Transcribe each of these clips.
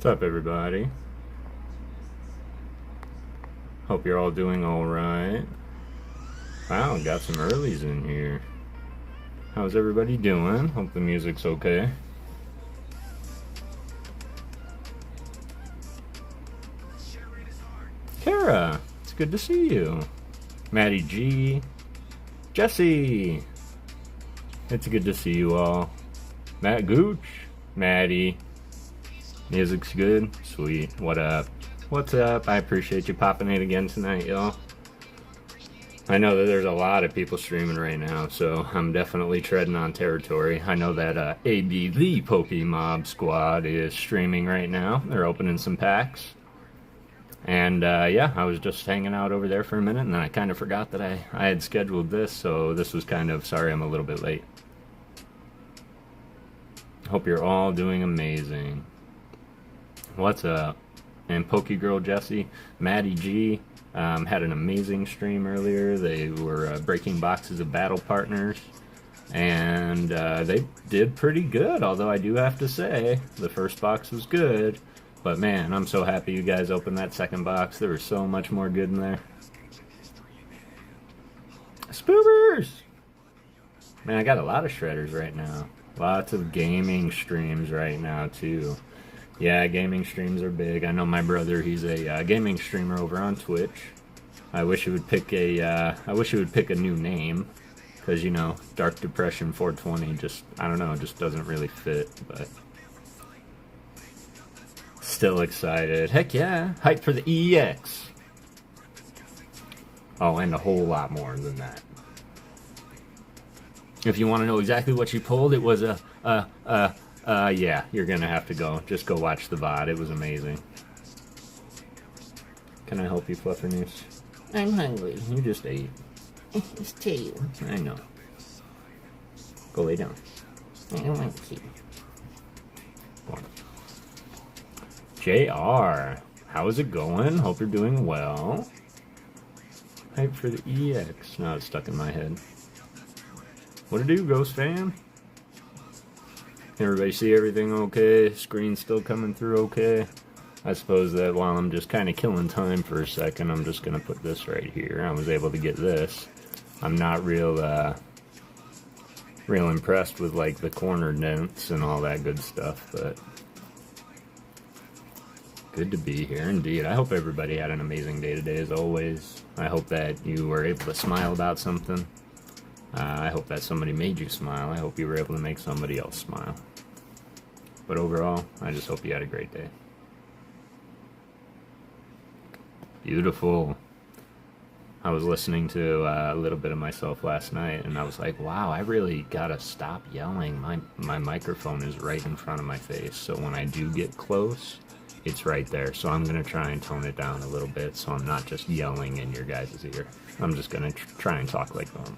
What's up, everybody? Hope you're all doing alright. Wow, got some earlies in here. How's everybody doing? Hope the music's okay. Kara, it's good to see you. Maddie G. Jesse, it's good to see you all. Matt Gooch. Maddie. Music's good? Sweet. What up? What's up? I appreciate you popping in again tonight, y'all. I know that there's a lot of people streaming right now, so I'm definitely treading on territory. I know that AB, the Pokey Mob Squad, is streaming right now. They're opening some packs. And yeah, I was just hanging out over there for a minute, and then I kind of forgot that I had scheduled this, so this was kind of, sorry I'm a little bit late. Hope you're all doing amazing. What's up? And Pokegirl Jesse, Maddie G, had an amazing stream earlier. They were breaking boxes of battle partners, and they did pretty good, although I do have to say, the first box was good, but man, I'm so happy you guys opened that second box. There was so much more good in there. Spoobers! Man, I got a lot of shredders right now. Lots of gaming streams right now, too. Yeah, gaming streams are big. I know my brother, he's a gaming streamer over on Twitch. I wish he would pick a new name, because, you know, Dark Depression 420 just, I don't know, just doesn't really fit, but still excited. Heck yeah, hyped for the EX. Oh, and a whole lot more than that. If you want to know exactly what she pulled, it was yeah, you're gonna have to go. Just go watch the VOD. It was amazing. Can I help you, Fluffernoose? I'm hungry. You just ate. It's tea. I know. Go lay down. I don't want to. Go on. JR, how's it going? Hope you're doing well. Hype for the EX. Now it's stuck in my head. What it do, Ghost Fam? Everybody see everything okay? Screen's still coming through okay? I suppose that while I'm just kind of killing time for a second, I'm just going to put this right here. I was able to get this. I'm not real impressed with, like, the corner dents and all that good stuff, but good to be here indeed. I hope everybody had an amazing day today, as always. I hope that you were able to smile about something. I hope that somebody made you smile. I hope you were able to make somebody else smile. But overall, I just hope you had a great day. Beautiful. I was listening to a little bit of myself last night, and I was like, wow, I really gotta stop yelling. My microphone is right in front of my face, so when I do get close, it's right there. So I'm gonna try and tone it down a little bit so I'm not just yelling in your guys' ear. I'm just gonna try and talk like normal.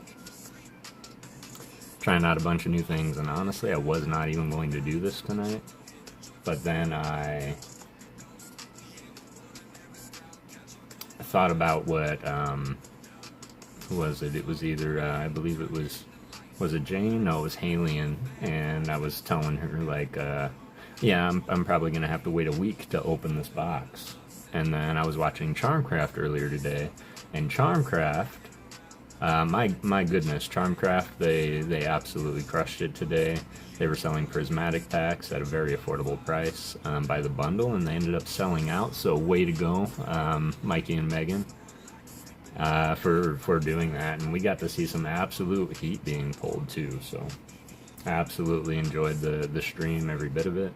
Trying out a bunch of new things, and honestly, I was not even going to do this tonight, but then I thought about what, who was it? It was either, I believe it was it Jane? No, it was Halian, and I was telling her, like, yeah, I'm probably going to have to wait a week to open this box. And then I was watching Charmcraft earlier today, and Charmcraft, my goodness, Charmcraft, they absolutely crushed it today. They were selling prismatic packs at a very affordable price by the bundle, and they ended up selling out, so way to go, Mikey and Megan, for doing that. And we got to see some absolute heat being pulled too, so absolutely enjoyed the stream, every bit of it.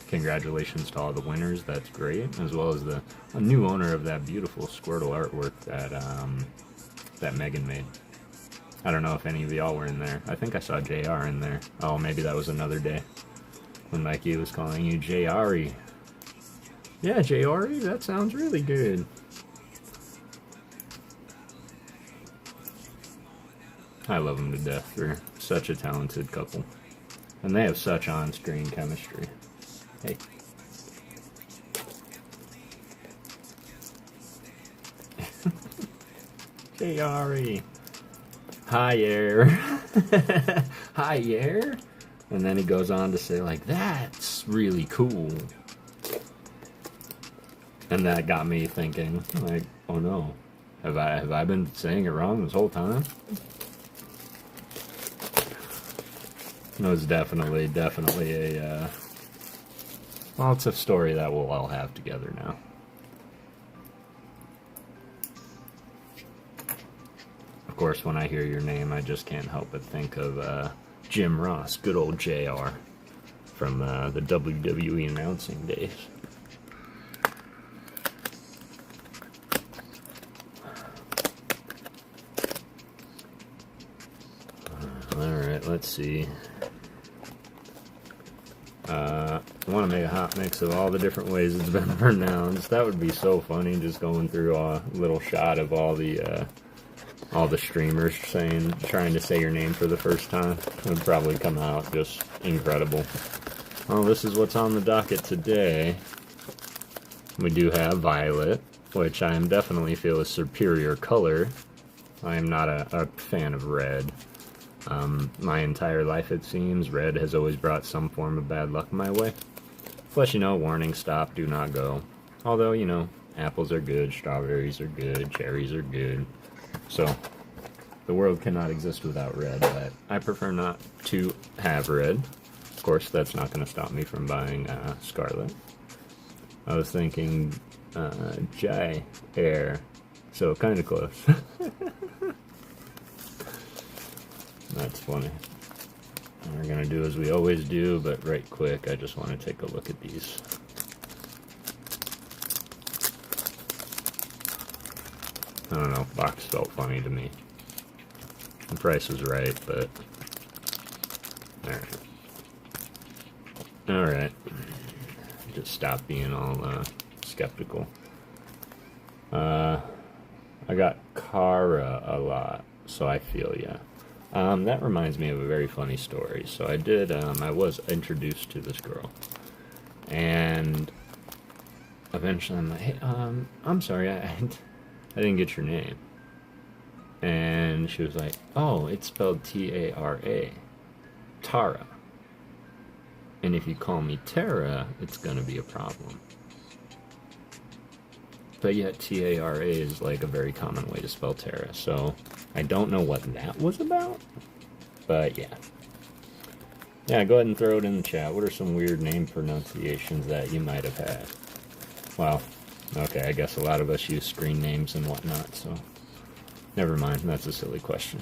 Congratulations to all the winners, that's great, as well as a new owner of that beautiful Squirtle artwork that Megan made. I don't know if any of y'all were in there. I think I saw JR in there. Oh, maybe that was another day when Mikey was calling you JRE. Yeah, JRE, that sounds really good. I love them to death. They're such a talented couple. And they have such on-screen chemistry. Hey. JRE. Hi, Air. Hi, Air. And then he goes on to say, like, that's really cool. And that got me thinking, like, oh no, have I been saying it wrong this whole time? No, it's definitely a, well, it's a story that we'll all have together now. Of course, when I hear your name, I just can't help but think of Jim Ross, good old JR, from the WWE announcing days. Alright, let's see. I want to make a hot mix of all the different ways it's been pronounced. That would be so funny, just going through a little shot of all the streamers trying to say your name for the first time. It would probably come out just incredible. Well, this is what's on the docket today. We do have violet, which I am definitely feel is superior color. I am not a fan of red. My entire life, it seems, red has always brought some form of bad luck my way. Plus, you know, warning, stop, do not go. Although, you know, apples are good, strawberries are good, cherries are good. So, the world cannot exist without red, but I prefer not to have red. Of course, that's not going to stop me from buying scarlet. I was thinking Jai Air, so kind of close. That's funny. What we're going to do as we always do, but right quick, I just want to take a look at these. I don't know, box felt funny to me. The price was right, but... Alright. Alright. Just stop being all skeptical. I got Kara a lot, so I feel ya. That reminds me of a very funny story. So I was introduced to this girl. And eventually I'm like, hey, I'm sorry, I didn't get your name. And she was like, oh, it's spelled T-A-R-A. Tara. And if you call me Tara, it's gonna be a problem. But yet T-A-R-A is like a very common way to spell Tara. So I don't know what that was about. But yeah. Yeah, go ahead and throw it in the chat. What are some weird name pronunciations that you might have had? Well, okay, I guess a lot of us use screen names and whatnot, so never mind, that's a silly question.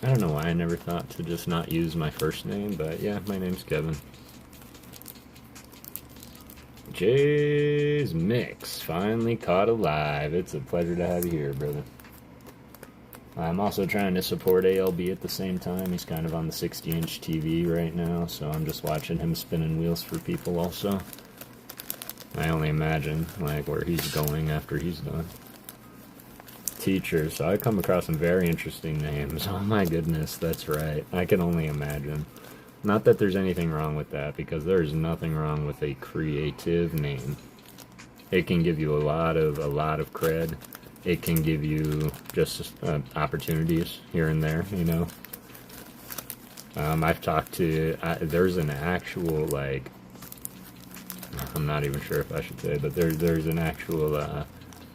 I don't know why I never thought to just not use my first name, but yeah, my name's Kevin. Jay's Mix, finally caught alive. It's a pleasure to have you here, brother. I'm also trying to support ALB at the same time. He's kind of on the 60-inch TV right now, so I'm just watching him spinning wheels for people also. I only imagine, like, where he's going after he's done. Teacher, so I come across some very interesting names. Oh my goodness, that's right. I can only imagine. Not that there's anything wrong with that, because there's nothing wrong with a creative name. It can give you a lot of cred. It can give you just opportunities here and there, you know. I've talked to, there's an actual, like, I'm not even sure if I should say, but there's an actual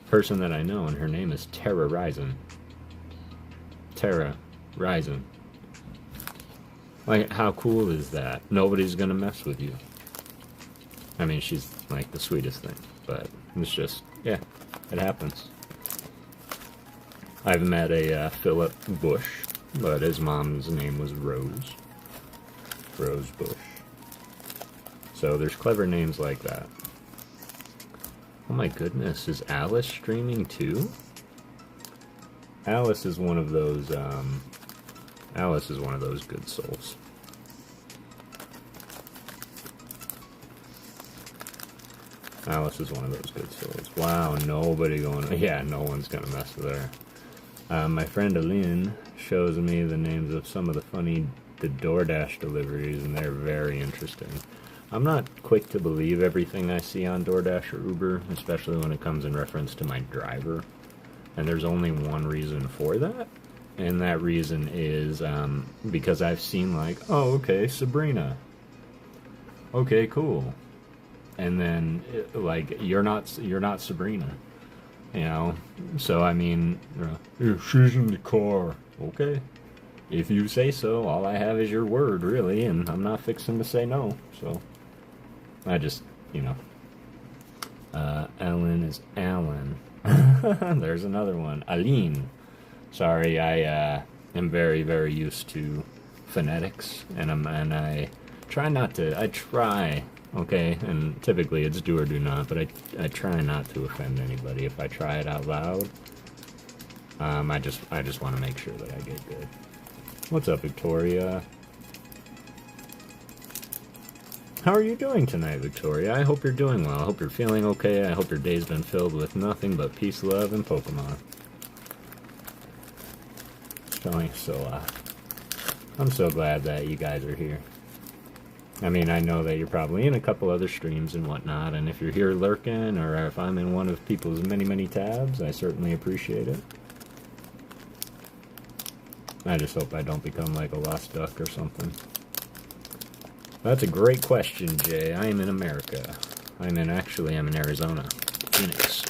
person that I know, and her name is Tara Ryzen. Tara Ryzen. Like, how cool is that? Nobody's gonna mess with you. I mean, she's, like, the sweetest thing, but it's just, yeah, it happens. I've met a Philip Bush, but his mom's name was Rose. Rose Bush. So there's clever names like that. Oh my goodness, is Alice streaming too? Alice is one of those, Alice is one of those good souls. Alice is one of those good souls. Wow, nobody going, yeah, no one's gonna mess with her. My friend Aline shows me the names of some of the DoorDash deliveries, and they're very interesting. I'm not quick to believe everything I see on DoorDash or Uber, especially when it comes in reference to my driver. And there's only one reason for that, and that reason is because I've seen, like, oh, okay, Sabrina. Okay, cool. And then like you're not Sabrina, you know. So I mean, she's in the car. Okay, if you say so. All I have is your word, really, and I'm not fixing to say no. So I just, you know, Ellen is Alan. There's another one, Aline. Sorry, I am very, very used to phonetics, and I try not to. I try, okay, and typically it's do or do not, but I try not to offend anybody if I try it out loud. I just want to make sure that I get good. What's up, Victoria? How are you doing tonight, Victoria? I hope you're doing well. I hope you're feeling okay. I hope your day's been filled with nothing but peace, love, and Pokemon. So, I'm so glad that you guys are here. I mean, I know that you're probably in a couple other streams and whatnot, and if you're here lurking, or if I'm in one of people's many, many tabs, I certainly appreciate it. I just hope I don't become like a lost duck or something. That's a great question, Jay. I am in America. I'm in Arizona. Phoenix.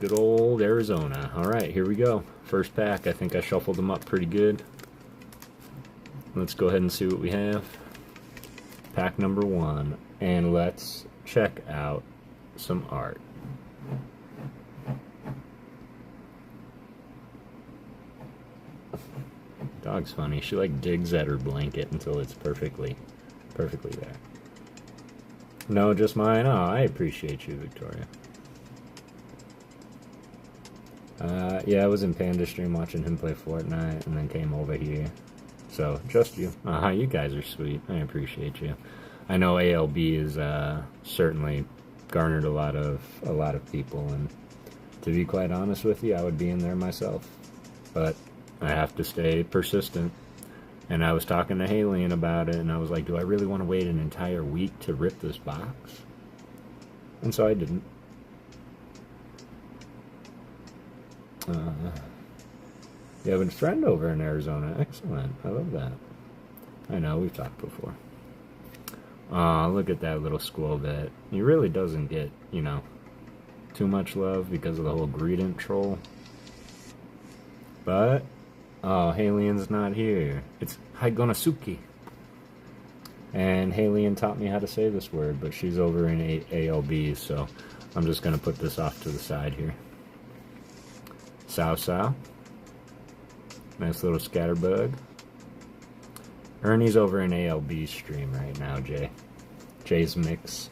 Good old Arizona. Alright, here we go. First pack. I think I shuffled them up pretty good. Let's go ahead and see what we have. Pack number 1. And let's check out some art. Dog's funny. She like digs at her blanket until it's perfectly there. No, just mine. Oh, I appreciate you, Victoria. Yeah, I was in Panda stream watching him play Fortnite, and then came over here. So, just you. You guys are sweet. I appreciate you. I know ALB is certainly garnered a lot of people, and to be quite honest with you, I would be in there myself. But I have to stay persistent. And I was talking to Halian about it, and I was like, do I really want to wait an entire week to rip this box? And so I didn't. You have a friend over in Arizona. Excellent. I love that. I know, we've talked before. Look at that little Squirtle. He really doesn't get, you know, too much love because of the whole Greedent troll. But, Halian's not here. It's Haigonasuki. And Halian taught me how to say this word, but she's over in ALB, so I'm just going to put this off to the side here. Sao. Nice little scatterbug. Ernie's over in ALB stream right now, Jay. Jay's Mix.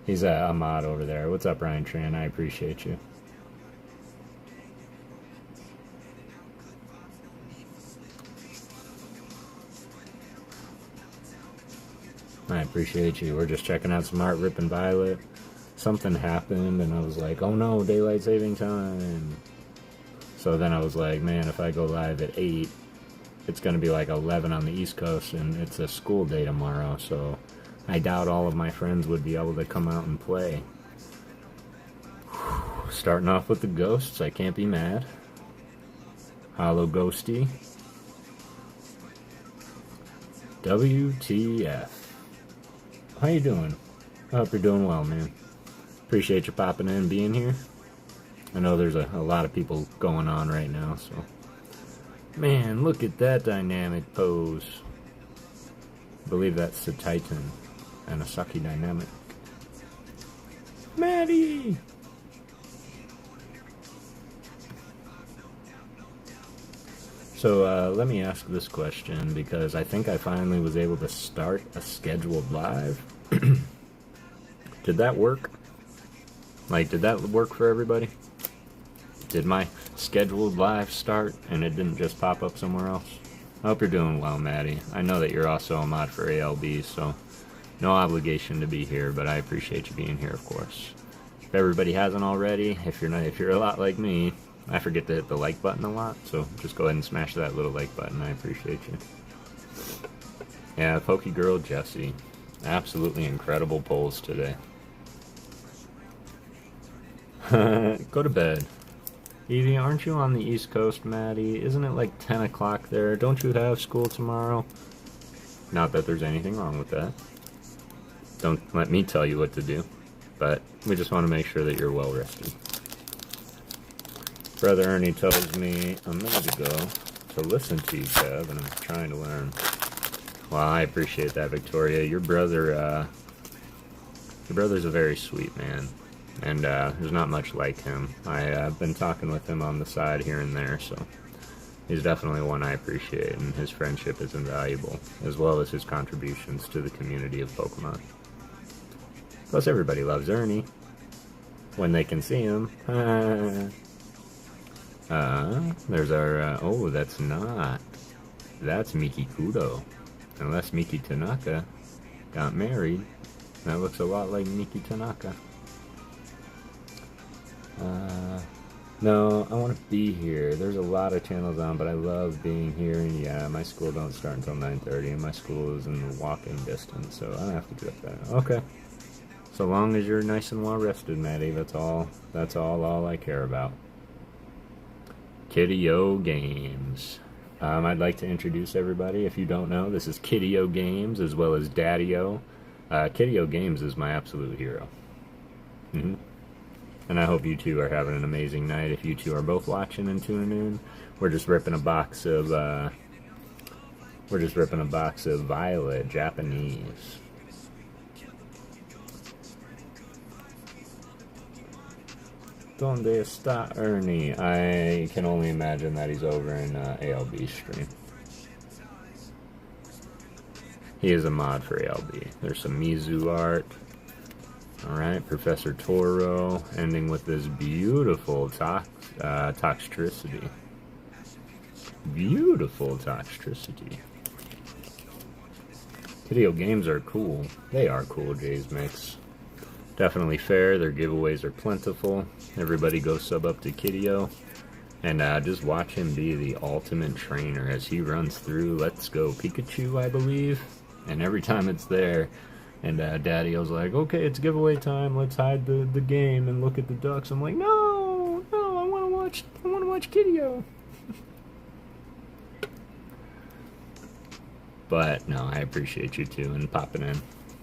He's a mod over there. What's up, Ryan Tran? I appreciate you. I appreciate you. We're just checking out some art, ripping Violet. Something happened, and I was like, oh no, daylight saving time. So then I was like, man, if I go live at 8, it's going to be like 11 on the East Coast, and it's a school day tomorrow, so I doubt all of my friends would be able to come out and play. Starting off with the ghosts, I can't be mad. Hollow Ghosty. WTF. How you doing? I hope you're doing well, man. Appreciate you popping in and being here. I know there's a lot of people going on right now, so. Man, look at that dynamic pose. I believe that's the Titan and a Saki dynamic. Maddie! So, let me ask this question, because I think I finally was able to start a scheduled live. Did that work? Like, did that work for everybody? Did my scheduled live start and it didn't just pop up somewhere else? I hope you're doing well, Maddie. I know that you're also a mod for ALB, so no obligation to be here, but I appreciate you being here, of course. If everybody hasn't already, if you're a lot like me, I forget to hit the like button a lot, so just go ahead and smash that little like button. I appreciate you. Yeah, Pokegirl Jessie. Absolutely incredible polls today. Go to bed. Evie, aren't you on the East Coast, Maddie? Isn't it like 10 o'clock there? Don't you have school tomorrow? Not that there's anything wrong with that. Don't let me tell you what to do. But we just want to make sure that you're well rested. Brother Ernie tells me a minute ago to listen to you, Kev, and I'm trying to learn. Well, I appreciate that, Victoria. Your brother's a very sweet man, and there's not much like him. I've been talking with him on the side here and there, so he's definitely one I appreciate, and his friendship is invaluable, as well as his contributions to the community of Pokemon. Plus, everybody loves Ernie when they can see him. There's our, oh, that's Miki Kudo. Unless Miki Tanaka got married. That looks a lot like Miki Tanaka. No, I want to be here. There's a lot of channels on, but I love being here. And yeah, my school don't start until 9:30, and my school is in walking distance, so I don't have to do that. Okay. So long as you're nice and well rested, Maddie, that's all I care about. Kiddio Games. I'd like to introduce everybody. If you don't know, this is Kiddio Games as well as Daddy-O. Kiddio Games is my absolute hero. And I hope you two are having an amazing night. If you two are both watching and tuning in, we're just ripping a box of Violet Japanese. Donde está Ernie? I can only imagine that he's over in ALB stream. He is a mod for ALB. There's some Mizu art. Alright, Professor Toro, ending with this beautiful Toxtricity. Beautiful Toxtricity. Video games are cool. They are cool, Jay's Mix. Definitely fair. Their giveaways are plentiful. Everybody go sub up to Kiddio. And just watch him be the ultimate trainer as he runs through Let's Go Pikachu, I believe. And every time it's there, and Daddy-O's like, okay, it's giveaway time. Let's hide the game and look at the ducks. I'm like, no, I want to watch Kiddio. But no, I appreciate you too and popping in.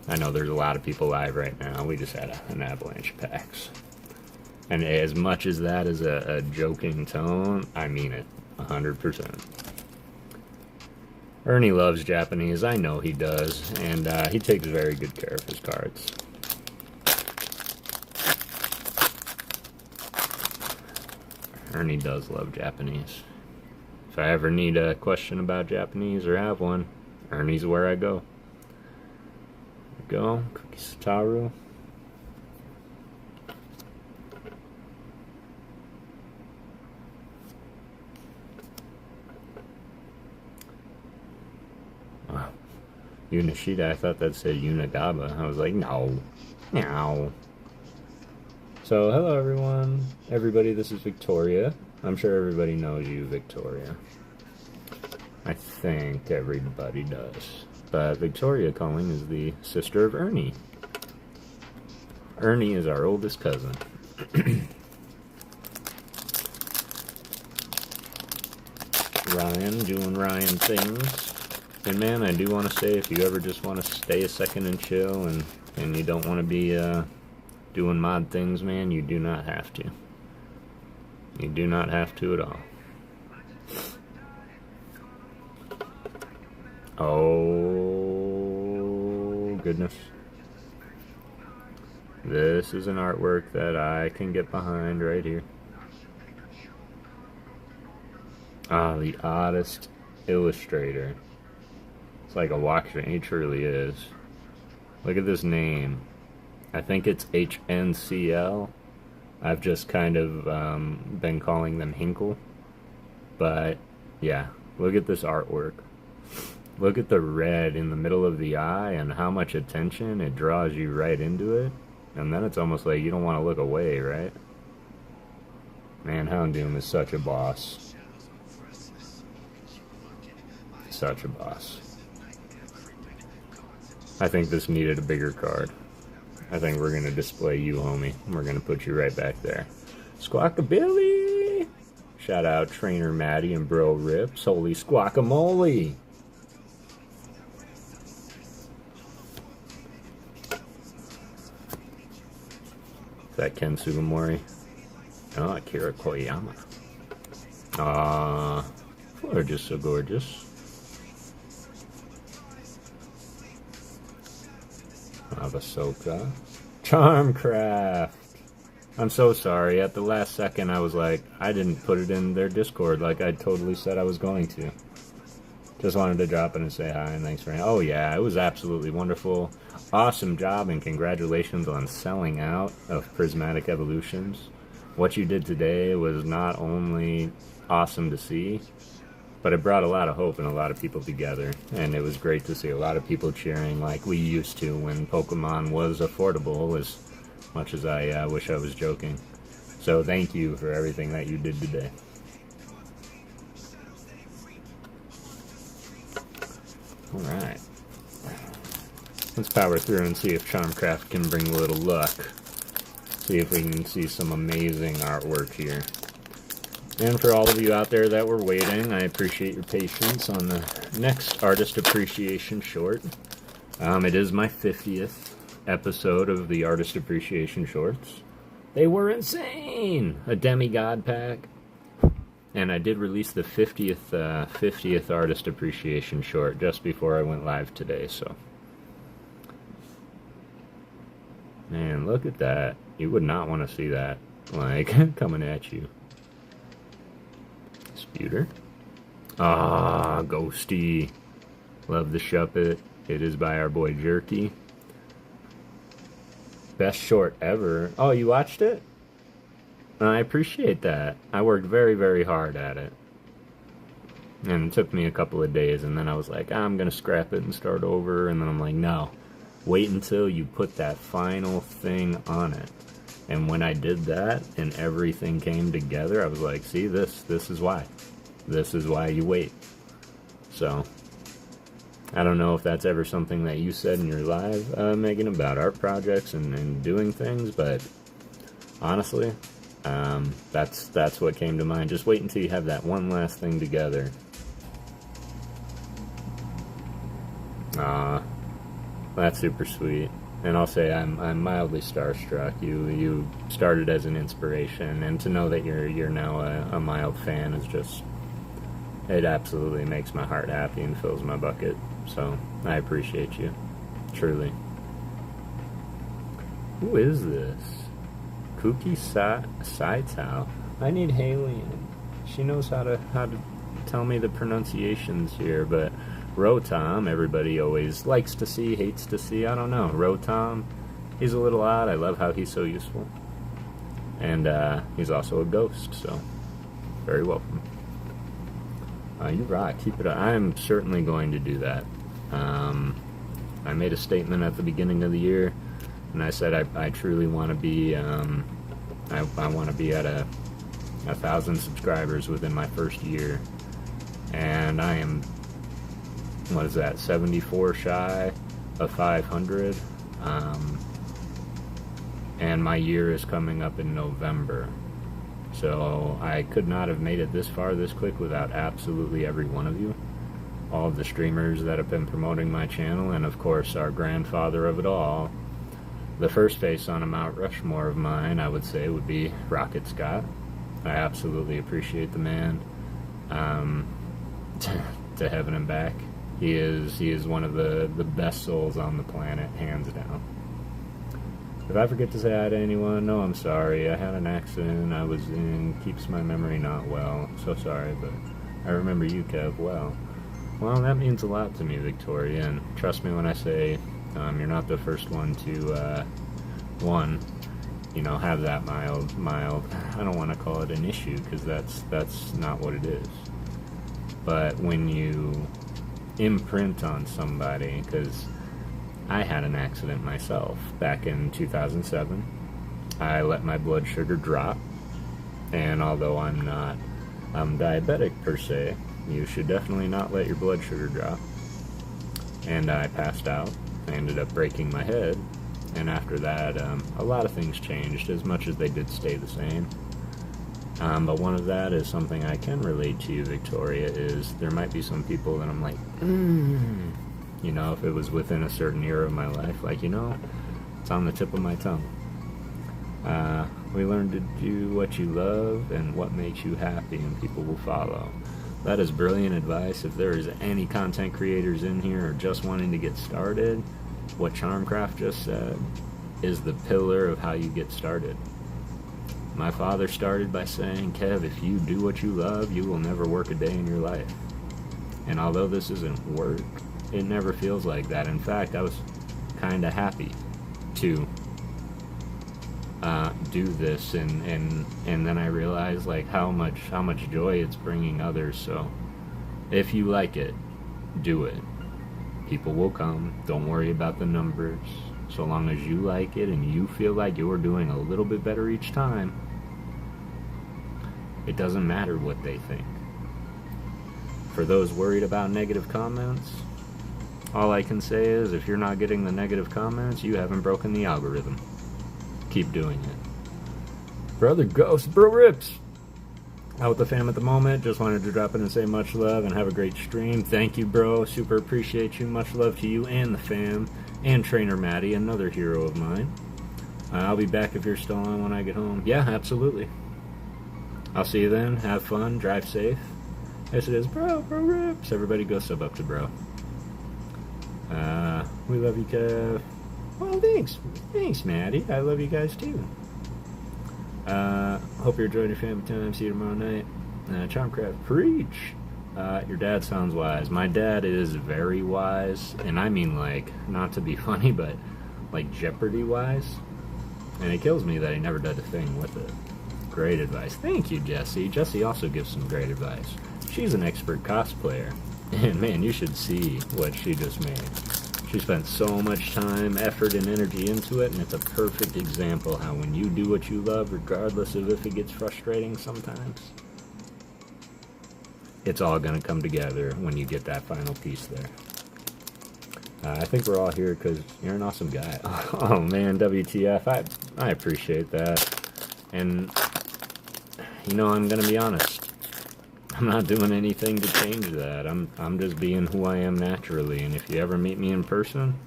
I know there's a lot of people live right now. We just had an avalanche of packs. And as much as that is a joking tone, I mean it 100%. Ernie loves Japanese. I know he does. And he takes very good care of his cards. Ernie does love Japanese. If I ever need a question about Japanese or have one, Ernie's where I go. Go, Cookie Sataru. Wow. Unishida, I thought that said Unagaba. I was like, no. So, hello everyone. Everybody, this is Victoria. I'm sure everybody knows you, Victoria. I think everybody does. But Victoria calling is the sister of Ernie. Ernie is our oldest cousin. Ryan doing Ryan things. And man, I do want to say, if you ever just want to stay a second and chill and you don't want to be doing mod things, man, you do not have to. You do not have to at all. Oh, goodness. This is an artwork that I can get behind right here. Ah, the oddest illustrator. It's like a walkthrough. He truly is. Look at this name. I think it's HNCL. I've just kind of been calling them Hinkle. But, yeah. Look at this artwork. Look at the red in the middle of the eye and how much attention it draws you right into it. And then it's almost like you don't want to look away, right? Man, Houndoom is such a boss. Such a boss. I think this needed a bigger card. I think we're going to display you, homie. We're going to put you right back there. Squawkabilly! Shout out Trainer Maddie and Bro Rips. Holy squawkamole! that Ken Sugimori. Oh, Akira Koyama. Gorgeous, so gorgeous. Ahsoka. Charmcraft. I'm so sorry. At the last second, I was like, I didn't put it in their Discord like I totally said I was going to. Just wanted to drop in and say hi and thanks for... Oh yeah, it was absolutely wonderful. Awesome job and congratulations on selling out of Prismatic Evolutions. What you did today was not only awesome to see, but it brought a lot of hope and a lot of people together. And it was great to see a lot of people cheering like we used to when Pokemon was affordable, as much as I wish I was joking. So thank you for everything that you did today. Alright. Let's power through and see if Charmcraft can bring a little luck. See if we can see some amazing artwork here. And for all of you out there that were waiting, I appreciate your patience on the next Artist Appreciation Short. It is my 50th episode of the Artist Appreciation Shorts. They were insane! A demigod pack. And I did release the 50th Artist Appreciation Short just before I went live today, so... Man, look at that. You would not want to see that, like, coming at you. Sputer. Ah, Ghosty. Love the Shuppet. It is by our boy Jerky. Best short ever. Oh, you watched it? I appreciate that. I worked very, very hard at it. And it took me a couple of days, and then I was like, I'm gonna scrap it and start over, and then I'm like, no. Wait until you put that final thing on it. And when I did that, and everything came together, I was like, see, this is why. This is why you wait. So, I don't know if that's ever something that you said in your live, Megan, about art projects and doing things, but honestly, that's what came to mind. Just wait until you have that one last thing together. That's super sweet. And I'll say I'm mildly starstruck. You started as an inspiration, and to know that you're now a mild fan is just, it absolutely makes my heart happy and fills my bucket. So I appreciate you, truly. Who is this? Kuki Saitao. I need Haley in. She knows how to tell me the pronunciations here, but Rotom, everybody always likes to see, hates to see, I don't know. Rotom, he's a little odd. I love how he's so useful. And he's also a ghost, so very welcome. You rock, keep it up. I'm certainly going to do that. I made a statement at the beginning of the year, and I said I truly want to be, I want to be at 1,000 subscribers within my first year. And I am, what is that, 74 shy of 500, and my year is coming up in November, so I could not have made it this far this quick without absolutely every one of you, all of the streamers that have been promoting my channel, and of course our grandfather of it all, the first face on a Mount Rushmore of mine, I would say, would be Rocket Scott. I absolutely appreciate the man, to heaven and back. He is one of the best souls on the planet, hands down. If I forget to say hi to anyone, no, I'm sorry. I had an accident I was in. Keeps my memory not well. So sorry, but I remember you, Kev, well. Well, that means a lot to me, Victoria, and trust me when I say you're not the first one to, have that mild, I don't want to call it an issue, because that's not what it is. But when you imprint on somebody, because I had an accident myself back in 2007. I let my blood sugar drop, and although I'm not diabetic per se, you should definitely not let your blood sugar drop. And I passed out. I ended up breaking my head, and after that a lot of things changed, as much as they did stay the same. But one of that is something I can relate to you, Victoria, is there might be some people that I'm like, if it was within a certain era of my life, like, it's on the tip of my tongue. We learn to do what you love and what makes you happy, and people will follow. That is brilliant advice. If there is any content creators in here or just wanting to get started, what Charmcraft just said is the pillar of how you get started. My father started by saying, Kev, if you do what you love, you will never work a day in your life. And although this isn't work, it never feels like that. In fact, I was kind of happy to do this, and then I realized like how much joy it's bringing others. So if you like it, do it. People will come. Don't worry about the numbers. So long as you like it and you feel like you're doing a little bit better each time, it doesn't matter what they think. For those worried about negative comments, all I can say is if you're not getting the negative comments, you haven't broken the algorithm. Keep doing it. Brother Ghost, Bro Rips, out with the fam at the moment. Just wanted to drop in and say much love and have a great stream. Thank you, bro. Super appreciate you. Much love to you and the fam. And Trainer Maddie, another hero of mine. I'll be back if you're still on when I get home. Yeah, absolutely. I'll see you then. Have fun. Drive safe. Yes, it is. Bro Rips. Everybody go sub up to bro. We love you, Kev. Well, thanks. Thanks, Maddie. I love you guys, too. Hope you're enjoying your family time. See you tomorrow night. Charmcraft, preach. Your dad sounds wise. My dad is very wise. And I mean, like, not to be funny, but, like, Jeopardy wise. And it kills me that he never did a thing with it. Great advice. Thank you, Jessie. Jessie also gives some great advice. She's an expert cosplayer. And, man, you should see what she just made. She spent so much time, effort, and energy into it, and it's a perfect example how when you do what you love, regardless of if it gets frustrating sometimes, it's all going to come together when you get that final piece there. I think we're all here because you're an awesome guy. Oh, man, WTF. I appreciate that. And, you know, I'm going to be honest. I'm not doing anything to change that. I'm just being who I am naturally. And if you ever meet me in person,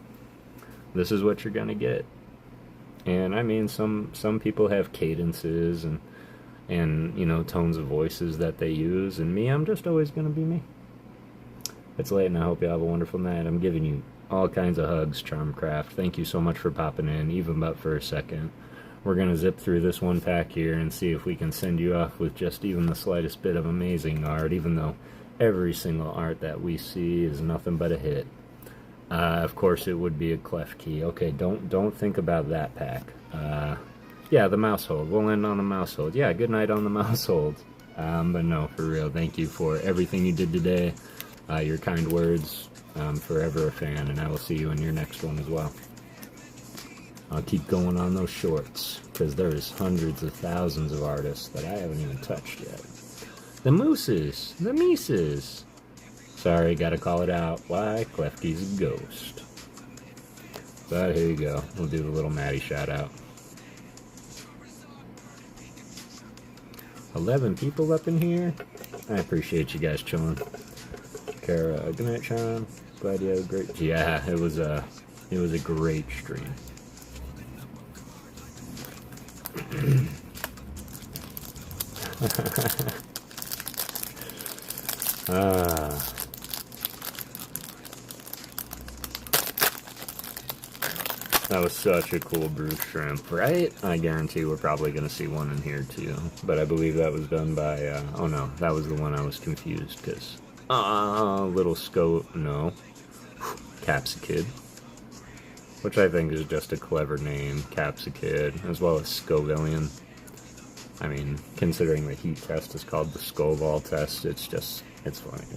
this is what you're gonna get. And I mean, some people have cadences and you know, tones of voices that they use. And me, I'm just always gonna be me. It's late, and I hope you have a wonderful night. I'm giving you all kinds of hugs, Charmcraft. Thank you so much for popping in, even but for a second. We're going to zip through this one pack here and see if we can send you off with just even the slightest bit of amazing art, even though every single art that we see is nothing but a hit. Of course, it would be a clef key. Okay, don't think about that pack. Yeah, the mouse hold. We'll end on the mouse hold. Yeah, good night on the mouse hold. But no, for real, thank you for everything you did today. Your kind words. Forever a fan, and I will see you in your next one as well. I'll keep going on those shorts, because there's hundreds of thousands of artists that I haven't even touched yet. The mooses, the Mises. Sorry, gotta call it out. Why? Klefki's a ghost. But here you go. We'll do the little Maddie shout out. 11 people up in here. I appreciate you guys chilling. Kara, good night, Sean. Glad you had a great. Yeah, it was a great stream. That was such a cool Bruce shrimp, right? I guarantee we're probably going to see one in here too. But I believe that was done by, oh no, that was the one I was confused because, little scope, no, Capsicid. Which I think is just a clever name, Capsicid, as well as Scovillian. I mean, considering the heat test is called the Scoville test, it's funny to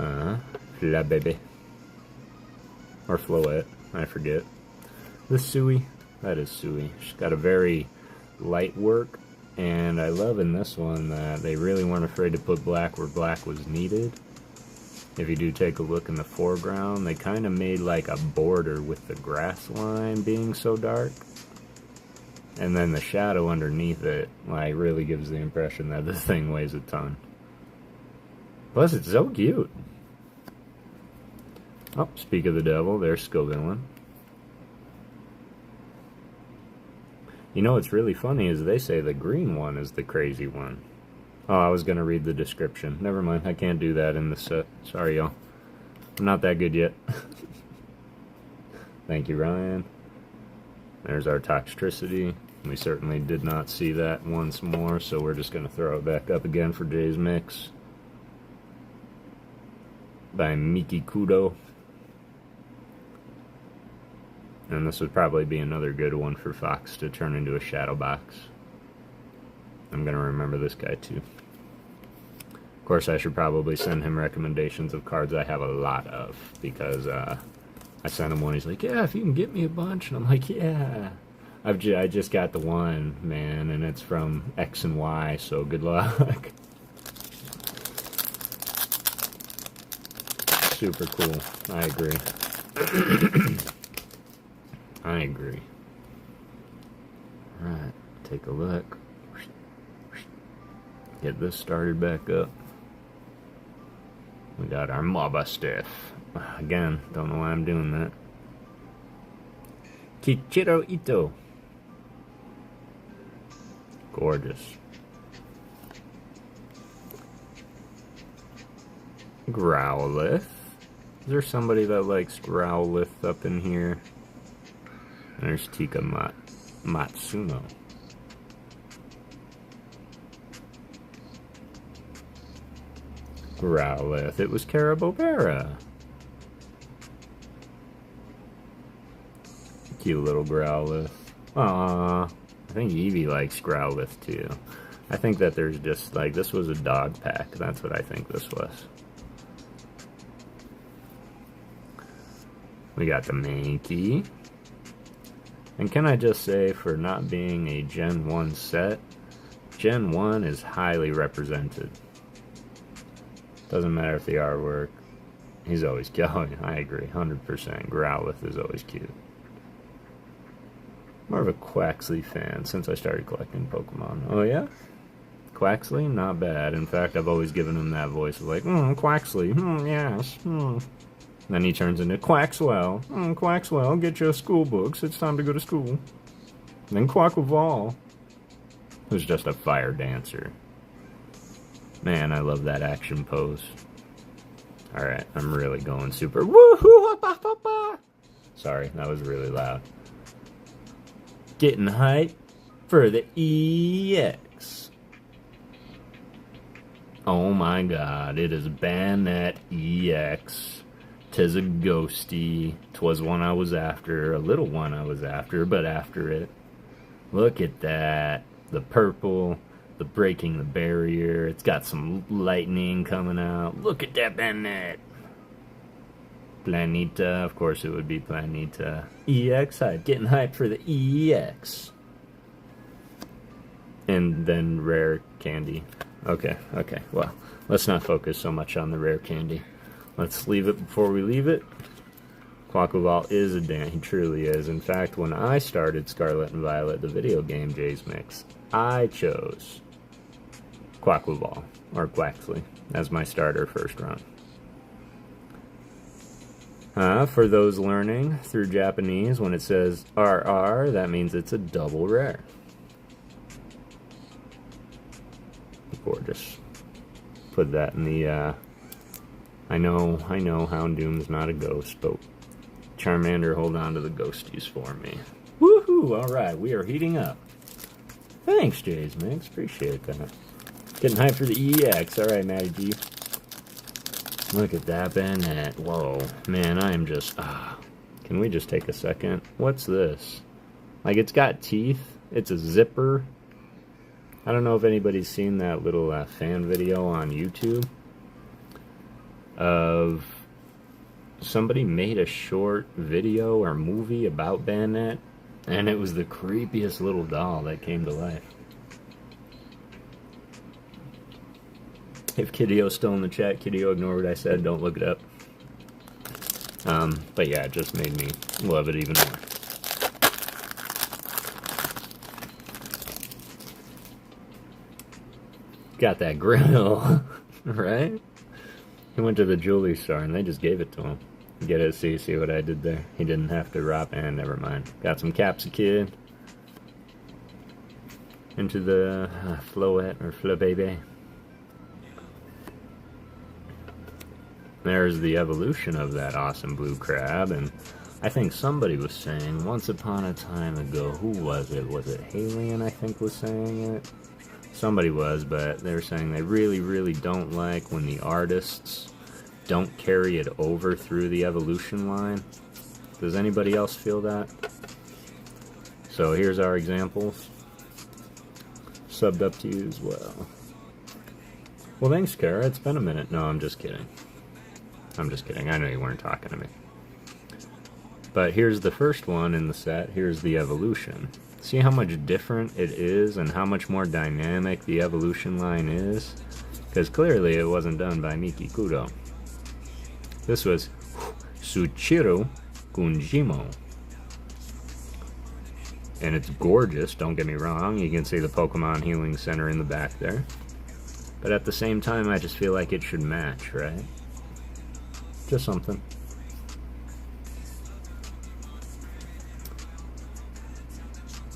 me. La baby. Or Floette, I forget. The Sui, that is Sui. She's got a very light work, and I love in this one that they really weren't afraid to put black where black was needed. If you do take a look in the foreground, they kind of made like a border with the grass line being so dark. And then the shadow underneath it, like, really gives the impression that this thing weighs a ton. Plus, it's so cute. Oh, speak of the devil, there's Scovillain. You know what's really funny is they say the green one is the crazy one. Oh, I was going to read the description. Never mind, I can't do that in the set. Sorry, y'all. I'm not that good yet. Thank you, Ryan. There's our Toxtricity. We certainly did not see that once more, so we're just going to throw it back up again for Jay's Mix. By Miki Kudo. And this would probably be another good one for Fox to turn into a shadow box. I'm going to remember this guy too. Of course, I should probably send him recommendations of cards I have a lot of, because I sent him one, he's like, yeah, if you can get me a bunch, and I'm like, yeah. I just got the one, man, and it's from X and Y, so good luck. Super cool. I agree. I agree. Alright, take a look. Get this started back up. We got our MOBA stuff. Again, don't know why I'm doing that. Kichiro Ito. Gorgeous. Growlithe. Is there somebody that likes Growlithe up in here? There's Tika Matsuno. Growlithe. It was Carabobera. Cute little Growlithe. Aww. I think Eevee likes Growlithe too. I think that there's just like, this was a dog pack. That's what I think this was. We got the Mankey. And can I just say, for not being a Gen 1 set, Gen 1 is highly represented. Doesn't matter if the artwork. He's always cute. I agree, 100%. Growlithe is always cute. More of a Quaxly fan since I started collecting Pokemon. Oh yeah? Quaxly? Not bad. In fact, I've always given him that voice of like, Quaxly, yes, Then he turns into Quaxwell. Quaxwell, get your school books. It's time to go to school. Then Quaquaval, who's just a fire dancer. Man, I love that action pose. Alright, I'm really going super. Woohoo! Sorry, that was really loud. Getting hype for the EX. Oh my god, it is Banette EX. 'Tis a ghosty. 'Twas one I was after, a little one I was after, but after it. Look at that. The purple, the breaking the barrier. It's got some lightning coming out. Look at that Banette. Planeta, of course it would be Planeta. EX hype, getting hyped for the EX. And then rare candy. Okay, well, let's not focus so much on the rare candy. Let's leave it before we leave it. Quaquaval is a Dan, he truly is. In fact, when I started Scarlet and Violet, the video game Jay's Mix, I chose Quaquaval, or Quaxly, as my starter first run. For those learning through Japanese, when it says RR, that means it's a double rare. Gorgeous. Put that in the, I know, Houndoom's not a ghost, but Charmander, hold on to the ghosties for me. Woohoo! Alright, we are heating up. Thanks, Jay's Mix. Appreciate that. Getting hyped for the EX. Alright, Matty G. Look at that Banette. Whoa. Man, I am just... Can we just take a second? What's this? Like, it's got teeth. It's a zipper. I don't know if anybody's seen that little fan video on YouTube of somebody made a short video or movie about Banette, and it was the creepiest little doll that came to life. If Kidio's still in the chat, Kidio, ignore what I said, don't look it up. But yeah, it just made me love it even more. Got that grill, right? He went to the jewelry store and they just gave it to him. Get it, see what I did there? He didn't have to rob, and never mind. Got some Capsicid. into the Floette or Flabébé. There's the evolution of that awesome blue crab, and I think somebody was saying once upon a time ago, who was it? Was it Halion, I think, was saying it? Somebody was, but they were saying they really, really don't like when the artists don't carry it over through the evolution line. Does anybody else feel that? So here's our examples. Subbed up to you as well. Well, thanks, Kara. It's been a minute. No, I'm just kidding. I'm just kidding. I know you weren't talking to me. But here's the first one in the set. Here's the evolution. See how much different it is and how much more dynamic the evolution line is? Because clearly it wasn't done by Miki Kudo. This was Tsuchiro Kunjimo. And it's gorgeous, don't get me wrong. You can see the Pokemon Healing Center in the back there. But at the same time, I just feel like it should match, right? Just something.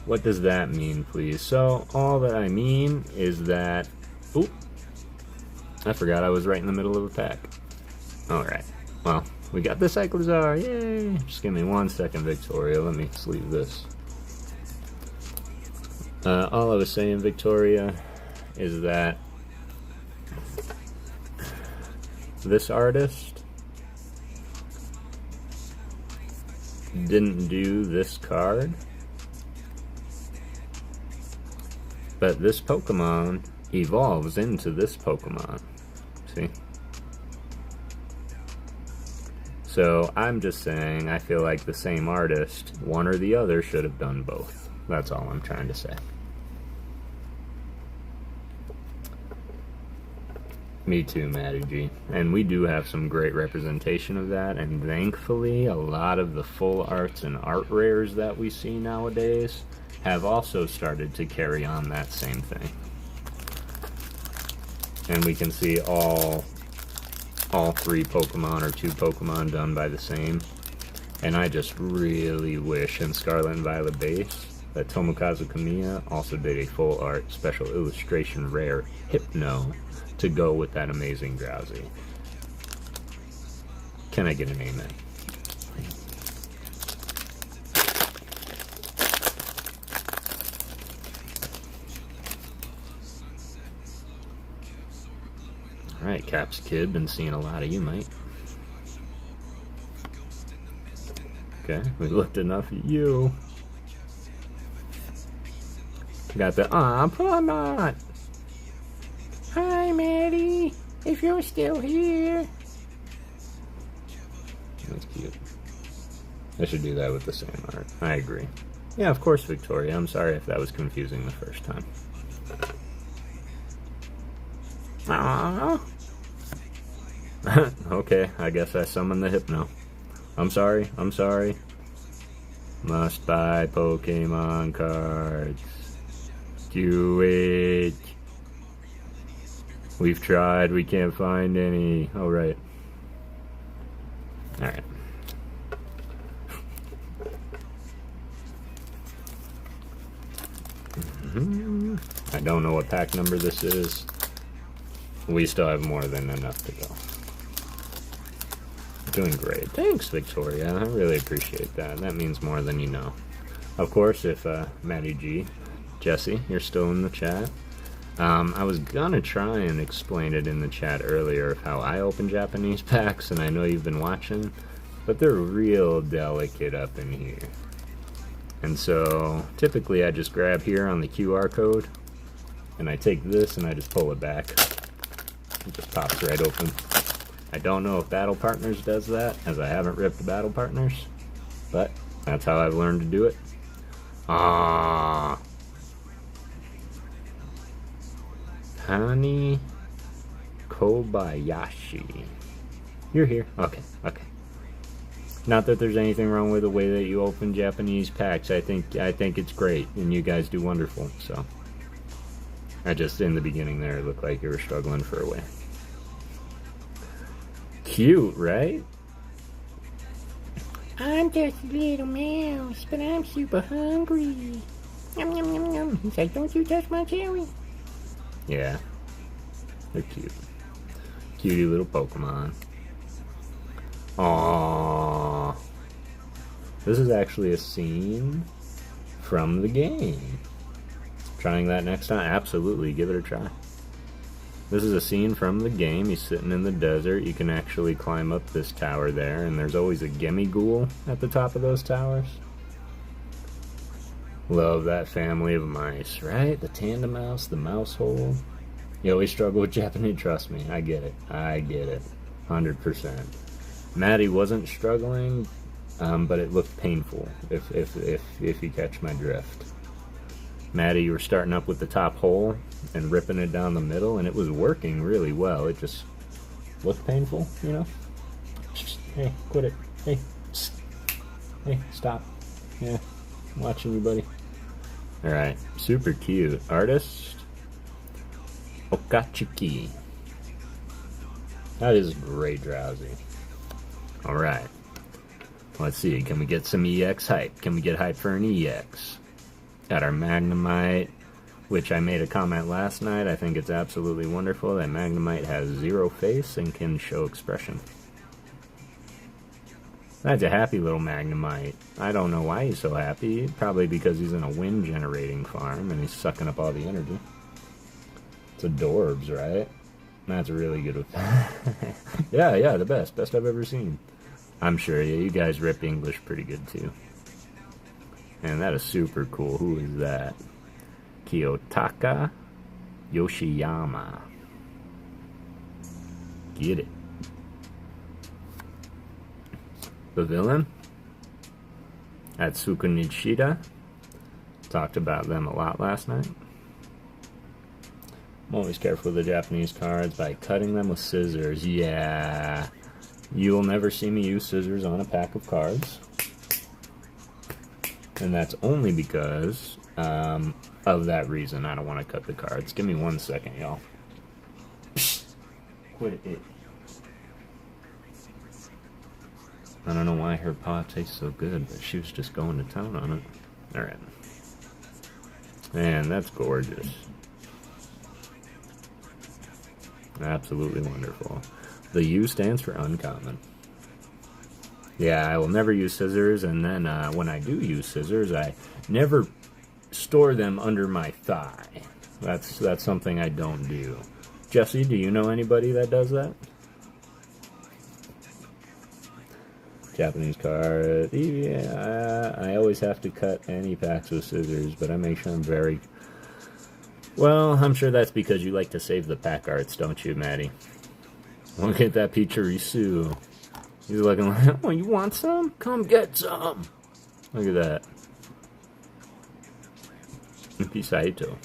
What does that mean, please? So, all that I mean is that... Oop! I forgot I was right in the middle of a pack. Alright. Well, we got the Cyclizar. Yay! Just give me 1 second, Victoria. Let me sleeve this. All I was saying, Victoria, is that this artist didn't do this card, but this Pokemon evolves into this Pokemon. See? So I'm just saying, I feel like the same artist, one or the other, should have done both. That's all I'm trying to say. Me too, Matty G. And we do have some great representation of that, and thankfully a lot of the full arts and art rares that we see nowadays have also started to carry on that same thing. And we can see all 3 Pokemon or 2 Pokemon done by the same. And I just really wish in Scarlet and Violet base that Tomokazu Kamiya also did a full art special illustration rare Hypno to go with that amazing Drowsy. Can I get an amen? Alright, Caps Kid, been seeing a lot of you, mate. Okay, we looked enough at you. Got the Paimon! Hi, Maddie! If you're still here! That's cute. I should do that with the same art. I agree. Yeah, of course, Victoria. I'm sorry if that was confusing the first time. Aww. Okay, I guess I summoned the Hypno. I'm sorry. Must buy Pokemon cards. Do it. We've tried, we can't find any. Oh, right. Alright. I don't know what pack number this is. We still have more than enough to go. Doing great. Thanks, Victoria. I really appreciate that. That means more than you know. Of course, if Matty G, Jesse, you're still in the chat. I was gonna try and explain it in the chat earlier of how I open Japanese packs, and I know you've been watching, but they're real delicate up in here. And so, typically I just grab here on the QR code, and I take this and I just pull it back. It just pops right open. I don't know if Battle Partners does that, as I haven't ripped Battle Partners, but that's how I've learned to do it. Ah. Hani Kobayashi. You're here. Okay. Not that there's anything wrong with the way that you open Japanese packs. I think it's great, and you guys do wonderful. So, I just in the beginning there, it looked like you were struggling for a way. Cute, right? I'm just a little mouse, but I'm super hungry. Yum, yum, yum, yum. He's like, don't you touch my cherry. Yeah. They're cute. Cutie little Pokemon. Aww. This is actually a scene from the game. Trying that next time? Absolutely, give it a try. This is a scene from the game. He's sitting in the desert. You can actually climb up this tower there, and there's always a Gimmighoul at the top of those towers. Love that family of mice, right? The Tandemaus, the Maushold. You always struggle with Japanese, trust me. I get it. I get it. 100%. Maddie wasn't struggling, but it looked painful, if you catch my drift. Maddie, you were starting up with the top hole and ripping it down the middle, and it was working really well. It just looked painful, you know? Hey, quit it. Hey, hey, stop. Yeah, I'm watching you, buddy. Alright, super cute. Artist, Okatsuki. That is great, Drowsy. Alright. Let's see, can we get some EX hype? Can we get hype for an EX? Got our Magnemite, which I made a comment last night. I think it's absolutely wonderful that Magnemite has 0 face and can show expression. That's a happy little Magnemite. I don't know why he's so happy. Probably because he's in a wind generating farm and he's sucking up all the energy. It's adorbs, right? That's really good. Yeah, the best. Best I've ever seen. I'm sure, yeah, you guys rip English pretty good too. And that is super cool. Who is that? Kiyotaka Yoshiyama. Get it. The villain? Atsuko Nishida. Talked about them a lot last night. I'm always careful with the Japanese cards by cutting them with scissors. Yeah. You will never see me use scissors on a pack of cards. And that's only because of that reason. I don't want to cut the cards. Give me 1 second, y'all. Quit it. I don't know why her paw tastes so good, but she was just going to town on it. Alright. Man, that's gorgeous. Absolutely wonderful. The U stands for uncommon. Yeah, I will never use scissors, and then when I do use scissors, I never store them under my thigh. That's something I don't do. Jesse, do you know anybody that does that? Japanese card. Yeah, I always have to cut any packs with scissors, but I make sure I'm very... Well, I'm sure that's because you like to save the pack arts, don't you, Maddie? Look at that Pachirisu. He's looking like, oh, you want some? Come get some. Look at that. Pisaito.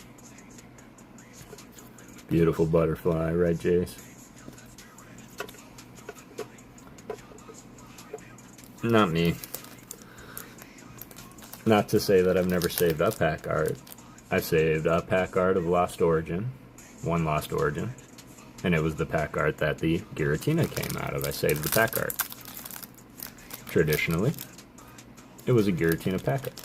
Beautiful butterfly, right, Jace? Not me. Not to say that I've never saved a pack art. I've saved a pack art of Lost Origin. One Lost Origin. And it was the pack art that the Giratina came out of. I saved the pack art. Traditionally, it was a Giratina pack art.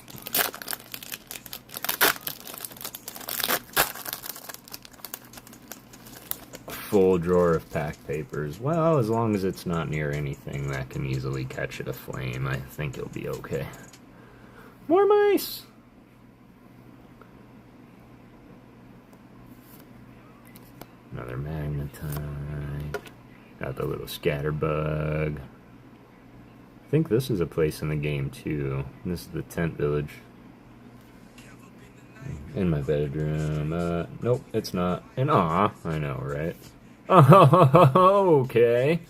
A full drawer of pack papers. Well, as long as it's not near anything that can easily catch it aflame, I think it'll be okay. More mice! Another Magnetite. Got the little Scatterbug. I think this is a place in the game too. This is the tent village. In my bedroom. Nope, it's not. And I know, right? Oh, okay.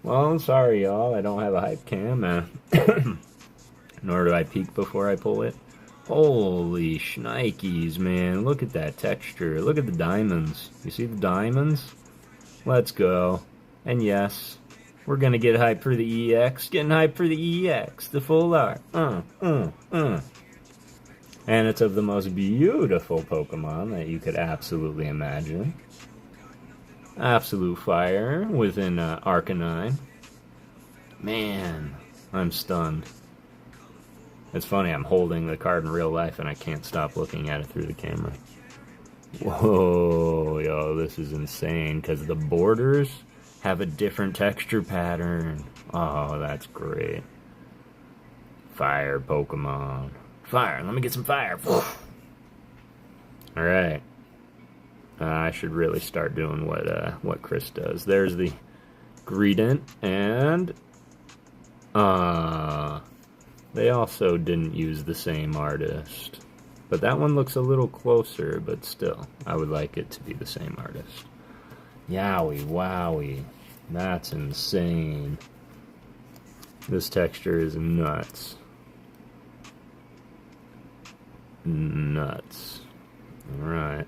Well, I'm sorry, y'all. I don't have a hype cam. Nor do I peek before I pull it. Holy shnikes, man. Look at that texture. Look at the diamonds. You see the diamonds? Let's go. And yes, we're gonna get hype for the EX. Getting hype for the EX. The full art. And it's of the most beautiful Pokemon that you could absolutely imagine. Absolute fire within Arcanine. Man, I'm stunned. It's funny, I'm holding the card in real life and I can't stop looking at it through the camera. Whoa, yo, this is insane, because the borders have a different texture pattern. Oh, that's great. Fire Pokemon. Fire, let me get some fire. Alright. I should really start doing what Chris does. There's the Greedent, and they also didn't use the same artist. But that one looks a little closer, but still, I would like it to be the same artist. Yowie, wowie. That's insane. This texture is nuts. Nuts. Alright.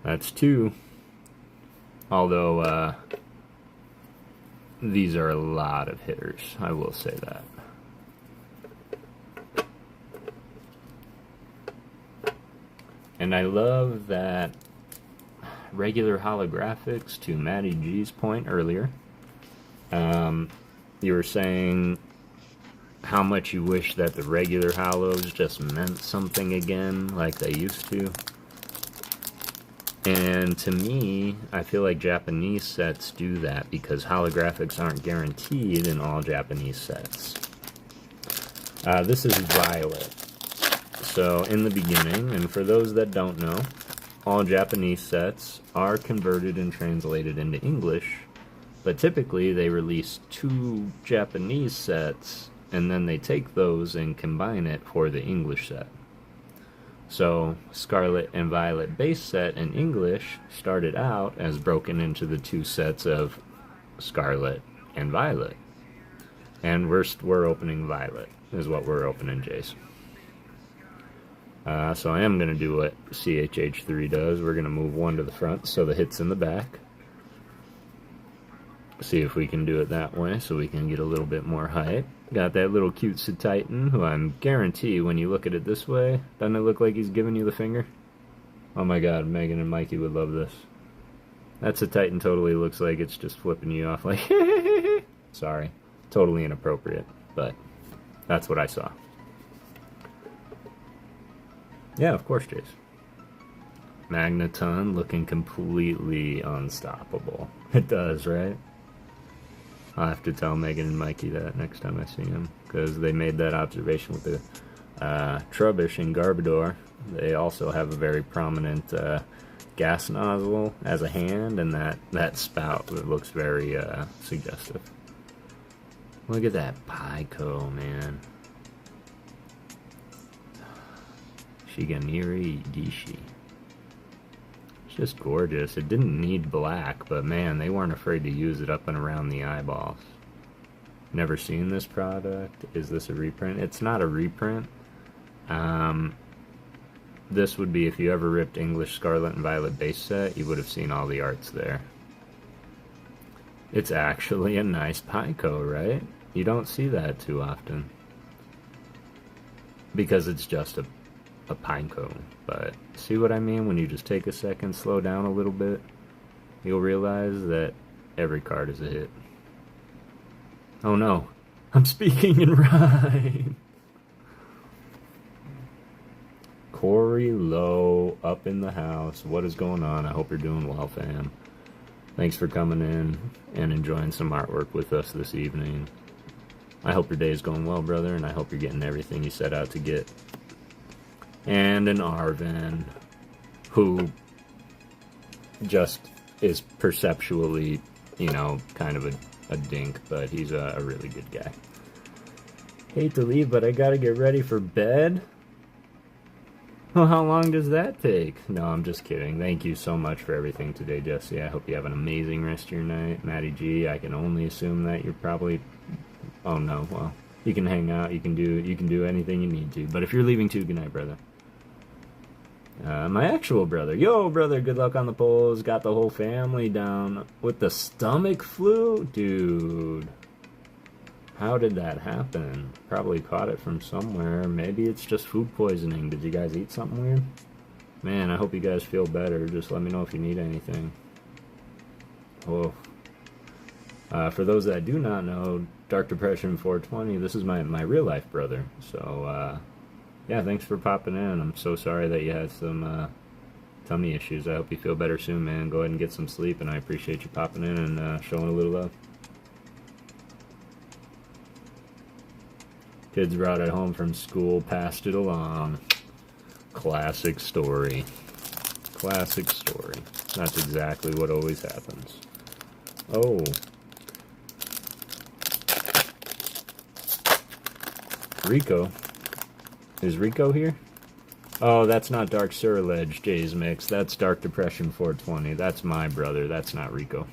That's 2. Although, these are a lot of hitters, I will say that. And I love that regular holographics, to Matty G's point earlier. You were saying how much you wish that the regular holos just meant something again, like they used to. And to me, I feel like Japanese sets do that, because holographics aren't guaranteed in all Japanese sets. This is Violet. So, in the beginning, and for those that don't know, all Japanese sets are converted and translated into English, but typically they release 2 Japanese sets, and then they take those and combine it for the English set. So, Scarlet and Violet base set in English started out as broken into the 2 sets of Scarlet and Violet. And we're opening Violet, is what we're opening, Jace. So I am going to do what CHH3 does. We're going to move 1 to the front so the hit's in the back. See if we can do it that way so we can get a little bit more height. Got that little cute Titan, who I'm guarantee when you look at it this way, doesn't it look like he's giving you the finger? Oh my god, Megan and Mikey would love this. That Titan totally looks like it's just flipping you off like, sorry, totally inappropriate, but that's what I saw. Yeah, of course, Jace. Magneton looking completely unstoppable. It does, right? I'll have to tell Megan and Mikey that next time I see him, because they made that observation with the Trubbish and Garbodor. They also have a very prominent gas nozzle as a hand, and that spout that looks very suggestive. Look at that Pico, man. Shiganiri Gishi. It's just gorgeous. It didn't need black, but man, they weren't afraid to use it up and around the eyeballs. Never seen this product. Is this a reprint? It's not a reprint. This would be if you ever ripped English Scarlet and Violet base set, you would have seen all the arts there. It's actually a nice Pico, right? You don't see that too often. Because it's just a Pineco, but see what I mean? When you just take a second, slow down a little bit, you'll realize that every card is a hit. Oh no, I'm speaking in rhyme. Corey Lowe up in the house. What is going on? I hope you're doing well, fam. Thanks for coming in and enjoying some artwork with us this evening. I hope your day is going well, brother, and I hope you're getting everything you set out to get. And an Arven, who just is perceptually, you know, kind of a dink, but he's a really good guy. Hate to leave, but I gotta get ready for bed. Well, how long does that take? No, I'm just kidding. Thank you so much for everything today, Jesse. I hope you have an amazing rest of your night. Matty G, I can only assume that you're probably... Oh no, well, you can hang out, you can do anything you need to. But if you're leaving too, good night, brother. My actual brother. Yo, brother, good luck on the polls. Got the whole family down with the stomach flu? Dude. How did that happen? Probably caught it from somewhere. Maybe it's just food poisoning. Did you guys eat something weird? Man, I hope you guys feel better. Just let me know if you need anything. Oh. For those that do not know, Dark Depression 420, this is my real life brother. So, yeah, thanks for popping in. I'm so sorry that you had some tummy issues. I hope you feel better soon, man. Go ahead and get some sleep, and I appreciate you popping in and showing a little love. Kids brought it home from school, passed it along. Classic story. Classic story. That's exactly what always happens. Oh. Rico. Is Rico here? Oh, that's not Dark Surledge, Jay's Mix. That's Dark Depression 420. That's my brother. That's not Rico.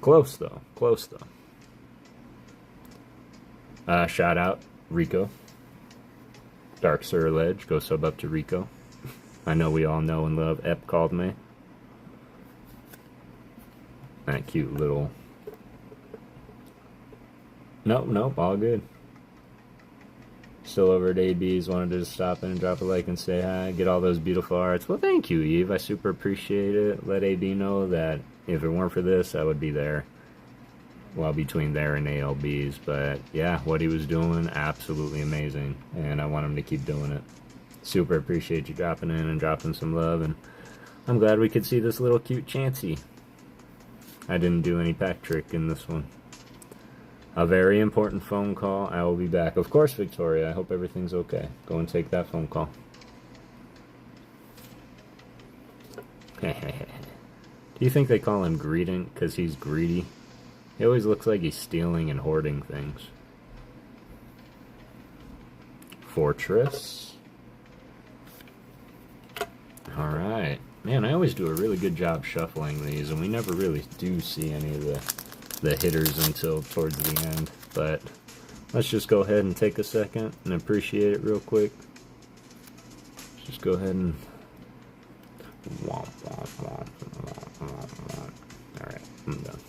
Close, though. Close, though. Shout out, Rico. Dark Surledge. Go sub up to Rico. I know we all know and love Ep Called Me. That cute little... Nope, all good. Still over at AB's, wanted to just stop in and drop a like and say hi, get all those beautiful arts. Well, thank you, Eve. I super appreciate it. Let AB know that if it weren't for this, I would be there. Well, between there and ALB's. But yeah, what he was doing, absolutely amazing. And I want him to keep doing it. Super appreciate you dropping in and dropping some love. And I'm glad we could see this little cute Chansey. I didn't do any pack trick in this one. A very important phone call. I will be back. Of course, Victoria. I hope everything's okay. Go and take that phone call. Do you think they call him greeting because he's greedy? He always looks like he's stealing and hoarding things. Fortress. Alright. Man, I always do a really good job shuffling these, and we never really do see any of the hitters until towards the end. But let's just go ahead and take a second and appreciate it real quick. Just go ahead and... Alright, I'm done.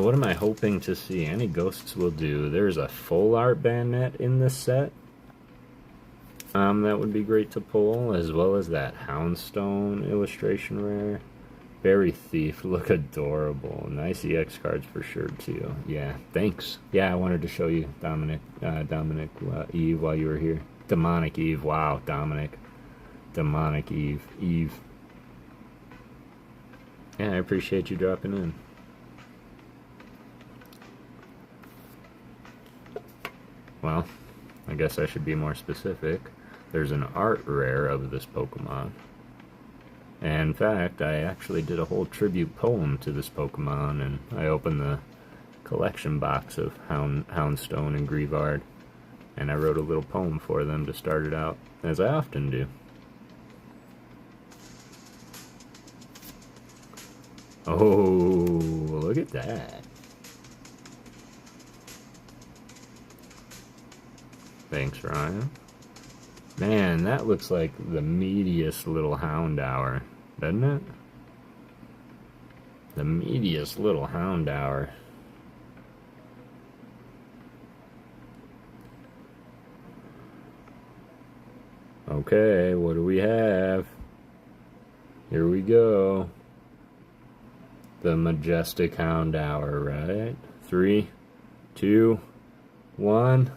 What am I hoping to see? Any ghosts will do. There's a full art Bandit in this set. That would be great to pull, as well as that Houndstone illustration rare. Berry Thief, look adorable. Nice EX cards for sure too. Yeah, thanks. Yeah, I wanted to show you Dominic Eve while you were here. Demonic Eve, wow, Dominic. Demonic Eve. Yeah, I appreciate you dropping in. Well, I guess I should be more specific. There's an art rare of this Pokemon. And in fact, I actually did a whole tribute poem to this Pokemon, and I opened the collection box of Houndstone and Greavard, and I wrote a little poem for them to start it out, as I often do. Oh, look at that. Thanks, Ryan. Man, that looks like the meatiest little Houndour, doesn't it? The meatiest little Houndour. Okay, what do we have? Here we go. The majestic Houndour, right? 3, 2, 1...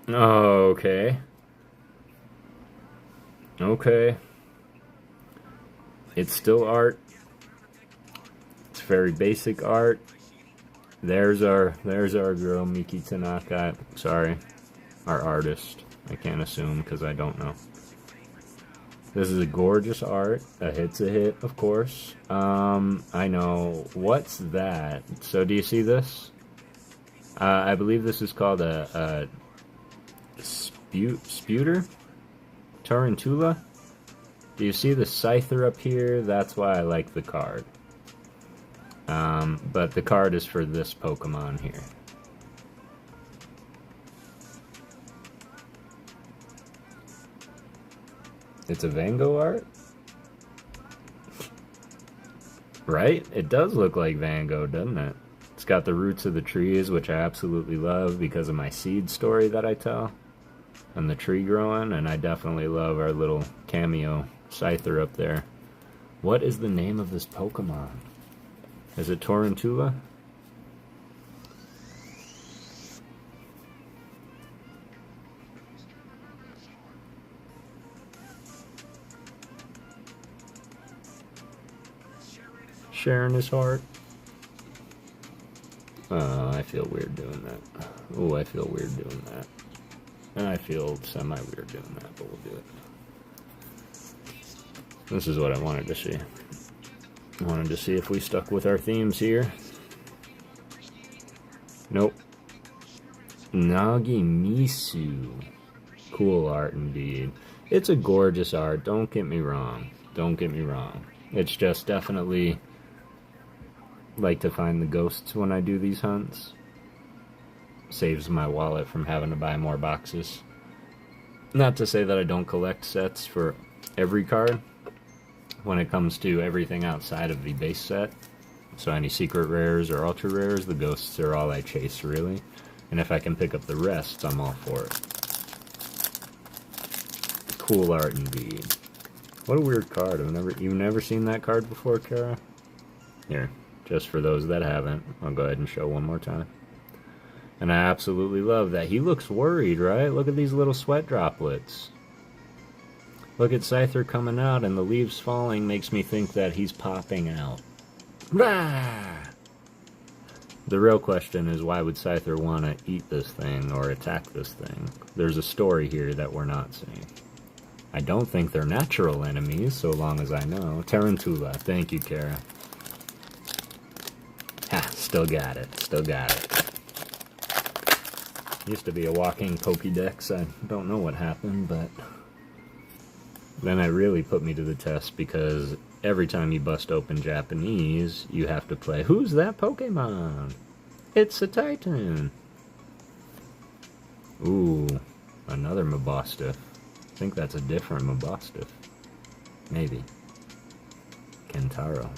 Oh, okay. Okay. It's still art. It's very basic art. There's our girl Miki Tanaka. Sorry, our artist. I can't assume because I don't know. This is a gorgeous art. A hit's a hit, of course. I know. What's that? So do you see this? I believe this is called a Sputer? Tarantula? Do you see the Scyther up here? That's why I like the card. But the card is for this Pokemon here. It's a Vango art? Right? It does look like Vango, doesn't it? It's got the roots of the trees, which I absolutely love because of my seed story that I tell. and the tree growing, and I definitely love our little cameo Scyther up there. What is the name of this Pokemon? Is it Torrentula? Sharing his heart. I feel weird doing that. Oh, I feel weird doing that. And I feel semi-weird doing that, but we'll do it. This is what I wanted to see. I wanted to see if we stuck with our themes here. Nope. Nagimisu. Cool art indeed. It's a gorgeous art, don't get me wrong. Don't get me wrong. It's just definitely like to find the ghosts when I do these hunts. Saves my wallet from having to buy more boxes. Not to say that I don't collect sets for every card when it comes to everything outside of the base set. So any secret rares or ultra rares, the ghosts are all I chase really. And if I can pick up the rest, I'm all for it. Cool art indeed. What a weird card. You've never seen that card before, Kara? Here, just for those that haven't, I'll go ahead and show one more time. And I absolutely love that. He looks worried, right? Look at these little sweat droplets. Look at Scyther coming out, and the leaves falling makes me think that he's popping out. Rah! The real question is, why would Scyther want to eat this thing or attack this thing? There's a story here that we're not seeing. I don't think they're natural enemies, so long as I know. Tarantula, thank you, Kara. Ha, still got it, still got it. Used to be a walking Pokédex. I don't know what happened, but then it really put me to the test because every time you bust open Japanese, you have to play, who's that Pokemon? It's a Titan. Ooh, another Mabostiff. I think that's a different Mabostiff. Maybe. Kentaro.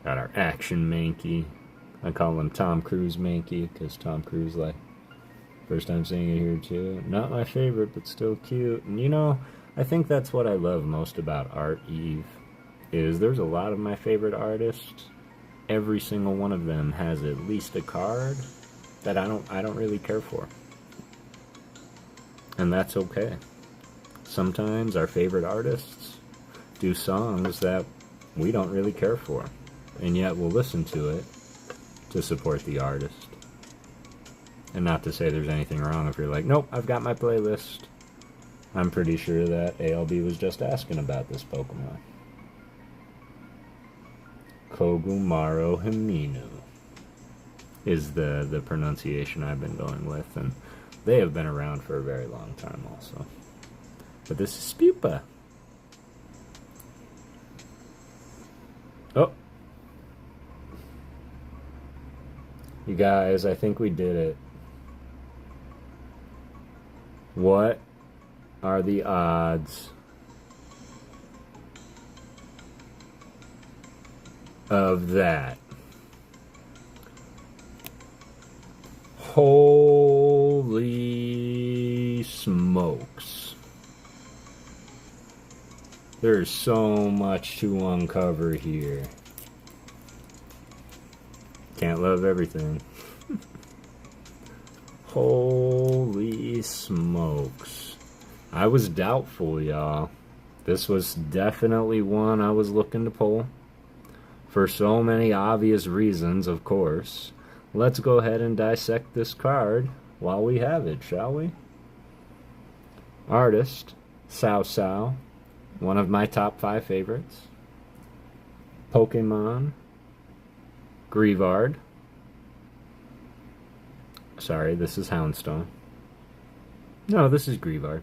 Got our action Mankey. I call him Tom Cruise Mankey because Tom Cruise, like, first time seeing it here too. Not my favorite, but still cute. And you know, I think that's what I love most about Art Eve, is there's a lot of my favorite artists. Every single one of them has at least a card that I don't really care for. And that's okay. Sometimes our favorite artists do songs that we don't really care for, and yet we'll listen to it to support the artist. And not to say there's anything wrong if you're like, nope, I've got my playlist. I'm pretty sure that ALB was just asking about this Pokemon. Kogumaro Himinu is the pronunciation I've been going with, and they have been around for a very long time also. But this is Spupa. Oh. You guys, I think we did it. What are the odds of that? Holy smokes. There's so much to uncover here. Can't love everything. Holy smokes. I was doubtful, y'all. This was definitely one I was looking to pull. For so many obvious reasons, of course. Let's go ahead and dissect this card while we have it, shall we? Artist, Sao Sao. One of my top 5 favorites. Pokemon, Greavard. Sorry, this is Houndstone. No, this is Greavard.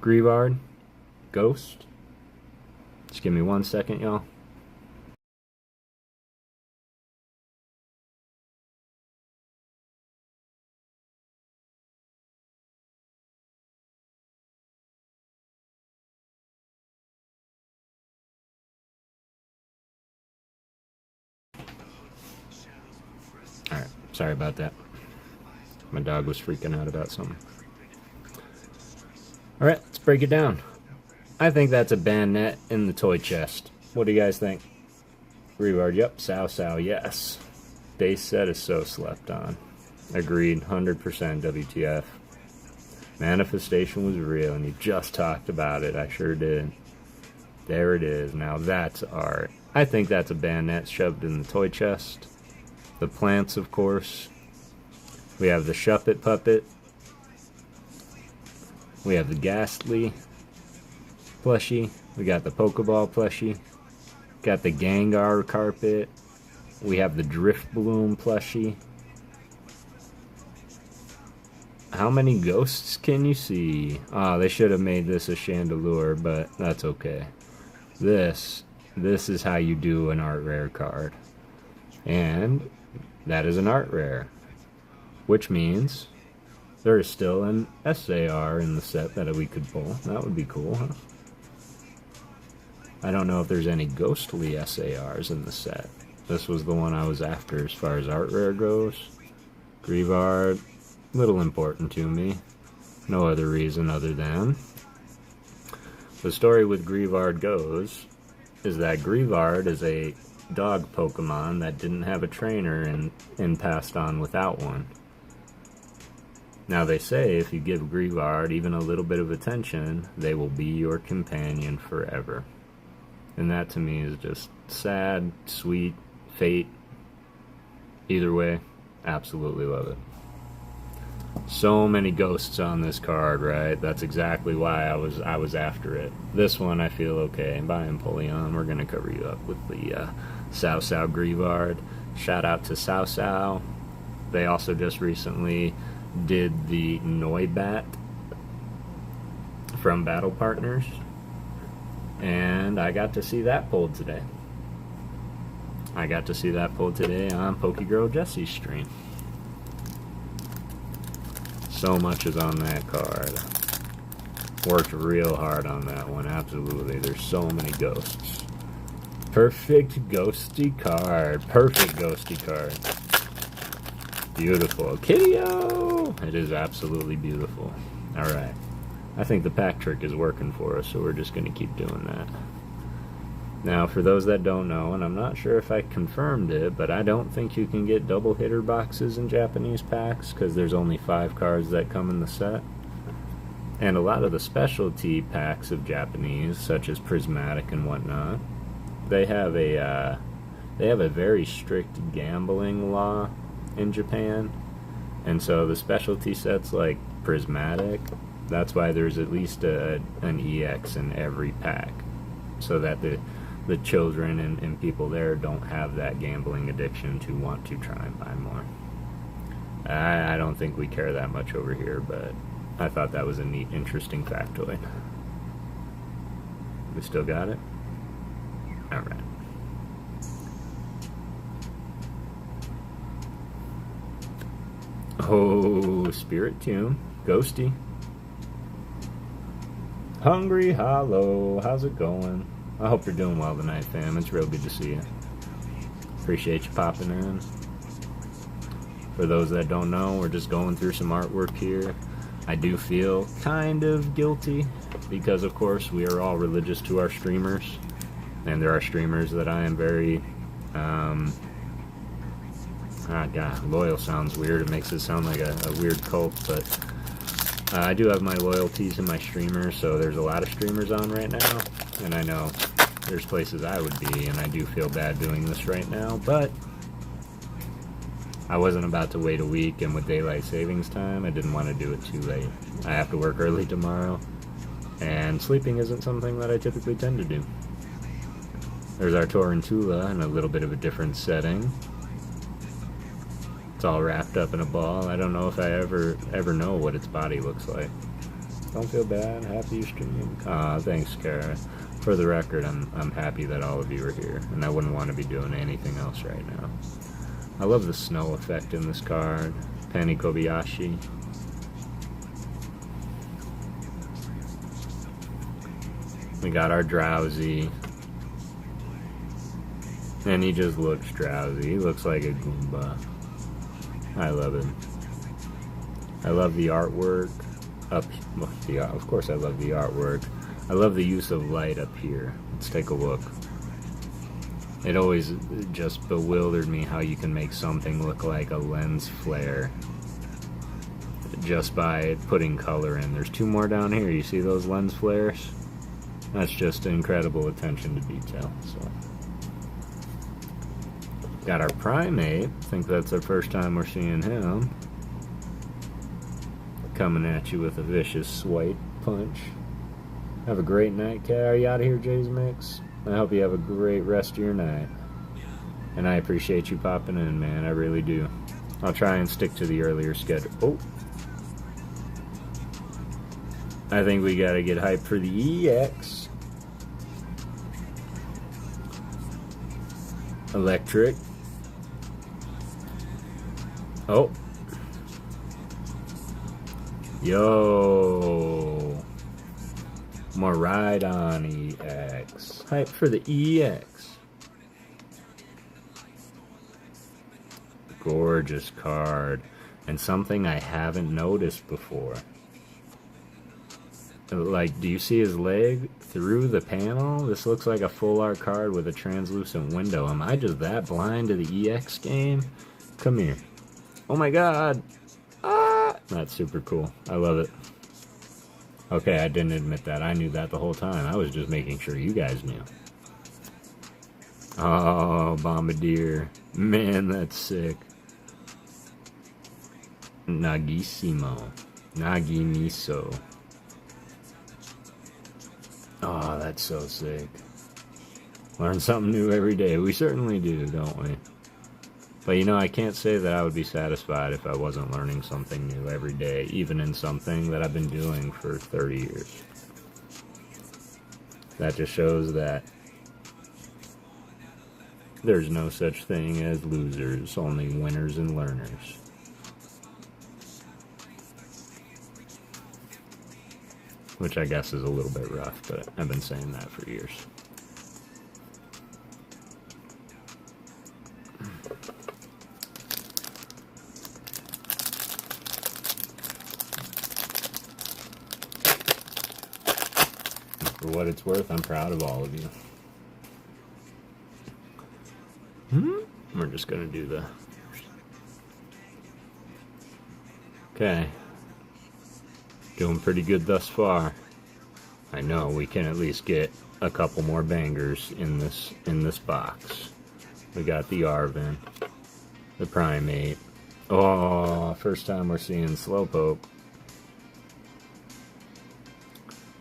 Greavard, Ghost. Just give me 1 second, y'all. Sorry about that. My dog was freaking out about something. Alright, let's break it down. I think that's a Bandit in the toy chest. What do you guys think? Greavard, yep. Sao Sao, yes. Base set is so slept on. Agreed, 100% WTF. Manifestation was real, and you just talked about it. I sure did. There it is. Now that's art. I think that's a Bandit shoved in the toy chest. The plants, of course. We have the Shuppet puppet. We have the Ghastly plushie. We got the Pokeball plushie. Got the Gengar carpet. We have the Drifbloom plushie. How many ghosts can you see? Ah, they should have made this a Chandelure, but that's okay. This is how you do an art rare card. And that is an art rare. Which means there is still an SAR in the set that we could pull. That would be cool, huh? I don't know if there's any ghostly SARs in the set. This was the one I was after as far as art rare goes. Greavard, little important to me. No other reason other than the story with Greavard goes is that Greavard is a dog Pokemon that didn't have a trainer and passed on without one. Now they say if you give Greavard even a little bit of attention, they will be your companion forever. And that to me is just sad, sweet, fate. Either way, absolutely love it. So many ghosts on this card, right? That's exactly why I was after it. This one I feel okay. And by Empoleon, we're gonna cover you up with the Sao Sao Greavard. Shout out to Sao Sao. They also just recently did the Noibat from Battle Partners, and I got to see that pulled today. I got to see that pulled today on Pokegirl Jessie's stream. So much is on that card. Worked real hard on that one, absolutely. There's so many ghosts. Perfect ghosty card. Perfect ghosty card. Beautiful. Kiddeo! It is absolutely beautiful. Alright. I think the pack trick is working for us, so we're just going to keep doing that. Now, for those that don't know, and I'm not sure if I confirmed it, but I don't think you can get double hitter boxes in Japanese packs, because there's only 5 cards that come in the set. And a lot of the specialty packs of Japanese, such as Prismatic and whatnot, they have a very strict gambling law in Japan. And so the specialty sets like Prismatic, that's why there's at least an EX in every pack, so that the children and people there don't have that gambling addiction to want to try and buy more. I don't think we care that much over here, but I thought that was a neat, interesting factoid. We still got it? Alright. Oh, Spiritomb. Ghosty. Hungry Hollow. How's it going? I hope you're doing well tonight, fam. It's real good to see you. Appreciate you popping in. For those that don't know, we're just going through some artwork here. I do feel kind of guilty because, of course, we are all religious to our streamers. And there are streamers that I am very... God, loyal sounds weird. It makes it sound like a weird cult, but I do have my loyalties in my streamers, so there's a lot of streamers on right now, and I know there's places I would be, and I do feel bad doing this right now, but I wasn't about to wait a week, and with daylight savings time, I didn't want to do it too late. I have to work early tomorrow, and sleeping isn't something that I typically tend to do. There's our Torrentula in a little bit of a different setting. It's all wrapped up in a ball. I don't know if I ever know what its body looks like. Don't feel bad. Happy you streamed. Thanks, Kara. For the record, I'm happy that all of you are here, and I wouldn't want to be doing anything else right now. I love the snow effect in this card. Penny Kobayashi. We got our Drowsy. And he just looks drowsy. He looks like a Goomba. I love it. I love the artwork up. Well, of course, I love the artwork. I love the use of light up here. Let's take a look. It always just bewildered me how you can make something look like a lens flare just by putting color in. There's two more down here. You see those lens flares? That's just incredible attention to detail. So, got our primate. I think that's the first time we're seeing him. Coming at you with a vicious swipe punch. Have a great night, Cat. Are you out of here, Jay's Mix? I hope you have a great rest of your night. And I appreciate you popping in, man. I really do. I'll try and stick to the earlier schedule. Oh. I think we gotta get hyped for the EX. Electric. Oh. Yo. Miraidon EX. Hype for the EX. Gorgeous card. And something I haven't noticed before. Like, do you see his leg through the panel? This looks like a full art card with a translucent window. Am I just that blind to the EX game? Come here. Oh my god. Ah! That's super cool. I love it. Okay, I didn't admit that. I knew that the whole time. I was just making sure you guys knew. Oh, Bombardier. Man, that's sick. Nagissimo. Nagimiso. Oh, that's so sick. Learn something new every day. We certainly do, don't we? But you know, I can't say that I would be satisfied if I wasn't learning something new every day, even in something that I've been doing for 30 years. That just shows that there's no such thing as losers, only winners and learners. Which I guess is a little bit rough, but I've been saying that for years. For what it's worth, I'm proud of all of you. We're just gonna do the... Okay. Doing pretty good thus far. I know we can at least get a couple more bangers in this box. We got the Arven, the Primate. Oh, first time we're seeing Slowpoke.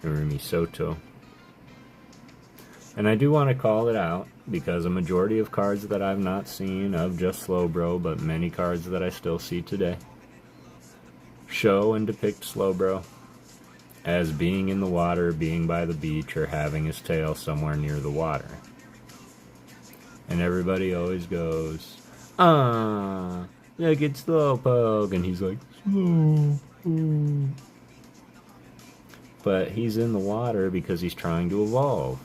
Urimi Soto. And I do want to call it out, because a majority of cards that I've not seen of just Slowbro, but many cards that I still see today, show and depict Slowbro as being in the water, being by the beach, or having his tail somewhere near the water. And everybody always goes, ah, look at Slowpoke, and he's like, Slowpoke. But he's in the water because he's trying to evolve.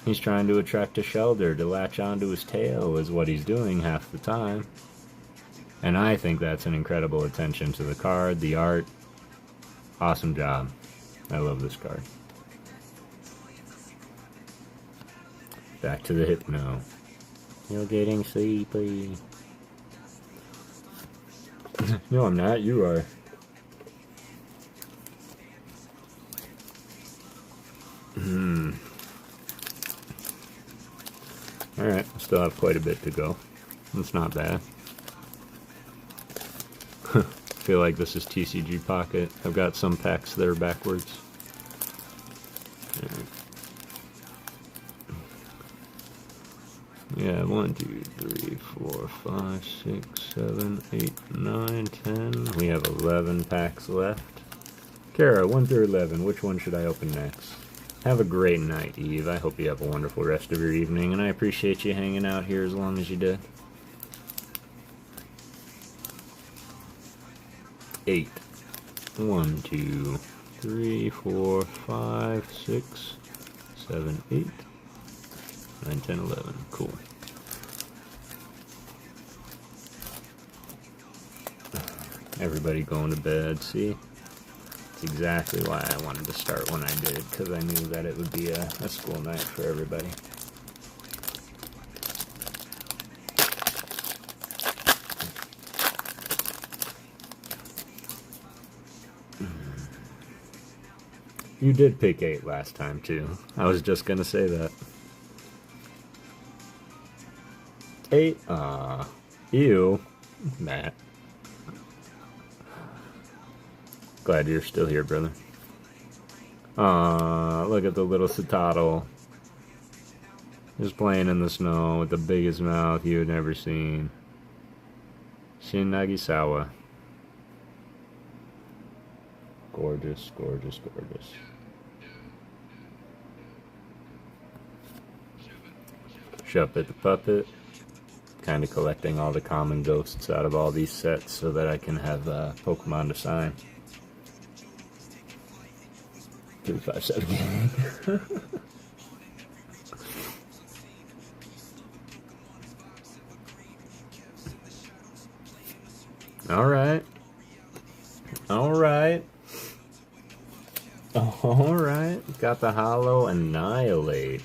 He's trying to attract a Shelder to latch onto his tail is what he's doing half the time. And I think that's an incredible attention to the card, the art. Awesome job. I love this card. Back to the Hypno. You're getting sleepy. No, I'm not. You are. Alright, still have quite a bit to go. That's not bad. Feel like this is TCG Pocket. I've got some packs that are backwards. Yeah, 1, 2, 3, 4, 5, 6, 7, 8, 9, 10. We have 11 packs left. Kara, 1 through 11, which one should I open next? Have a great night, Eve. I hope you have a wonderful rest of your evening, and I appreciate you hanging out here as long as you did. 8. 1, 2, 3, 4, 5, 6, 7, 8, 9, 10, 11. Cool. Everybody going to bed, see? That's exactly why I wanted to start when I did, because I knew that it would be a school night for everybody. You did pick 8 last time, too. I was just gonna say that. 8? Ew. Matt. Glad you're still here, brother. Look at the little Citadel. Just playing in the snow with the biggest mouth you've ever seen. Shin Nagisawa. Gorgeous, gorgeous, gorgeous. Shuppet the Puppet. Kind of collecting all the common ghosts out of all these sets so that I can have Pokemon to sign. 357. Alright. Alright. Alright. Got the Hollow Annihilate.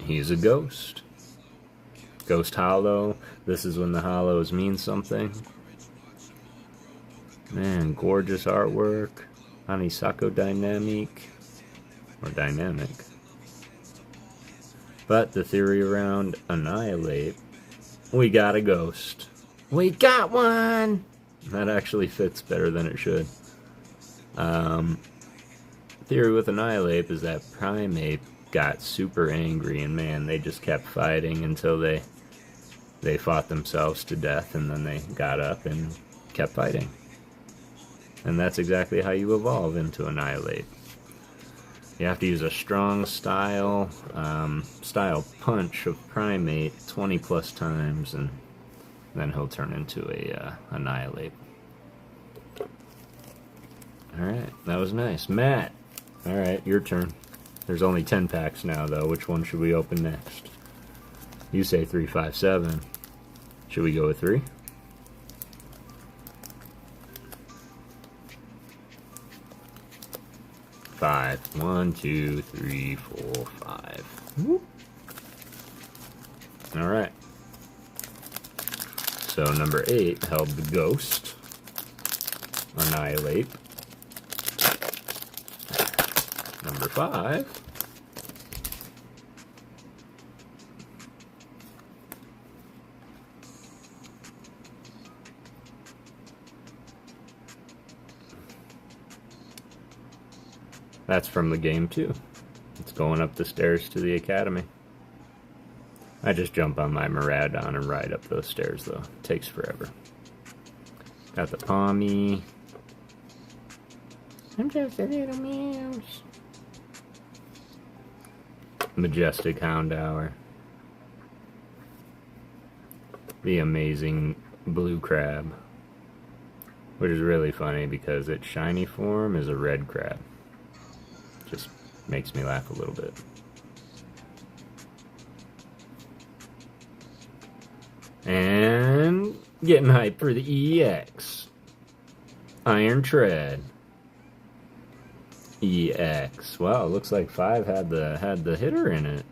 He's a ghost. Ghost Hollow. This is when the hollows mean something. Man, gorgeous artwork. Anisako Dynamic. Or Dynamic. But the theory around Annihilate, we got a ghost. We got one! That actually fits better than it should. Theory with Annihilate is that Primeape got super angry, and man, they just kept fighting until they fought themselves to death, and then they got up and kept fighting. And that's exactly how you evolve into Annihilate. You have to use a strong style punch of Primeape 20 plus times, and then he'll turn into a Annihilate. Alright, that was nice. Matt! Alright, your turn. There's only 10 packs now, though. Which one should we open next? You say 357. Should we go with 3? Five. 1, 2, 3, 4, 5. Alright. So number 8 held the Ghost. Annihilate. Number 5. That's from the game too. It's going up the stairs to the academy. I just jump on my Miraidon and ride up those stairs though. It takes forever. Got the Palmy. I'm just a little mouse. Majestic Houndour. The amazing Blue Crab. Which is really funny because its shiny form is a red crab. Just makes me laugh a little bit. And getting hyped for the EX. Iron Tread. EX. Wow, it looks like 5 had the hitter in it.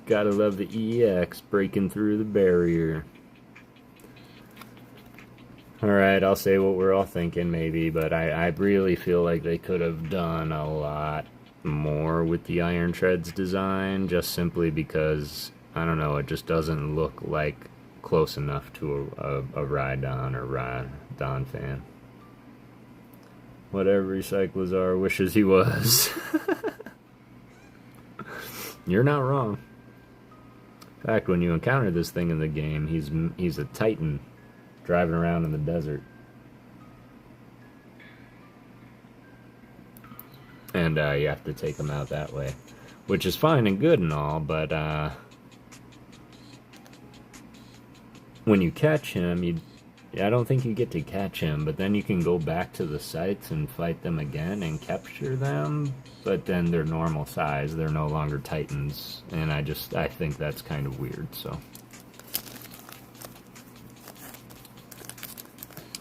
Gotta love the EX breaking through the barrier. Alright, I'll say what we're all thinking maybe, but I really feel like they could have done a lot more with the Iron Treads design, just simply because, I don't know, it just doesn't look like close enough to a Rhydon or Rhydon fan. Whatever Recyclazar wishes he was. You're not wrong. In fact, when you encounter this thing in the game, he's a Titan driving around in the desert. And you have to take him out that way. Which is fine and good and all, but when you catch him, Yeah, I don't think you get to catch him, but then you can go back to the sites and fight them again and capture them, but then they're normal size, they're no longer titans, and I think that's kind of weird, so.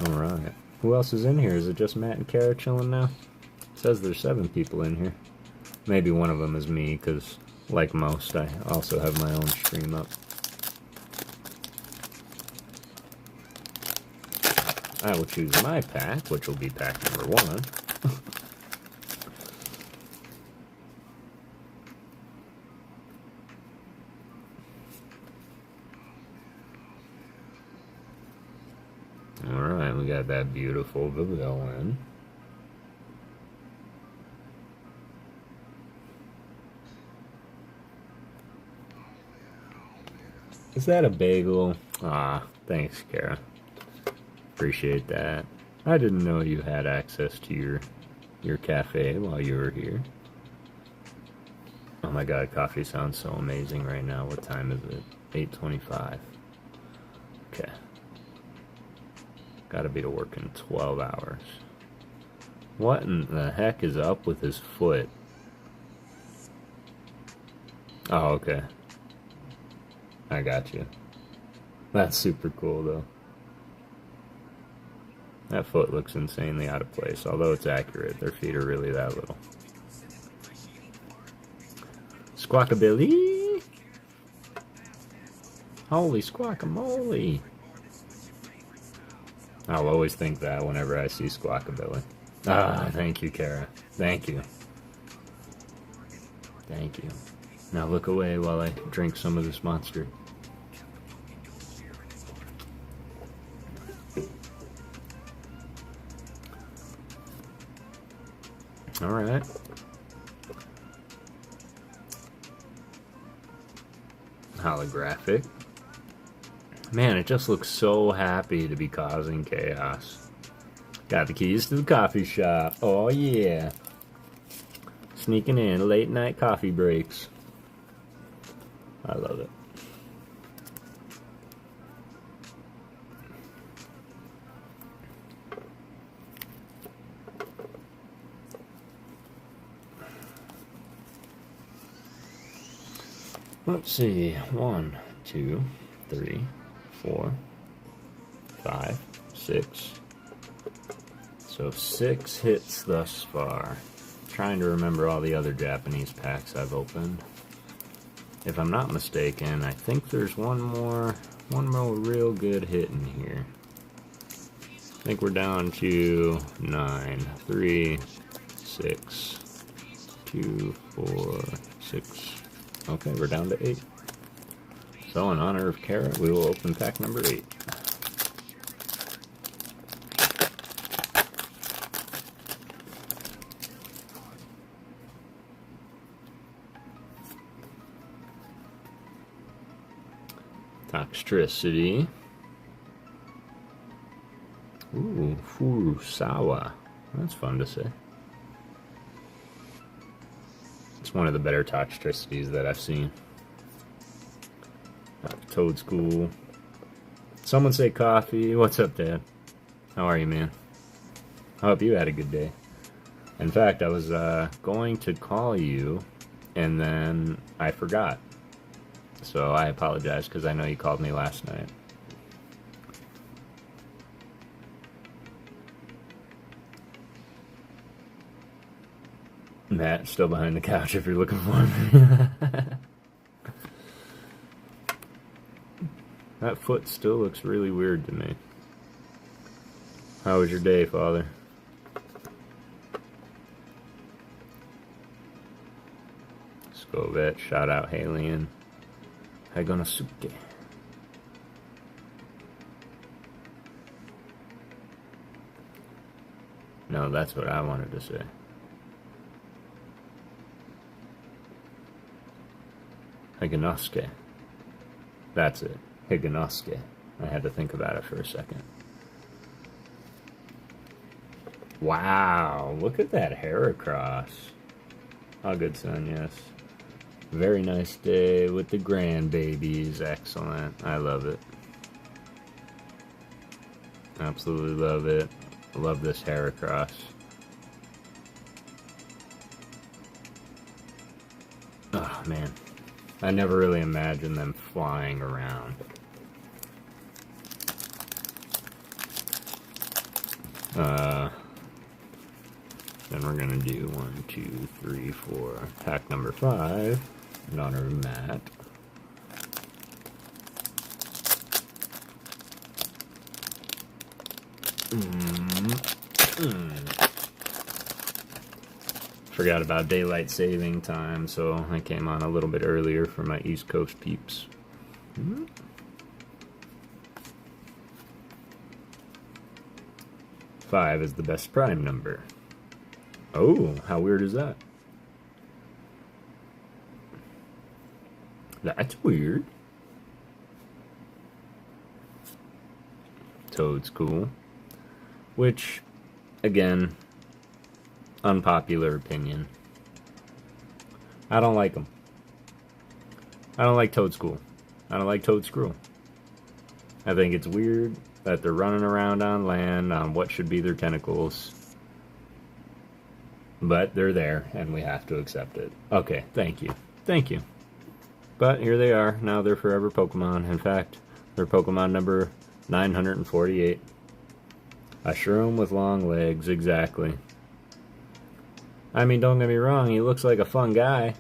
Alright. Who else is in here? Is it just Matt and Kara chilling now? It says there's 7 people in here. Maybe one of them is me, because like most, I also have my own stream up. I will choose my pack, which will be pack number 1. Alright, we got that beautiful Villain. Is that a bagel? Ah, thanks, Kara. Appreciate that. I didn't know you had access to your cafe while you were here. Oh my god, coffee sounds so amazing right now. What time is it? 8:25. Okay. Gotta be to work in 12 hours. What in the heck is up with his foot? Oh, okay. I got you. That's super cool, though. That foot looks insanely out of place, although it's accurate. Their feet are really that little. Squawkabilly! Holy squawkamoly! I'll always think that whenever I see Squawkabilly. Ah, thank you, Kara. Thank you. Thank you. Now look away while I drink some of this monster. Alright. Holographic. Man, it just looks so happy to be causing chaos. Got the keys to the coffee shop. Oh yeah. Sneaking in late night coffee breaks. I love it. Let's see. 1, 2, 3, 4, 5, 6. So 6 hits thus far. Trying to remember all the other Japanese packs I've opened. If I'm not mistaken, I think there's one more real good hit in here. I think we're down to 9, 3, 6, 2, 4, 6. Okay, we're down to 8. So in honor of Kara, we will open pack number 8. Toxtricity. Ooh, Furusawa. That's fun to say. It's one of the better Toxtricities that I've seen. Toad School. Someone say coffee. What's up, Dad? How are you, man? I hope you had a good day. In fact, I was going to call you, and then I forgot. So I apologize, because I know you called me last night. Matt, still behind the couch if you're looking for me. That foot still looks really weird to me. How was your day, Father? Scovet, shout out Halion. Hagonosuke. No, that's what I wanted to say. Higanosuke. That's it. Higanosuke. I had to think about it for a second. Wow, look at that Heracross. Oh, good son, yes. Very nice day with the grandbabies. Excellent. I love it. Absolutely love it. Love this Heracross. Oh man, I never really imagined them flying around. Then we're gonna do 1, 2, 3, 4. Pack number 5 in honor of Matt. Forgot about daylight saving time, so I came on a little bit earlier for my East Coast peeps. 5 is the best prime number. Oh, how weird is that? That's weird. Toad's cool. Which, again, unpopular opinion. I don't like them. I don't like Toadstool. I don't like Toadscrew. I think it's weird that they're running around on land on what should be their tentacles. But they're there, and we have to accept it. Okay, thank you. Thank you. But here they are. Now they're forever Pokemon. In fact, they're Pokemon number 948. A shroom with long legs, exactly. I mean, don't get me wrong, he looks like a fun guy.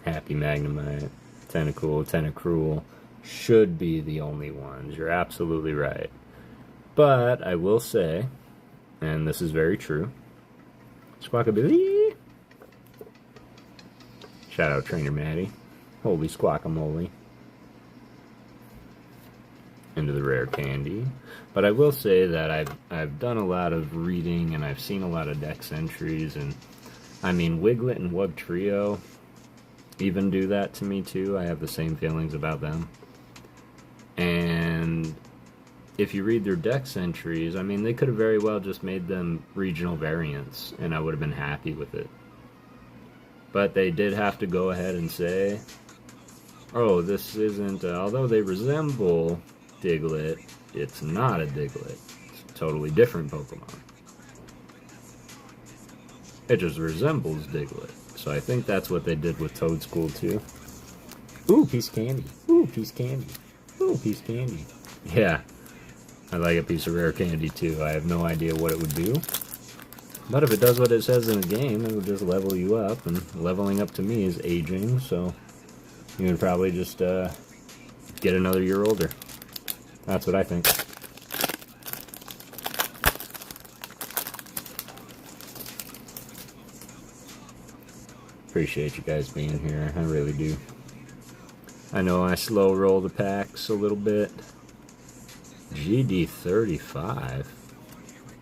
Happy Magnemite, Tentacool, Tentacruel should be the only ones. You're absolutely right. But I will say, and this is very true, Squawkabilly. Shout out Trainer Maddie. Holy squawkamole. Into the rare candy. But I will say that I've done a lot of reading and I've seen a lot of dex entries, and I mean Wiglet and Wugtrio even do that to me too. I have the same feelings about them. And if you read their dex entries, I mean they could have very well just made them regional variants and I would have been happy with it. But they did have to go ahead and say, oh, this isn't, although they resemble Diglett, it's not a Diglett. It's a totally different Pokemon. It just resembles Diglett. So I think that's what they did with Toadscool too. Ooh, piece of candy. Ooh, piece of candy. Ooh, piece of candy. Yeah, I like a piece of rare candy too. I have no idea what it would do. But if it does what it says in the game, it will just level you up. And leveling up to me is aging, so you would probably just get another year older. That's what I think. Appreciate you guys being here. I really do. I know I slow roll the packs a little bit. GD35.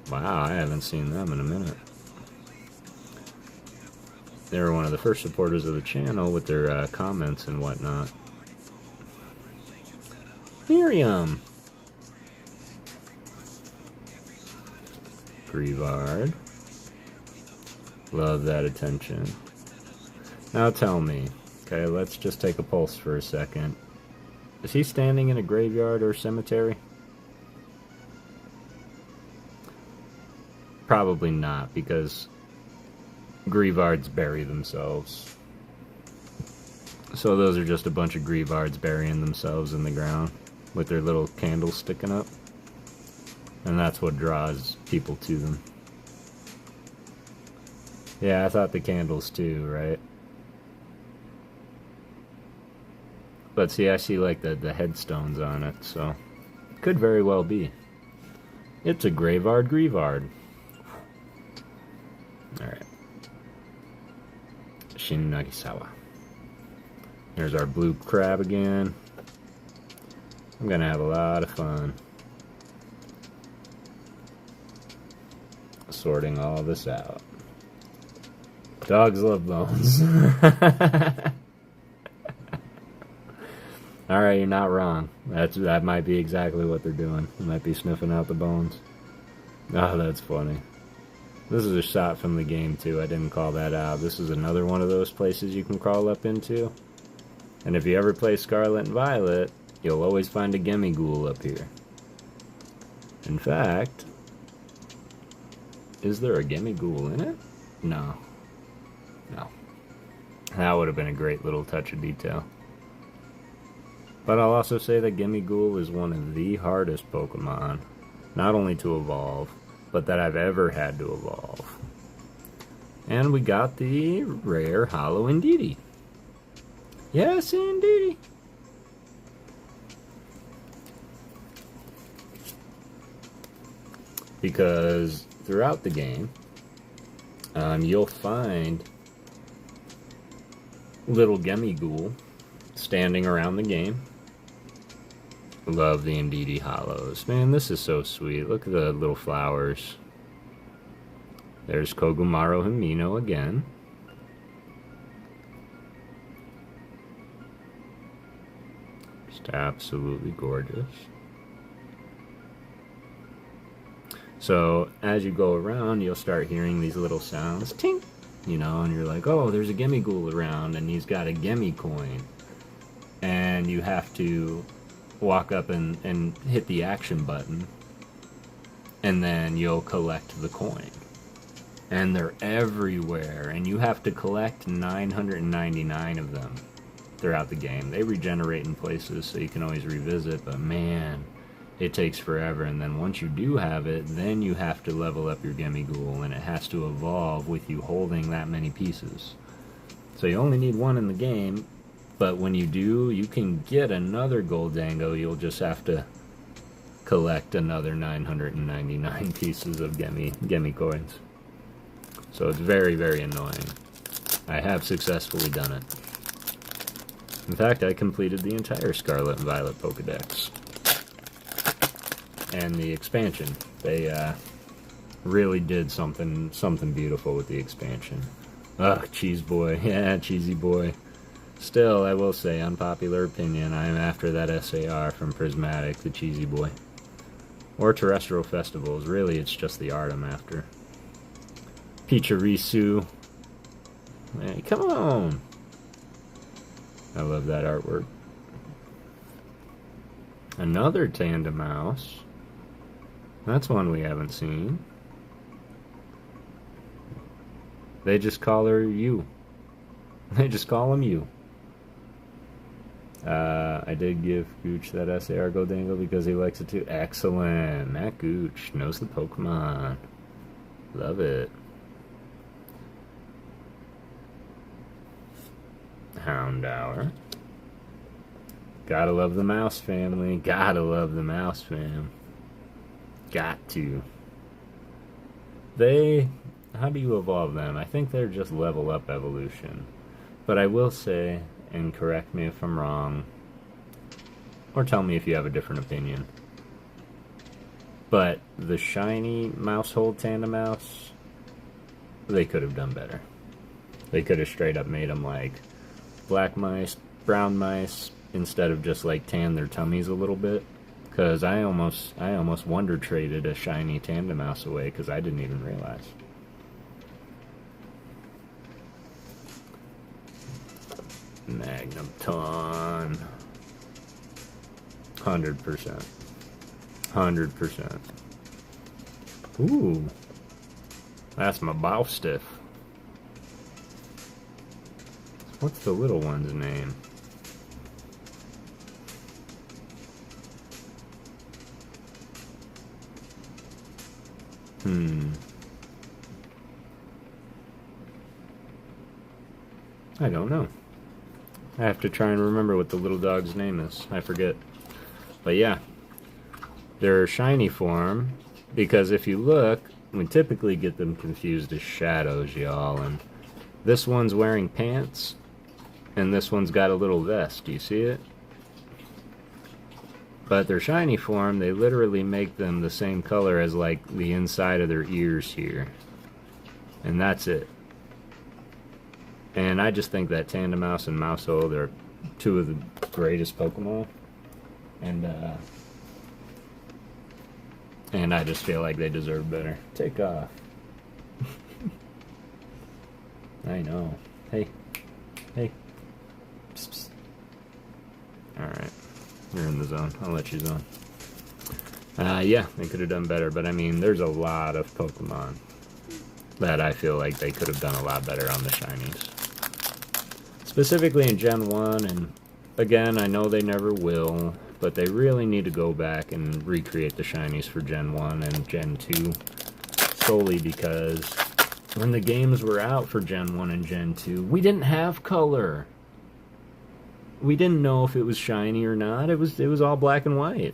Wow, I haven't seen them in a minute. They were one of the first supporters of the channel with their comments and whatnot. Miriam! Greavard. Love that attention. Now tell me, okay, let's just take a pulse for a second. Is he standing in a graveyard or cemetery? Probably not, because Greavards bury themselves. So those are just a bunch of Greavards burying themselves in the ground with their little candles sticking up. And that's what draws people to them. Yeah, I thought the candles too, right? But see, I see like the headstones on it, so could very well be. It's a Greavard. Alright. Shin Nagisawa. There's our blue crab again. I'm gonna have a lot of fun sorting all this out. Dogs love bones. Alright, you're not wrong. That might be exactly what they're doing. They might be sniffing out the bones. Oh, that's funny. This is a shot from the game too. I didn't call that out. This is another one of those places you can crawl up into. And if you ever play Scarlet and Violet, you'll always find a Gimmighoul up here. In fact, is there a Gimmighoul in it? No. No. That would have been a great little touch of detail. But I'll also say that Gimmighoul is one of the hardest Pokemon, not only to evolve, but that I've ever had to evolve. And we got the rare Holo Indeedee. Yes, indeedy. Because throughout the game, you'll find little Gimmighoul standing around the game. Love the Indeedee Holos. Man, this is so sweet. Look at the little flowers. There's Kogumaro Himino again. Just absolutely gorgeous. So, as you go around, you'll start hearing these little sounds. Tink! You know, and you're like, oh, there's a Gimmighoul around, and he's got a Gimme coin. And you have to walk up and hit the action button. And then you'll collect the coin. And they're everywhere, and you have to collect 999 of them throughout the game. They regenerate in places, so you can always revisit, but man, it takes forever. And then once you do have it, then you have to level up your Gimmighoul, and it has to evolve with you holding that many pieces. So you only need one in the game, but when you do, you can get another Goldango. You'll just have to collect another 999 pieces of Gimme coins. So it's very, very annoying. I have successfully done it. In fact, I completed the entire Scarlet and Violet Pokedex. And the expansion. They really did something beautiful with the expansion. Ugh, Cheese Boy. Yeah, Cheesy Boy. Still, I will say, unpopular opinion, I am after that SAR from Prismatic, the Cheesy Boy. Or Terrestrial Festivals. Really, it's just the art I'm after. Pichirisu. Hey, come on! I love that artwork. Another Tandemaus. That's one we haven't seen. They just call her you. They just call him you. I did give Gooch that SAR Goldango because he likes it too. Excellent. Matt Gooch knows the Pokemon. Love it. Houndour. Gotta love the mouse family. Gotta love the mouse fam. Got to. How do you evolve them? I think they're just level up evolution. But I will say, and correct me if I'm wrong, or tell me if you have a different opinion, but the shiny Mousehold Tandemaus, they could have done better. They could have straight up made them like black mice, brown mice, instead of just like tan their tummies a little bit. Because I almost wonder traded a shiny Tandemaus away because I didn't even realize. Magnemton. 100%. 100%. Ooh. That's my Bowstiff. What's the little one's name? I don't know. I have to try and remember what the little dog's name is. I forget. But yeah. Their shiny form, because if you look, we typically get them confused as shadows, y'all, and this one's wearing pants, and this one's got a little vest. Do you see it? But their shiny form, they literally make them the same color as like the inside of their ears here. And that's it. And I just think that Tandemaus and Mousehold are two of the greatest Pokemon. And I just feel like they deserve better. Take off. I know. Hey. Hey. Psst, psst. You're in the zone. I'll let you zone. Yeah, they could have done better, but I mean, there's a lot of Pokemon that I feel like they could have done a lot better on the shinies. Specifically in Gen 1, and again, I know they never will, but they really need to go back and recreate the shinies for Gen 1 and Gen 2, solely because when the games were out for Gen 1 and Gen 2, we didn't have color. We didn't know if it was shiny or not. It was all black and white.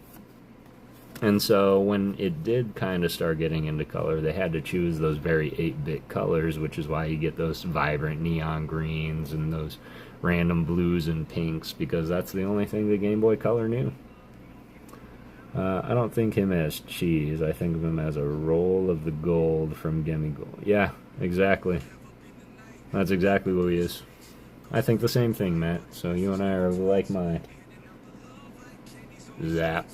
And so when it did kind of start getting into color, they had to choose those very 8-bit colors, which is why you get those vibrant neon greens and those random blues and pinks, because that's the only thing the Game Boy Color knew. I don't think him as cheese. I think of him as a roll of the gold from Gimme Gold. Yeah, exactly. That's exactly what he is. I think the same thing, Matt. So you and I are of the like mind. Zap.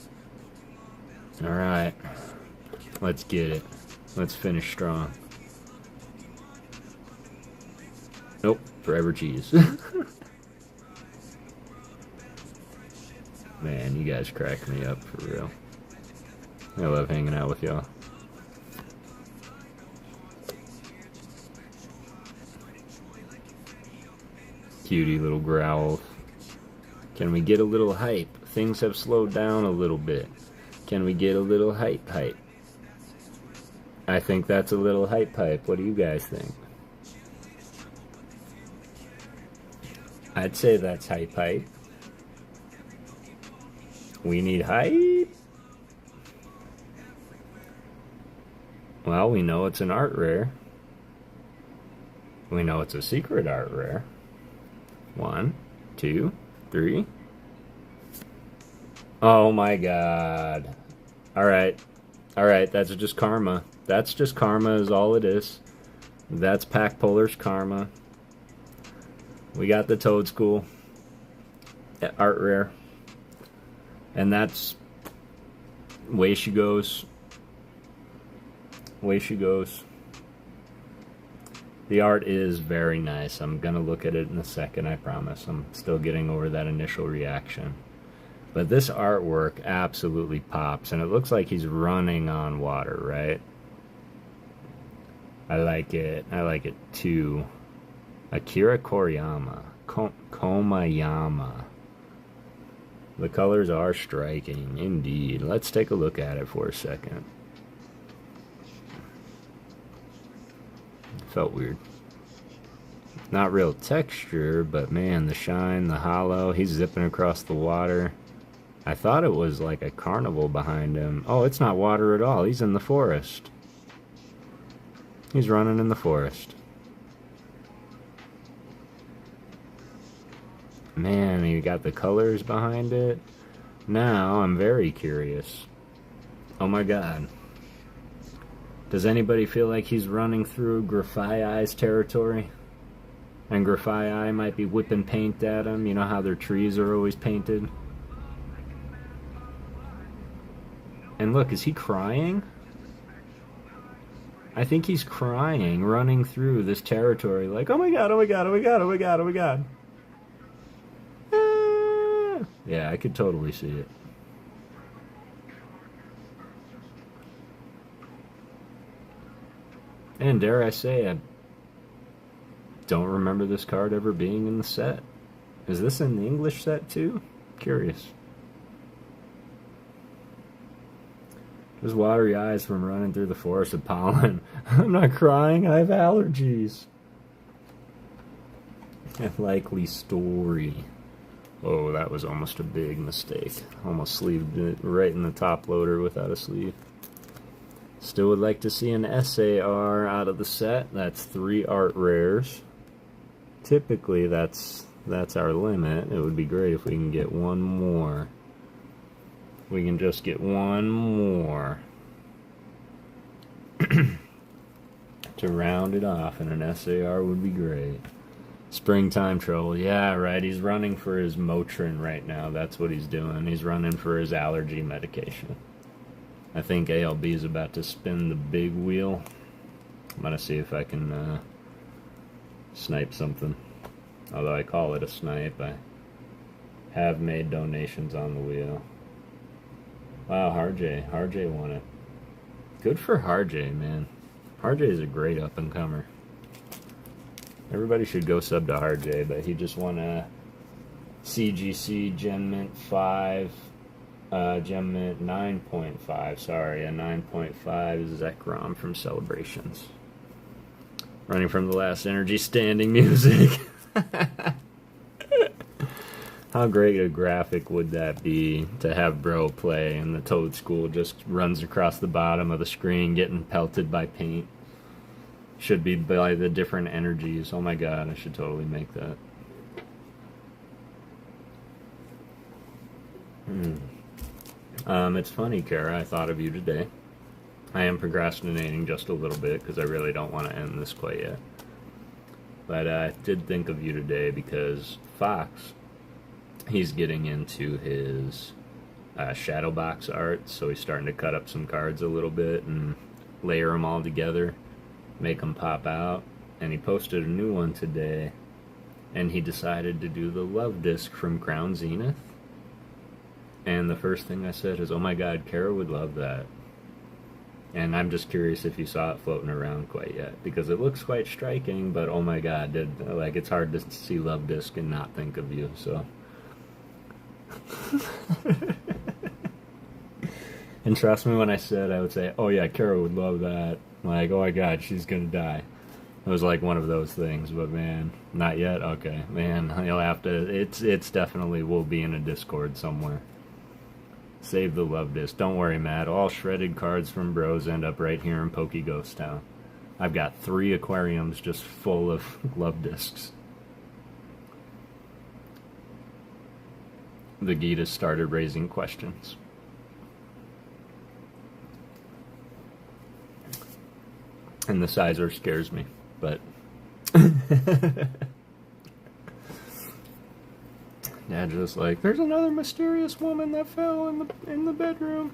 Alright, let's get it. Let's finish strong. Nope, forever cheese. Man, you guys crack me up for real. I love hanging out with y'all. Cutie little growl. Can we get a little hype? Things have slowed down a little bit. Can we get a little hype? I think that's a little hype. What do you guys think? I'd say that's hype. We need hype. Well, we know it's an art rare. We know it's a secret art rare. 1, 2, 3. Oh my god. Alright, that's just karma. That's just karma is all it is. That's Pack Polar's karma. We got the Toad School art rare. And that's way she goes. Way she goes. The art is very nice. I'm gonna look at it in a second, I promise. I'm still getting over that initial reaction. But this artwork absolutely pops, and it looks like he's running on water, right? I like it. I like it too. Akira Koriyama. Komayama. The colors are striking, indeed. Let's take a look at it for a second. Felt weird. Not real texture, but man, the shine, the hollow. He's zipping across the water. I thought it was like a carnival behind him. Oh, it's not water at all. He's in the forest. He's running in the forest. Man, you got the colors behind it. Now, I'm very curious. Oh my god. Does anybody feel like he's running through Grafaiai's territory? And Grafaiai might be whipping paint at him. You know how their trees are always painted? And look, is he crying? I think he's crying, running through this territory like, oh my god, oh my god, oh my god, oh my god, oh my god. Ah. Yeah, I could totally see it. And dare I say, I don't remember this card ever being in the set. Is this in the English set too? Curious. Just watery eyes from running through the forest of pollen. I'm not crying, I have allergies. A likely story. Oh, that was almost a big mistake. Almost sleeved it right in the top loader without a sleeve. Still would like to see an SAR out of the set. That's 3 art rares. Typically, that's our limit. It would be great if we can get one more. We can just get one more to round it off, and an SAR would be great. Springtime Troll, yeah, right. He's running for his Motrin right now. That's what he's doing. He's running for his allergy medication. I think ALB is about to spin the big wheel. I'm gonna see if I can snipe something. Although I call it a snipe, have made donations on the wheel. Wow, Harjay won it. Good for Harjay, man. Harjay is a great up-and-comer. Everybody should go sub to Harjay, but he just won a CGC Gem Mint 5, Gem Mint 9.5, sorry, a 9.5 Zekrom from Celebrations. Running from the Last Energy standing music. How great a graphic would that be to have Bro play and the Toad School just runs across the bottom of the screen getting pelted by paint. Should be by the different energies. Oh my god, I should totally make that. It's funny, Kara, I thought of you today. I am procrastinating just a little bit because I really don't want to end this quite yet. But I did think of you today because Fox, he's getting into his shadow box art, so he's starting to cut up some cards a little bit and layer them all together, make them pop out. And he posted a new one today, and he decided to do the Love Disc from Crown Zenith. And the first thing I said is, oh my god, Kara would love that. And I'm just curious if you saw it floating around quite yet, because it looks quite striking, but oh my god, it's hard to see Love Disc and not think of you, so. And trust me when I said I would say, oh yeah, Kara would love that. Like, oh my god, she's gonna die. It was like one of those things, but man, not yet? Okay. Man, you'll have to, it's definitely will be in a Discord somewhere. Save the Love Disc. Don't worry, Matt. All shredded cards from Bros end up right here in Poke Ghost Town. I've got 3 aquariums just full of Love Discs. The Gita started raising questions. And the sizer scares me, but... Dad just like, there's another mysterious woman that fell in the bedroom.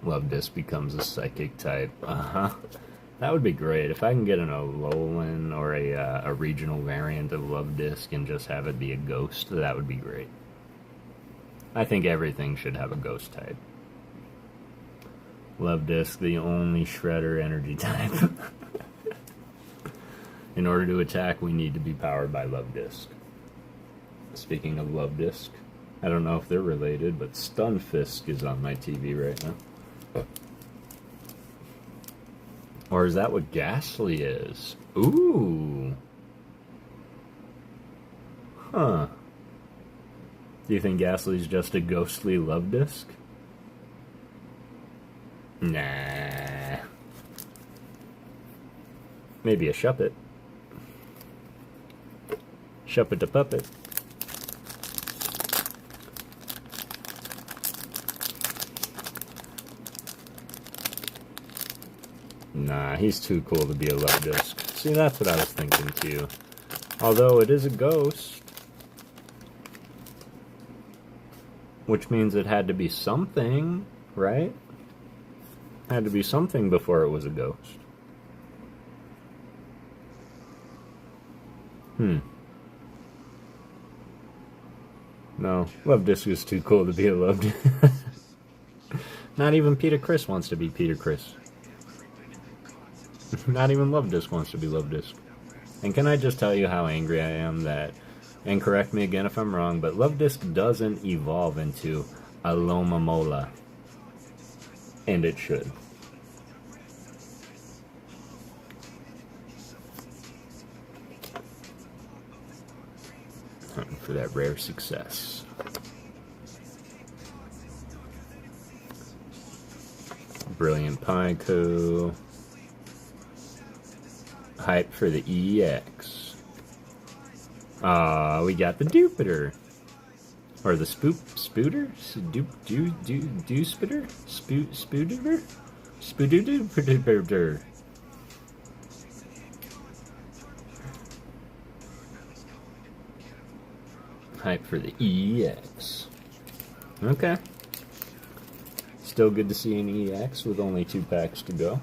Love Disc becomes a psychic type. That would be great. If I can get an Alolan or a regional variant of Love Disc and just have it be a ghost, that would be great. I think everything should have a ghost type. Love Disc, the only shredder energy type. In order to attack, we need to be powered by Love Disc. Speaking of Love Disc, I don't know if they're related, but Stunfisk is on my TV right now. Or is that what Ghastly is? Ooh. Huh. Do you think Ghastly's just a ghostly Love Disc? Nah. Maybe a Shuppet. Shuppet the Puppet. Nah, he's too cool to be a Love Disc. See, that's what I was thinking too. Although it is a ghost. Which means it had to be something, right? Had to be something before it was a ghost. No, Love Disc is too cool to be a Love Disc. Not even Peter Criss wants to be Peter Criss. Not even Love Disc wants to be Love Disc. And can I just tell you how angry I am that, and correct me again if I'm wrong, but Love Disc doesn't evolve into a Lomamola. And it should. Hunting for that rare success. Brilliant Pineco. Hype for the EX. We got the Dupiter. Or the Spooter? Doospitter? Spooter? Spooter? Hype for the EX. Okay. Still good to see an EX with only 2 packs to go.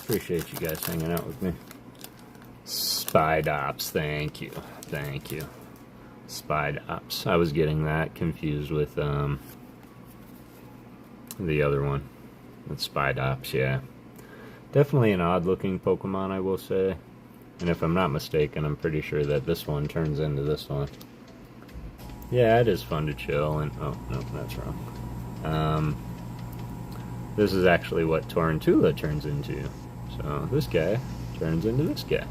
Appreciate you guys hanging out with me. Spidops, thank you. Thank you. Spidops. I was getting that confused with the other one. With Spidops, yeah. Definitely an odd looking Pokemon, I will say. And if I'm not mistaken, I'm pretty sure that this one turns into this one. Yeah, it is fun to chill, and oh, no, that's wrong. This is actually what Torrentula turns into. So this guy turns into this guy.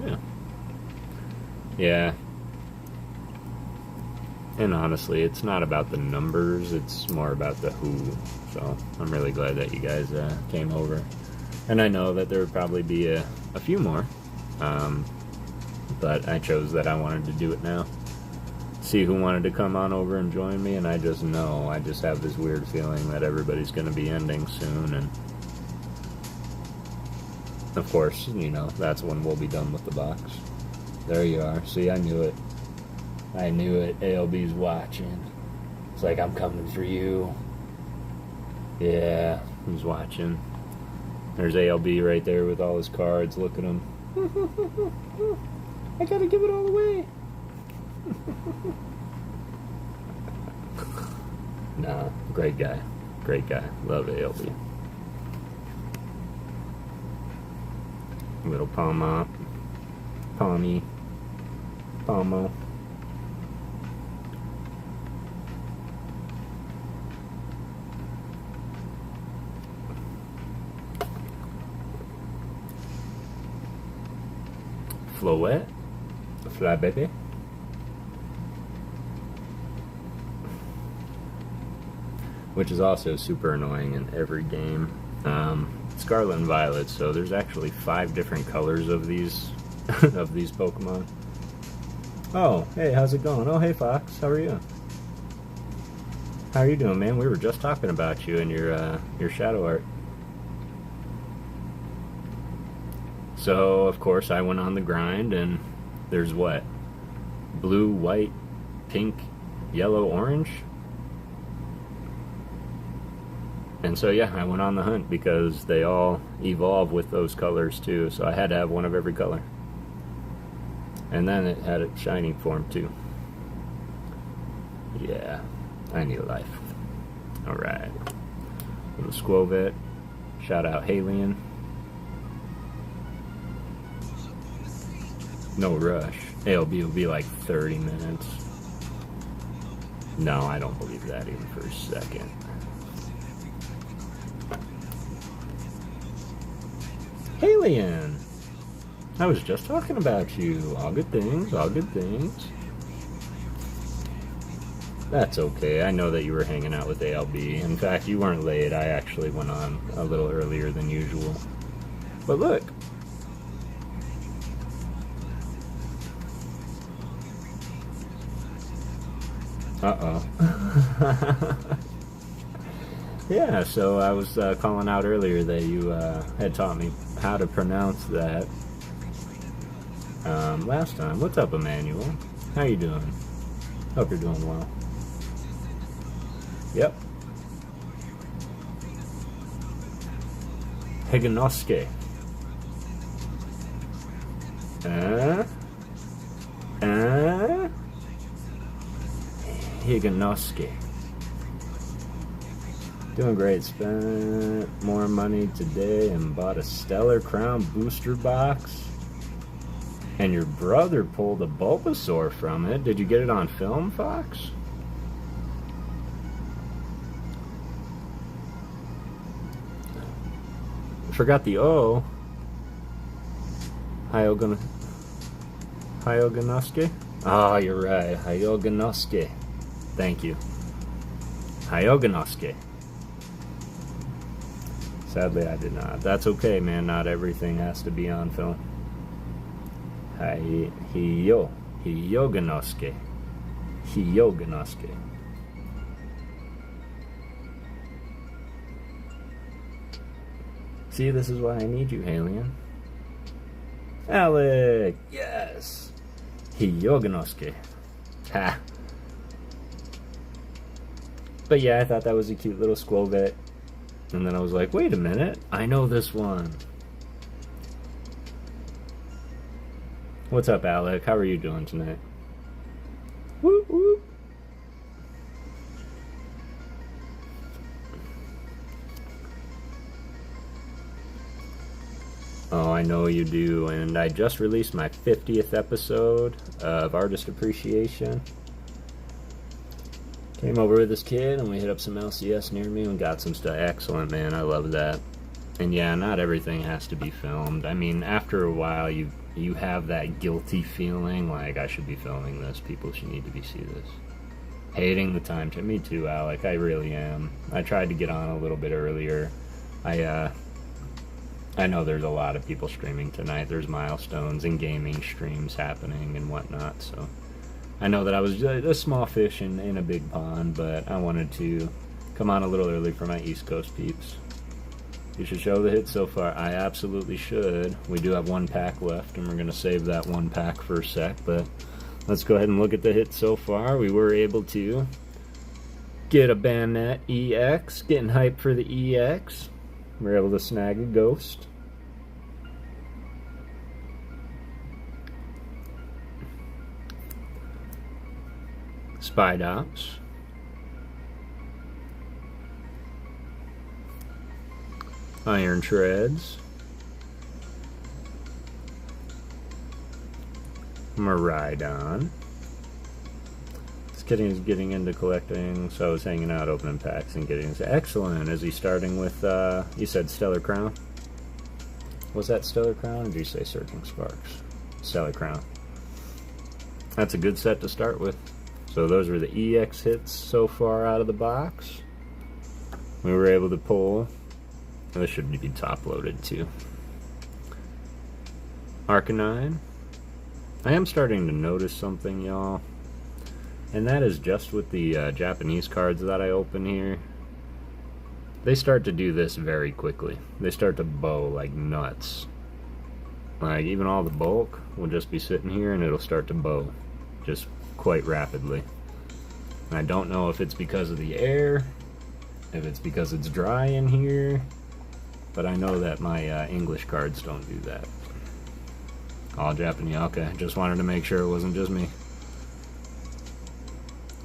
Yeah. Yeah. And honestly, it's not about the numbers, it's more about the who. So I'm really glad that you guys came over. And I know that there would probably be a few more. But I chose that I wanted to do it now. See who wanted to come on over and join me, and I just know, I just have this weird feeling that everybody's going to be ending soon, and of course, you know, that's when we'll be done with the box. There you are. See, I knew it. I knew it. ALB's watching. It's like, I'm coming for you. Yeah, he's watching. There's ALB right there with all his cards. Look at him. I gotta give it all away. Nah, great guy. Great guy. Love ALB. Little Palma. Palmy. Palmo. Floette. Fly baby. Which is also super annoying in every game. Scarlet and Violet, so there's actually 5 different colors of these of these Pokemon. Oh, hey, how's it going? Oh, hey Fox, how are you? How are you doing, man? We were just talking about you and your shadow art. So, of course, I went on the grind, and there's what? Blue, white, pink, yellow, orange? And so, yeah, I went on the hunt because they all evolve with those colors, too. So I had to have one of every color. And then it had a shining form, too. Yeah, I need a life. Alright. Little Squovet. Shout out Halion. No rush. ALB will be like 30 minutes. No, I don't believe that even for a second. Halion! I was just talking about you. All good things, all good things. That's okay. I know that you were hanging out with ALB. In fact, you weren't late. I actually went on a little earlier than usual. But look. Uh-oh. Yeah, so I was calling out earlier that you had taught me how to pronounce that last time. What's up, Emmanuel? How you doing? Hope you're doing well. Yep. Higanosuke. Higanosuke. Doing great. Spent more money today and bought a Stellar Crown booster box. And your brother pulled a Bulbasaur from it. Did you get it on film, Fox? Forgot the O. Hyoganosuke? Oh, you're right. Hyoganosuke. Thank you. Hyoganosuke. Sadly, I did not. That's okay, man. Not everything has to be on film. Hyoganosuke. Hyoganosuke. See, this is why I need you, Halion. Alec! Yes! Hyoganosuke. Ha! But yeah, I thought that was a cute little Squovet. And then I was like, wait a minute, I know this one. What's up, Alec? How are you doing tonight? Whoop, whoop. Oh, I know you do, and I just released my 50th episode of Artist Appreciation. Came over with this kid, and we hit up some LCS near me and got some stuff. Excellent, man. I love that. And yeah, not everything has to be filmed. I mean, after a while, you have that guilty feeling, like, I should be filming this. People should need to see this. Hating the time. Me too, Alec. I really am. I tried to get on a little bit earlier. I know there's a lot of people streaming tonight. There's milestones and gaming streams happening and whatnot, so I know that I was a small fish in a big pond, but I wanted to come on a little early for my East Coast peeps. You should show the hits so far. I absolutely should. We do have one pack left, and we're going to save that one pack for a sec, but let's go ahead and look at the hits so far. We were able to get a Bandit EX, getting hyped for the EX. We were able to snag a Ghost. Spidops. Iron Treads. Miraidon. This kid is getting into collecting, so I was hanging out, opening packs, and getting... Excellent! Is he starting with, you said Stellar Crown? Was that Stellar Crown, or did you say Surging Sparks? Stellar Crown. That's a good set to start with. So those were the EX hits so far out of the box. We were able to pull... This should be top-loaded, too. Arcanine. I am starting to notice something, y'all. And that is just with the Japanese cards that I open here. They start to do this very quickly. They start to bow like nuts. Like, even all the bulk will just be sitting here and it'll start to bow. Just quite rapidly. And I don't know if it's because of the air, if it's because it's dry in here, but I know that my English cards don't do that. All Japanese, okay. Just wanted to make sure it wasn't just me.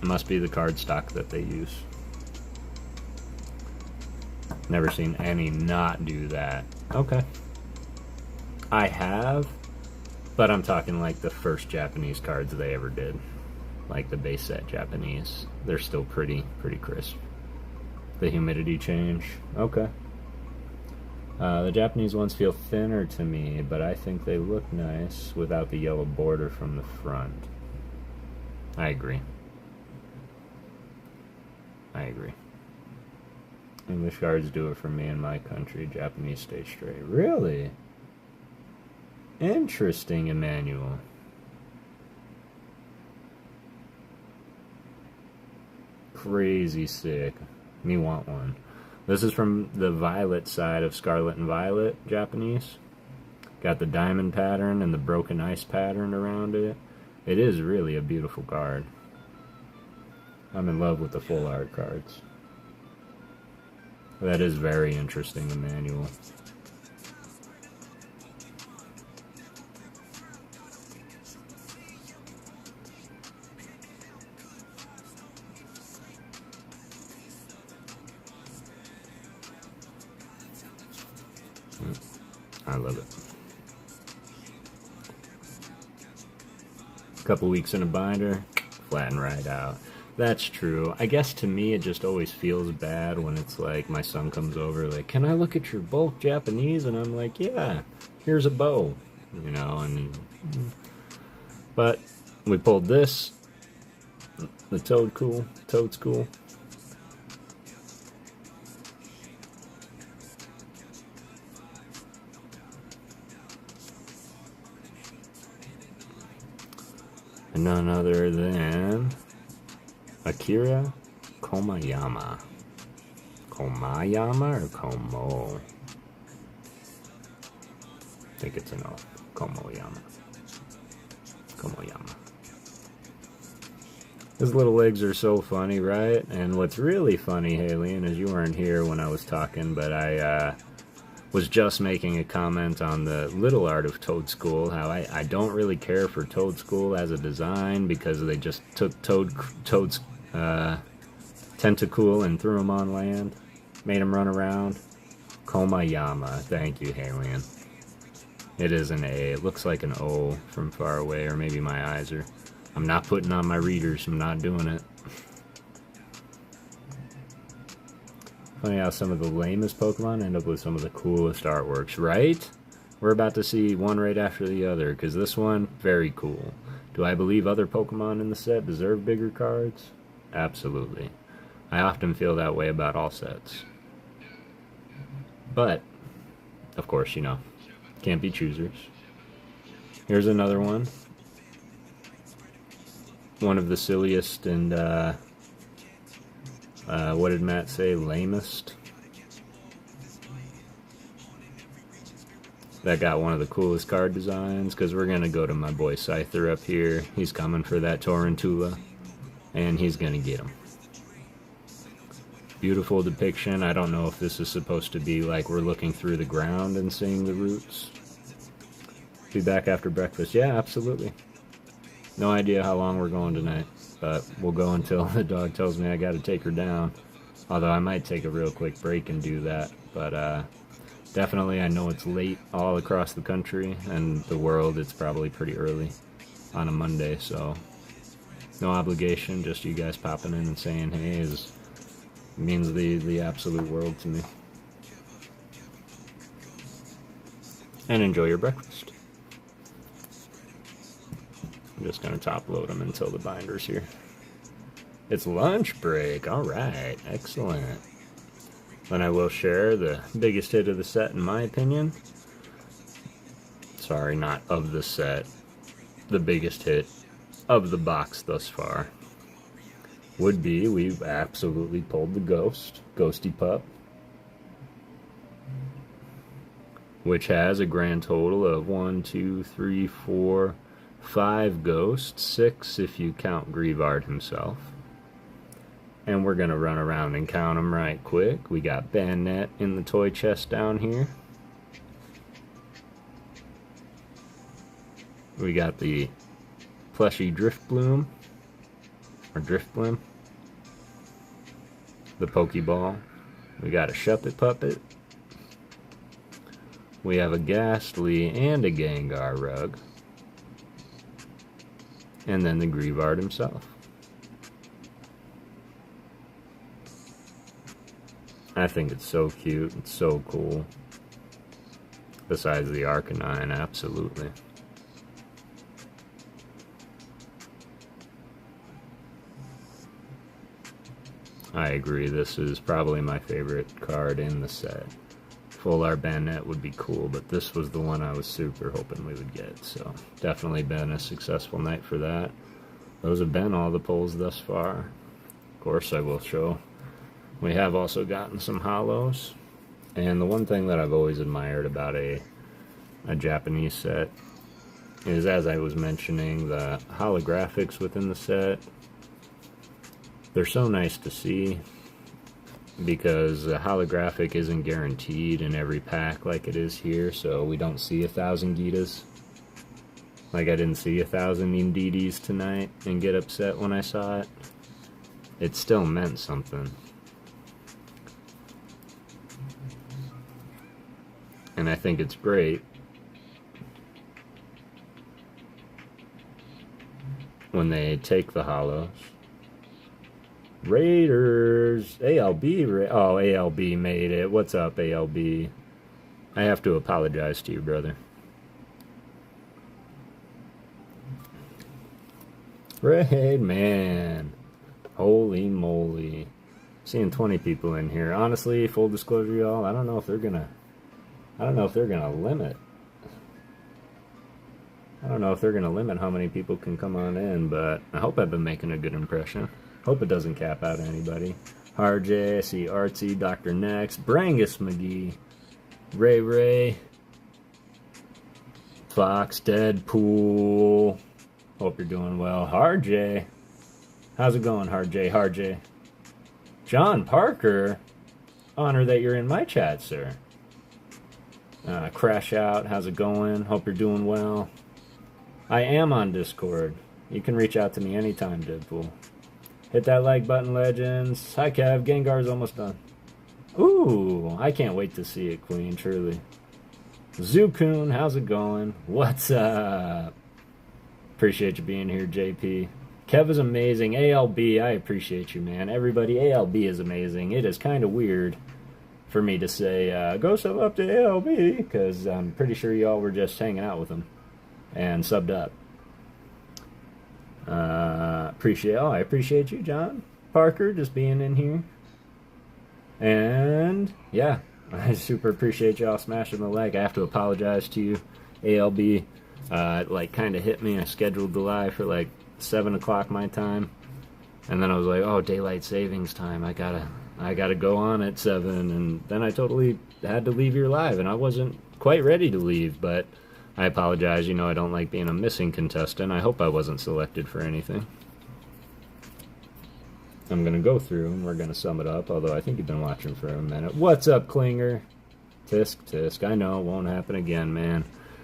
It must be the card stock that they use. Never seen any not do that. Okay. I have, but I'm talking like the first Japanese cards they ever did. Like the base set Japanese. They're still pretty crisp. The humidity change. Okay. The Japanese ones feel thinner to me, but I think they look nice without the yellow border from the front. I agree. I agree. English cards do it for me in my country. Japanese stay straight. Really? Interesting, Emmanuel. Crazy sick. Me want one. This is from the Violet side of Scarlet and Violet, Japanese. Got the diamond pattern and the broken ice pattern around it. It is really a beautiful card. I'm in love with the full art cards. That is very interesting, Emmanuel. I love it. A couple weeks in a binder, flatten right out. That's true. I guess to me it just always feels bad when it's like my son comes over like, can I look at your bulk Japanese? And I'm like, yeah, here's a bow. You know, and but we pulled this. The Toad's cool. And none other than Akira Komayama. Komayama or Komo? I think it's an O. Komoyama. His little legs are so funny, right? And what's really funny, Haley, is you weren't here when I was talking, but I was just making a comment on the little art of Toad School, how I don't really care for Toad School as a design because they just took Toad's tentacle and threw him on land, made him run around. Komayama, thank you, Halian. It is an A. It looks like an O from far away, or maybe my eyes are... I'm not putting on my readers, I'm not doing it. Funny how some of the lamest Pokemon end up with some of the coolest artworks, right? We're about to see one right after the other, because this one, very cool. Do I believe other Pokemon in the set deserve bigger cards? Absolutely. I often feel that way about all sets. But, of course, you know, can't be choosers. Here's another one. One of the silliest and, what did Matt say? Lamest? That got one of the coolest card designs, because we're going to go to my boy Scyther up here. He's coming for that Torrentula, and he's going to get him. Beautiful depiction. I don't know if this is supposed to be like we're looking through the ground and seeing the roots. Be back after breakfast. Yeah, absolutely. No idea how long we're going tonight, but we'll go until the dog tells me I got to take her down. Although I might take a real quick break and do that. But definitely I know it's late all across the country and the world. It's probably pretty early on a Monday, so no obligation. Just you guys popping in and saying hey means the absolute world to me. And enjoy your breakfast. I'm just going to top load them until the binder's here. It's lunch break. Alright, excellent. Then I will share the biggest hit of the set in my opinion. Sorry, not of the set. The biggest hit of the box thus far would be, we've absolutely pulled the Ghosty Pup, which has a grand total of 1, 2, 3, 4, 5 ghosts, 6 if you count Grievard himself. And we're gonna run around and count them right quick. We got Bandit in the toy chest down here. We got the plushy Drifbloom, or Drifblim. The Pokeball. We got a Shuppet Puppet. We have a Ghastly and a Gengar rug. And then the Grievard himself. I think it's so cute. It's so cool. Besides the Arcanine, absolutely. I agree, this is probably my favorite card in the set. Full Art Bandit would be cool, but this was the one I was super hoping we would get, so definitely been a successful night for that. Those have been all the pulls thus far. Of course I will show. We have also gotten some holos, and the one thing that I've always admired about a Japanese set is, as I was mentioning, the holographics within the set. They're so nice to see, because the holographic isn't guaranteed in every pack like it is here, so we don't see 1,000 Gitas. Like I didn't see 1,000 Indidis tonight and get upset when I saw it. It still meant something. And I think it's great when they take the holos. Raiders! ALB! Oh, ALB made it. What's up, ALB? I have to apologize to you, brother. Raid, man. Holy moly. Seeing 20 people in here. Honestly, full disclosure, y'all, I don't know if they're gonna limit. I don't know if they're gonna limit how many people can come on in, but I hope I've been making a good impression. Hope it doesn't cap out anybody. RJ, I see Artsy, Dr. Next, Brangus McGee, Ray, Fox, Deadpool. Hope you're doing well. RJ, How's it going, Hard J? Hard J. John Parker? Honor that you're in my chat, sir. Crash Out, how's it going? Hope you're doing well. I am on Discord. You can reach out to me anytime, Deadpool. Hit that like button, legends. Hi, Kev. Gengar's almost done. Ooh, I can't wait to see it, Queen, truly. Zukun, how's it going? What's up? Appreciate you being here, JP. Kev is amazing. ALB, I appreciate you, man. Everybody, ALB is amazing. It is kind of weird for me to say, go sub up to ALB, because I'm pretty sure y'all were just hanging out with him and subbed up. I appreciate you, John Parker, just being in here. And, yeah, I super appreciate y'all smashing the like. I have to apologize to you, ALB. It, like, kind of hit me. I scheduled the live for, like, 7 o'clock my time. And then I was like, oh, daylight savings time. I gotta go on at 7. And then I totally had to leave your live. And I wasn't quite ready to leave, but I apologize. You know, I don't like being a missing contestant. I hope I wasn't selected for anything. I'm going to go through and we're going to sum it up, although I think you've been watching for a minute. What's up, Klinger? Tisk. I know it won't happen again, man.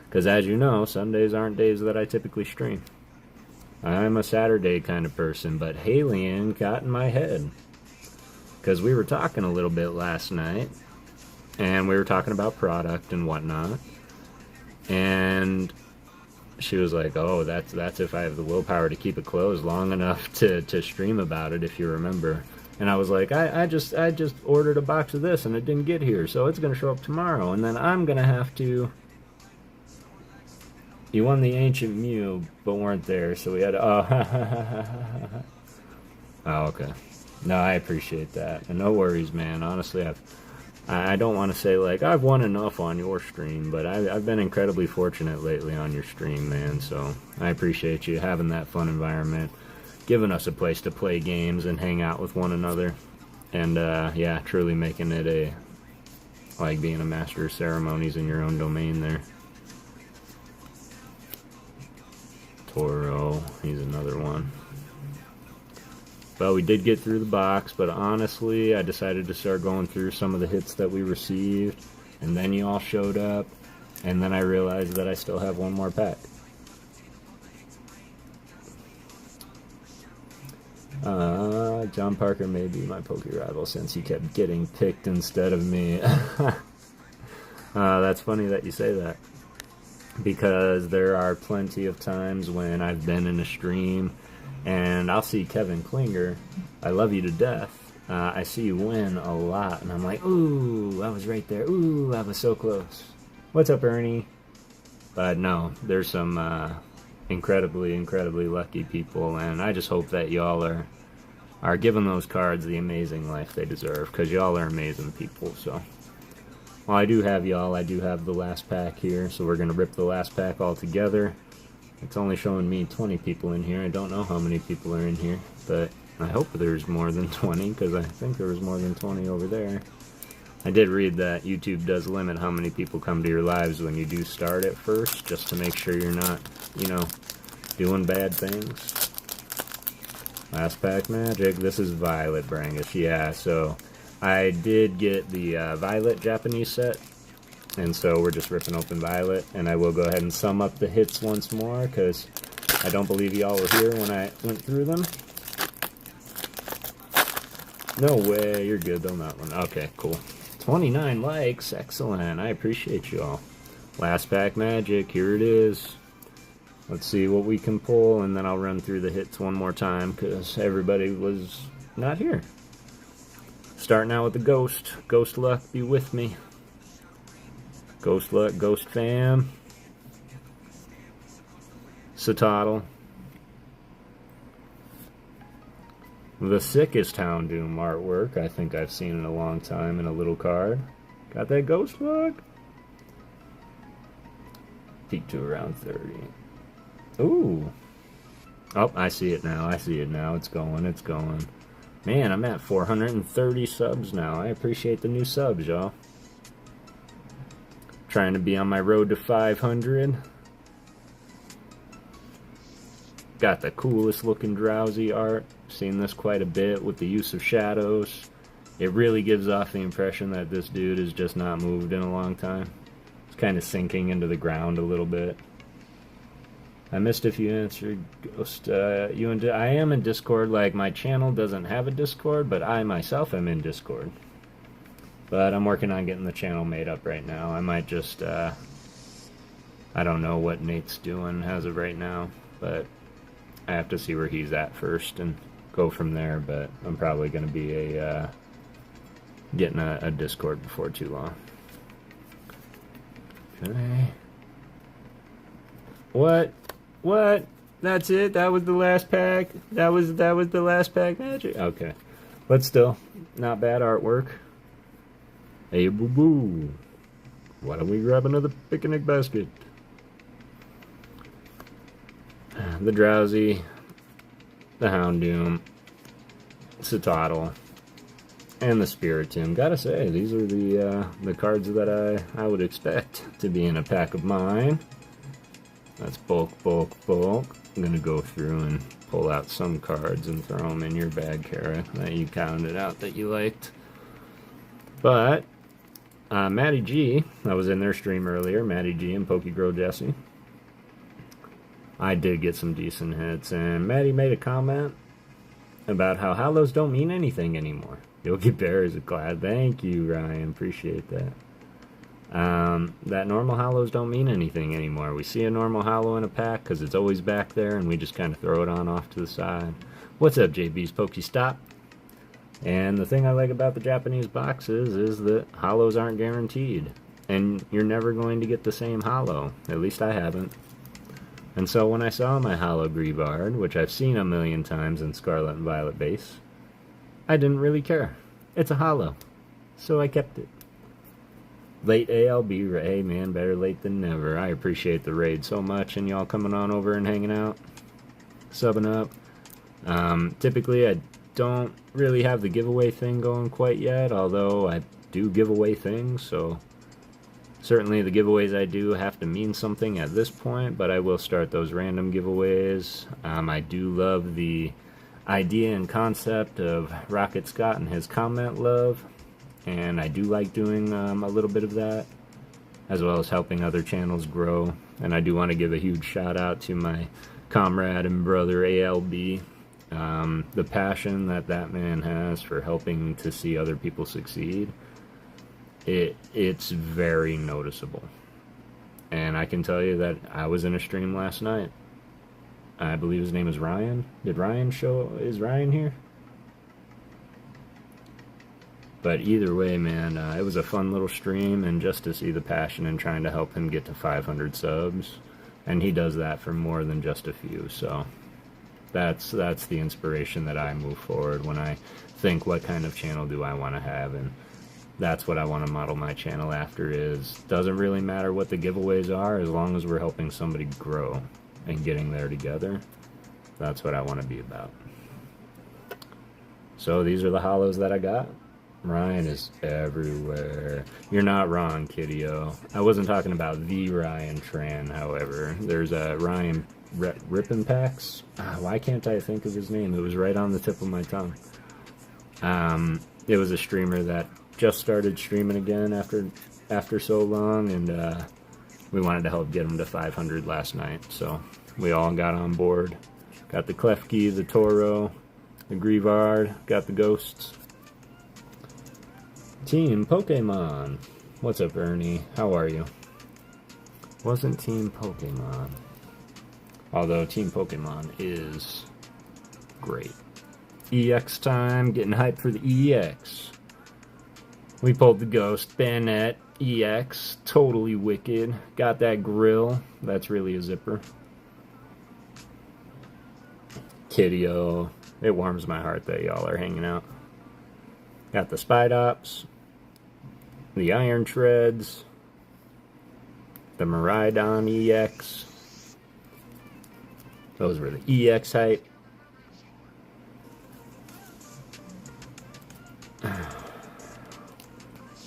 Because as you know, Sundays aren't days that I typically stream. I'm a Saturday kind of person, but Halian got in my head. Because we were talking a little bit last night, and we were talking about product and whatnot. And she was like, oh, that's if I have the willpower to keep it closed long enough to stream about it, if you remember. And I was like, I just ordered a box of this and it didn't get here, so it's going to show up tomorrow. And then I'm going to have to... You won the Ancient Mew, but weren't there, so we had to... Oh, okay. No, I appreciate that. And no worries, man. Honestly, I don't want to say, like, I've won enough on your stream, but I've been incredibly fortunate lately on your stream, man, so I appreciate you having that fun environment, giving us a place to play games and hang out with one another, and, yeah, truly making it like being a master of ceremonies in your own domain there. Toro, he's another one. Well, we did get through the box, but honestly, I decided to start going through some of the hits that we received, and then you all showed up, and then I realized that I still have one more pack. John Parker may be my Poke rival since he kept getting picked instead of me. That's funny that you say that, because there are plenty of times when I've been in a stream and I'll see Kevin Klinger, I love you to death. I see you win a lot, and I'm like, ooh, I was right there. Ooh, I was so close. What's up, Ernie? But no, there's some incredibly lucky people, and I just hope that y'all are giving those cards the amazing life they deserve, because y'all are amazing people. So, while I do have y'all, I do have the last pack here, so we're going to rip the last pack all together. It's only showing me 20 people in here. I don't know how many people are in here, but I hope there's more than 20, because I think there was more than 20 over there. I did read that YouTube does limit how many people come to your lives when you do start at first, just to make sure you're not, you know, doing bad things. Last pack magic. This is Violet Brangus. Yeah, so I did get the Violet Japanese set. And so we're just ripping open Violet, and I will go ahead and sum up the hits once more, because I don't believe y'all were here when I went through them. No way, you're good on that one. Okay, cool. 29 likes, excellent. I appreciate y'all. Last pack magic, here it is. Let's see what we can pull, and then I'll run through the hits one more time, because everybody was not here. Starting out with the Ghost. Ghost luck, be with me. Ghost luck, Ghost fam. Satotl. The sickest Houndoom artwork I think I've seen in a long time in a little card. Got that Ghost luck? Peak to around 30. Ooh. Oh, I see it now. It's going. Man, I'm at 430 subs now. I appreciate the new subs, y'all. Trying to be on my road to 500. Got the coolest looking Drowsy art. Seen this quite a bit with the use of shadows. It really gives off the impression that this dude has just not moved in a long time. It's kind of sinking into the ground a little bit. I missed if you answered Ghost. I am in Discord. Like, my channel doesn't have a Discord, but I myself am in Discord. But I'm working on getting the channel made up right now. I might just, I don't know what Nate's doing as of right now, but I have to see where he's at first and go from there. But I'm probably going to be getting a Discord before too long. Okay. What? That's it? That was the last pack? That was the last pack magic? Okay. But still, not bad artwork. Hey, boo-boo. Why don't we grab another picnic basket? The Drowsy, the Houndoom, Citadel, and the Spiritomb. Gotta say, these are the cards that I would expect to be in a pack of mine. That's bulk. I'm gonna go through and pull out some cards and throw them in your bag, Kara, that you counted out that you liked. But Matty G, I was in their stream earlier, Matty G and PokeGrow Jesse. I did get some decent hits, and Matty made a comment about how Hollows don't mean anything anymore. Yogi Bear is glad. Thank you, Ryan. Appreciate that. That normal Hollows don't mean anything anymore. We see a normal Hollow in a pack because it's always back there, and we just kind of throw it on off to the side. What's up, JB's Pokestop? And the thing I like about the Japanese boxes is that Hollows aren't guaranteed, and you're never going to get the same Hollow. At least I haven't. And so when I saw my Hollow Greavard, which I've seen a million times in Scarlet and Violet base, I didn't really care. It's a Hollow, so I kept it. Late ALB, hey man, better late than never. I appreciate the raid so much and y'all coming on over and hanging out, subbing up. Typically I don't really have the giveaway thing going quite yet, although I do give away things, so certainly the giveaways I do have to mean something at this point, but I will start those random giveaways. I do love the idea and concept of Rocket Scott and his comment love, and I do like doing a little bit of that, as well as helping other channels grow. And I do want to give a huge shout out to my comrade and brother ALB. The passion that man has for helping to see other people succeed, it's very noticeable. And I can tell you that I was in a stream last night. I believe his name is Ryan. Did Ryan show? Is Ryan here? But either way, man, it was a fun little stream, and just to see the passion in trying to help him get to 500 subs, and he does that for more than just a few, so that's the inspiration that I move forward when I think what kind of channel do I want to have, and that's what I want to model my channel after. Is doesn't really matter what the giveaways are, as long as we're helping somebody grow and getting there together. That's what I want to be about. So these are the Hollows that I got. Ryan is everywhere. You're not wrong, Kiddio. I wasn't talking about the Ryan Tran, however. There's a Ryan Rippenpacks. Why can't I think of his name? It was right on the tip of my tongue. It was a streamer that just started streaming again after so long, and we wanted to help get him to 500 last night, so we all got on board. Got the Klefki, the Toro, the Greavard, got the Ghosts. Team Pokemon. What's up, Ernie? How are you? Wasn't Team Pokemon. Although Team Pokemon is great. EX time. Getting hyped for the EX. We pulled the Ghost. Bayonet. EX. Totally wicked. Got that grill. That's really a zipper. Kiddio. It warms my heart that y'all are hanging out. Got the Spidops. The Iron Treads, the Miraidon EX. Those were the EX hype.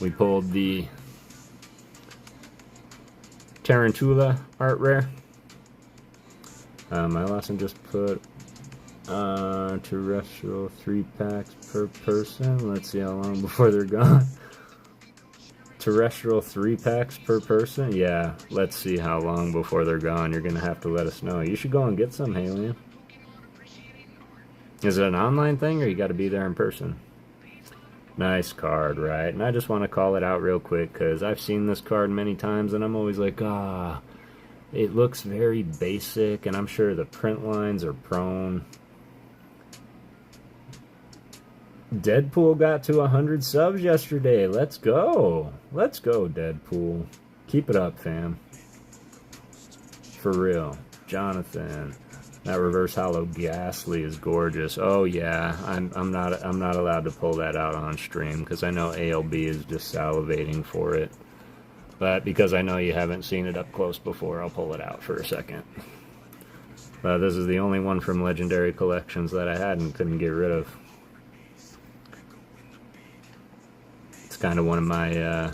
We pulled the Tarantula art rare. My lesson just put terrestrial 3-packs per person. Let's see how long before they're gone. Terrestrial 3-packs per person? Yeah, let's see how long before they're gone. You're gonna have to let us know. You should go and get some, Halian. Is it an online thing or you gotta be there in person? Nice card, right? And I just want to call it out real quick because I've seen this card many times and I'm always like, it looks very basic and I'm sure the print lines are prone. Deadpool got to 100 subs yesterday. Let's go. Let's go, Deadpool. Keep it up, fam. For real. Jonathan. That reverse hollow Ghastly is gorgeous. Oh yeah, I'm not allowed to pull that out on stream because I know ALB is just salivating for it. But because I know you haven't seen it up close before, I'll pull it out for a second. This is the only one from Legendary Collections that I had and couldn't get rid of. It's kind of one of my,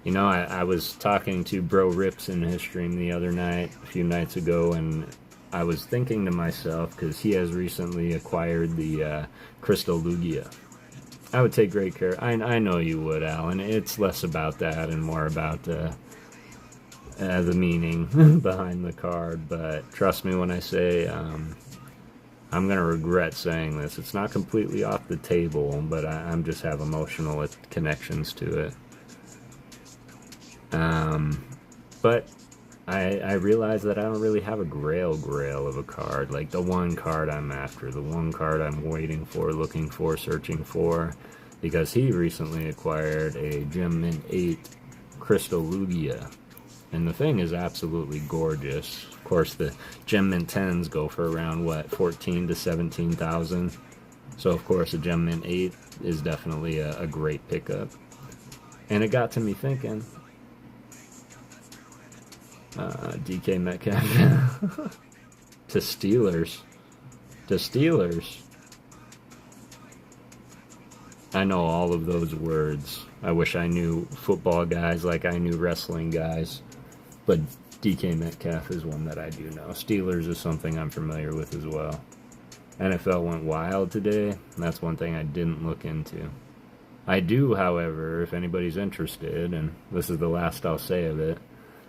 you know, I was talking to Bro Rips in his stream the other night, a few nights ago, and I was thinking to myself, because he has recently acquired the Crystal Lugia. I would take great care. I know you would, Alan. It's less about that and more about the meaning behind the card. But trust me when I say I'm going to regret saying this. It's not completely off the table, but I'm just have emotional connections to it. But I realize that I don't really have a grail of a card. Like the one card I'm after, the one card I'm waiting for, looking for, searching for. Because he recently acquired a Gem Mint 8 Crystal Lugia. And the thing is absolutely gorgeous. Of course, the Gem Mint 10s go for around, what, 14 to 17,000. So, of course, a Gem Mint 8 is definitely a great pickup. And it got to me thinking... DK Metcalf to Steelers. I know all of those words. I wish I knew football guys like I knew wrestling guys, but DK Metcalf is one that I do know. Steelers is something I'm familiar with as well. NFL went wild today, and that's one thing I didn't look into. I do, however, if anybody's interested, and this is the last I'll say of it,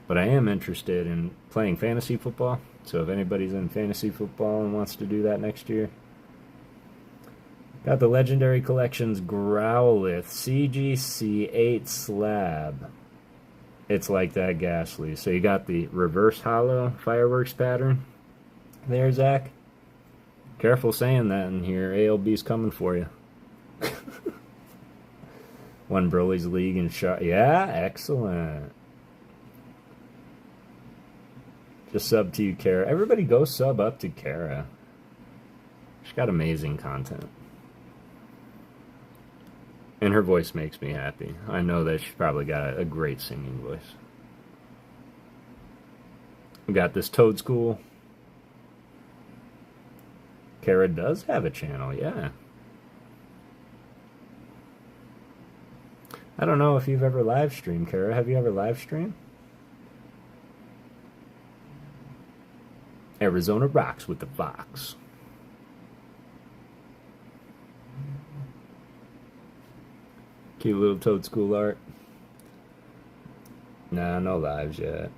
but I am interested in playing fantasy football. So if anybody's in fantasy football and wants to do that next year. Got the Legendary Collections Growlithe CGC 8 Slab. It's like that Ghastly. So you got the reverse hollow fireworks pattern. There, Zach. Careful saying that in here. ALB's coming for you. Won Broly's League and shot. Yeah, excellent. Just sub to you, Kara. Everybody go sub up to Kara. She's got amazing content. And her voice makes me happy. I know that she's probably got a great singing voice. We got this Toad School. Kara does have a channel, yeah. I don't know if you've ever live streamed, Kara. Have you ever live streamed? Arizona rocks with the Fox. Cute little Toad School art. Nah, no lives yet.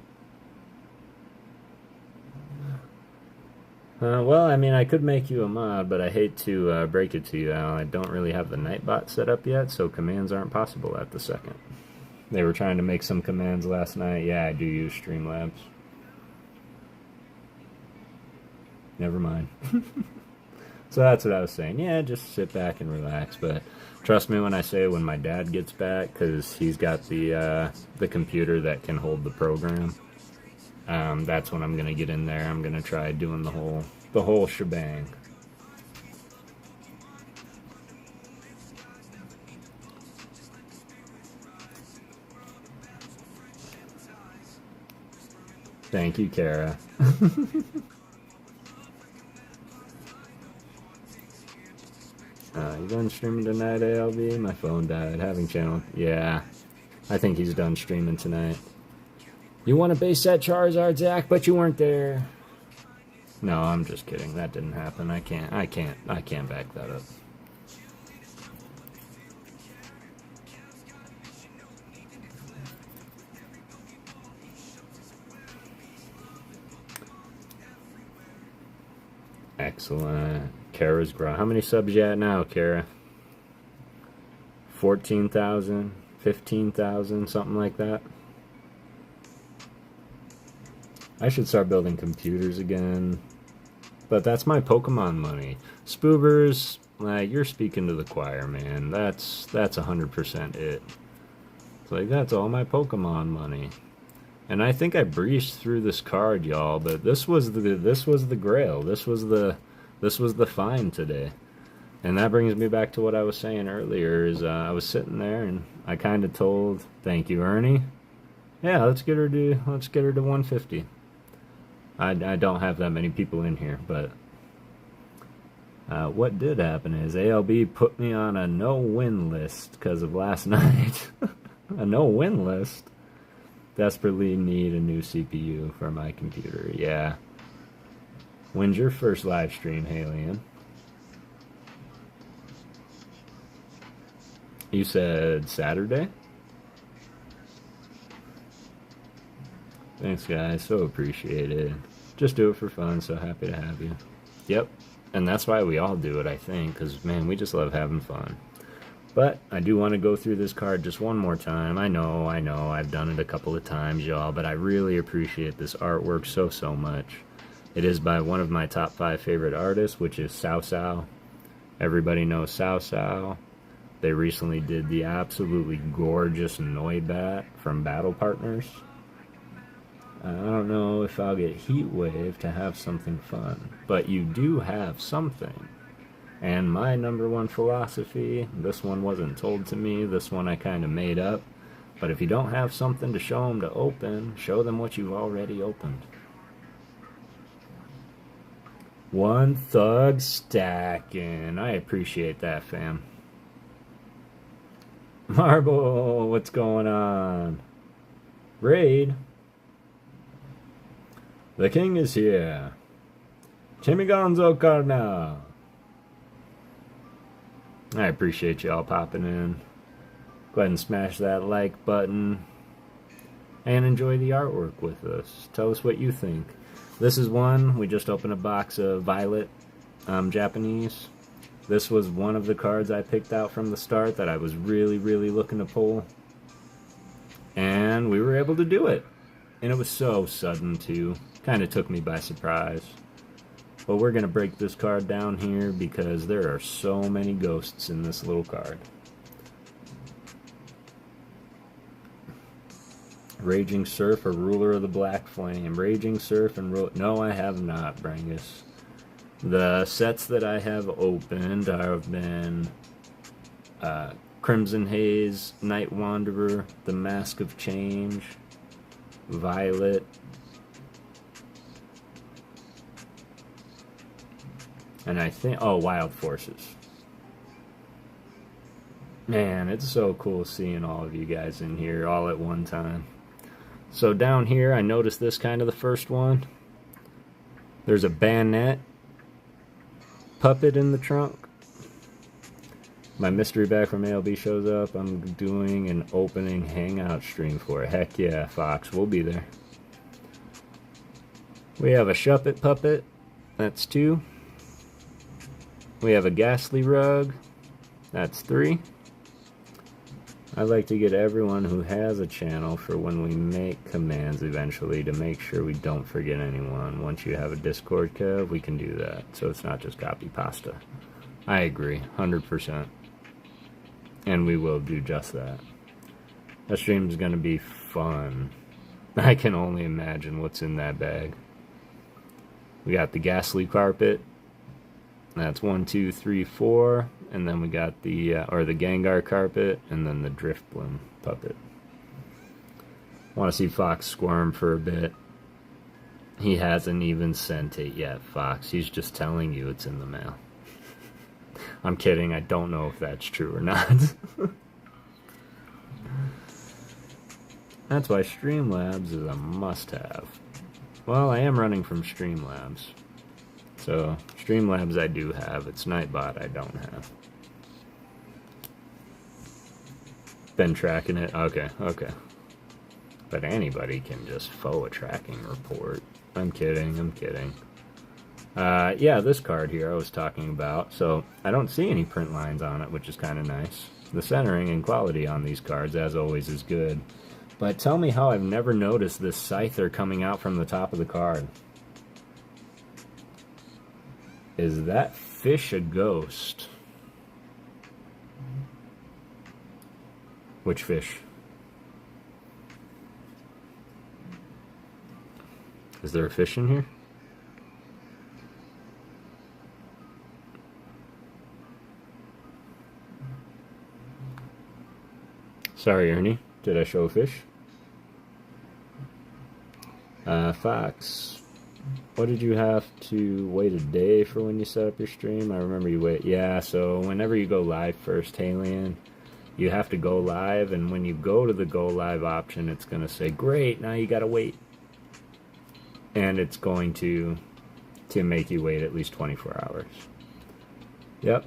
Well, I mean, I could make you a mod, but I hate to break it to you, Al. I don't really have the Nightbot set up yet, so commands aren't possible at the second. They were trying to make some commands last night. Yeah, I do use Streamlabs. Never mind. So that's what I was saying. Yeah, just sit back and relax. But trust me when I say when my dad gets back, because he's got the computer that can hold the program. That's when I'm gonna get in there. I'm gonna try doing the whole shebang. Thank you, Kara. You done streaming tonight, ALB? My phone died. Having channel. Yeah. I think he's done streaming tonight. You want to base that Charizard, Zach, but you weren't there. No, I'm just kidding. That didn't happen. I can't back that up. Excellent. Kara's grown. How many subs you at now, Kara? 14,000, 15,000, something like that. I should start building computers again. But that's my Pokemon money. Spoobers, like, you're speaking to the choir, man. That's 100% it. It's like, that's all my Pokemon money. And I think I breezed through this card, y'all, but this was the grail. This was the find today. And that brings me back to what I was saying earlier, is I was sitting there and I kind of told, thank you, Ernie. Yeah, let's get her to 150. I don't have that many people in here, but what did happen is ALB put me on a no-win list because of last night. A no-win list? Desperately need a new CPU for my computer. Yeah. When's your first live stream, Halian? You said Saturday? Thanks, guys. So appreciated. Just do it for fun. So happy to have you. Yep. And that's why we all do it, I think. Because, man, we just love having fun. But I do want to go through this card just one more time. I know. I've done it a couple of times, y'all. But I really appreciate this artwork so much. It is by one of my top 5 favorite artists, which is Cao Cao. Everybody knows Cao Cao. They recently did the absolutely gorgeous Noibat from Battle Partners. I don't know if I'll get Heatwave to have something fun, but you do have something. And my #1 philosophy, this one wasn't told to me, this one I kind of made up, but if you don't have something to show them to open, show them what you've already opened. One thug stacking. I appreciate that, fam. Marble, what's going on? Raid. The king is here. Chimigonzo Carnal. I appreciate y'all popping in. Go ahead and smash that like button. And enjoy the artwork with us. Tell us what you think. This is one. We just opened a box of Violet Japanese. This was one of the cards I picked out from the start that I was really looking to pull. And we were able to do it. And it was so sudden, too. Kind of took me by surprise. But we're going to break this card down here because there are so many ghosts in this little card. Raging Surf, a Ruler of the Black Flame. Raging Surf and no, I have not, Brangus. The sets that I have opened have been Crimson Haze, Night Wanderer, The Mask of Change, Violet, and I think, Wild Forces. Man, it's so cool seeing all of you guys in here all at one time. So down here, I noticed this kind of the first one. There's a Banette puppet in the trunk. My mystery bag from ALB shows up. I'm doing an opening hangout stream for it. Heck yeah, Fox, we'll be there. We have a Shuppet puppet. That's 2. We have a Ghastly rug. That's 3. I like to get everyone who has a channel for when we make commands eventually to make sure we don't forget anyone. Once you have a Discord, Kev, we can do that. So it's not just copy pasta. I agree, 100%. And we will do just that. That stream is going to be fun. I can only imagine what's in that bag. We got the Ghastly carpet. That's 1, 2, 3, 4. And then we got the Gengar carpet, and then the Driftbloom puppet. Want to see Fox squirm for a bit. He hasn't even sent it yet, Fox. He's just telling you it's in the mail. I'm kidding. I don't know if that's true or not. That's why Streamlabs is a must-have. Well, I am running from Streamlabs. So, Streamlabs I do have. It's Nightbot I don't have. Been tracking it? Okay, okay. But anybody can just FOA tracking report. I'm kidding, I'm kidding. Yeah, this card here I was talking about. So, I don't see any print lines on it, which is kind of nice. The centering and quality on these cards, as always, is good. But tell me how I've never noticed this Scyther coming out from the top of the card. Is that fish a ghost? Which fish? Is there a fish in here? Sorry, Ernie. Did I show a fish? Fox. What did you have to wait a day for when you set up your stream? I remember you wait. Yeah, so whenever you go live first, Halian, you have to go live, and when you go to the go live option, it's going to say, great, now you got to wait. And it's going to make you wait at least 24 hours. Yep.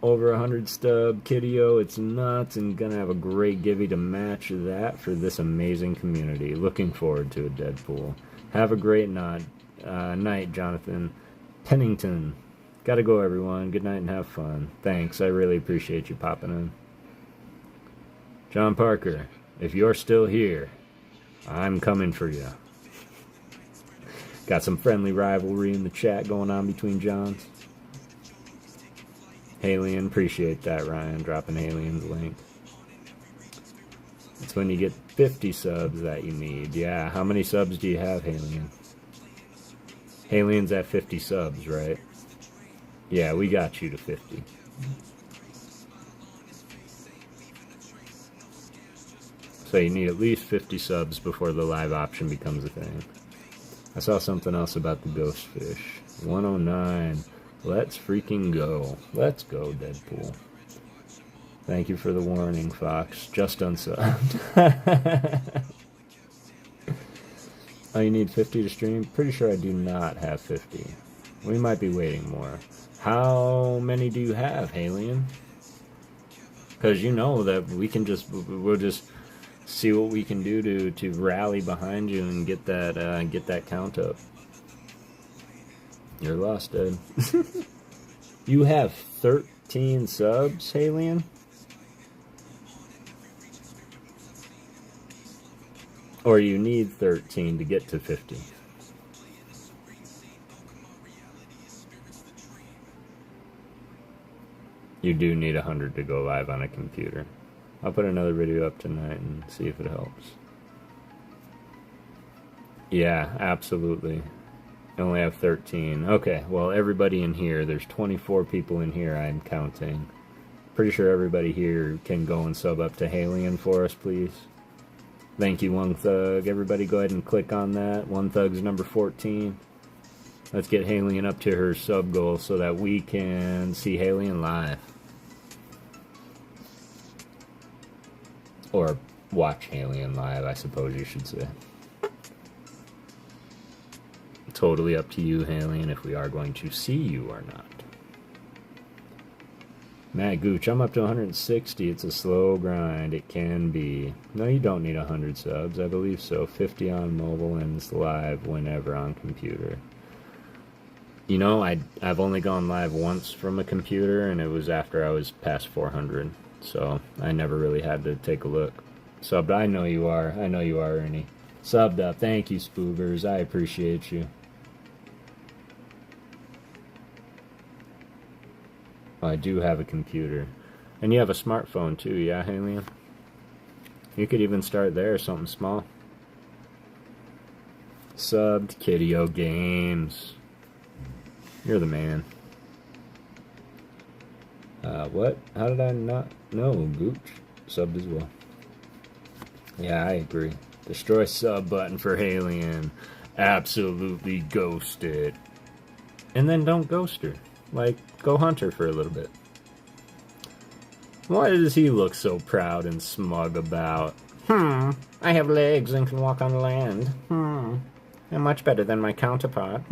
Over 100 stub, Kiddio, it's nuts, and gonna have a great givey to match that for this amazing community. Looking forward to a Deadpool. Have a great night, Jonathan Pennington. Gotta go, everyone. Good night and have fun. Thanks, I really appreciate you popping in. John Parker, if you're still here, I'm coming for you. Got some friendly rivalry in the chat going on between Johns. Halian, appreciate that, Ryan, dropping Halian's link. It's when you get 50 subs that you need. Yeah, how many subs do you have, Halian? Halian's at 50 subs, right? Yeah, we got you to 50. So you need at least 50 subs before the live option becomes a thing. I saw something else about the ghost fish. 109. Let's freaking go. Let's go, Deadpool. Thank you for the warning, Fox. Just unsubbed. Oh, you need 50 to stream? Pretty sure I do not have 50. We might be waiting more. How many do you have, Halian? Because you know that we'll just see what we can do to rally behind you and get that count up. You're lost, Ed. You have 13 subs, Halian? Or you need 13 to get to 50? You do need 100 to go live on a computer. I'll put another video up tonight and see if it helps. Yeah, absolutely. I only have 13. Okay, well, everybody in here, there's 24 people in here I'm counting. Pretty sure everybody here can go and sub up to Halian for us, please. Thank you, One Thug. Everybody go ahead and click on that. One Thug's number 14. Let's get Halian up to her sub goal so that we can see Halian live. Or watch Halian live, I suppose you should say. Totally up to you, Halian, if we are going to see you or not. Matt Gooch, I'm up to 160. It's a slow grind. It can be. No, you don't need 100 subs. I believe so. 50 on mobile and it's live whenever on computer. You know, I've only gone live once from a computer, and it was after I was past 400. So I never really had to take a look. Subbed, I know you are. I know you are, Ernie. Subbed up. Thank you, Spoobers. I appreciate you. I do have a computer. And you have a smartphone too, yeah, Halian? You could even start there, something small. Subbed, Kiddio Games. You're the man. What? How did I not know? Gooch subbed as well. Yeah, I agree. Destroy sub button for Halian. Absolutely ghost it. And then don't ghost her. Like, go hunt her for a little bit. Why does he look so proud and smug about? I have legs and can walk on land. I'm much better than my counterpart.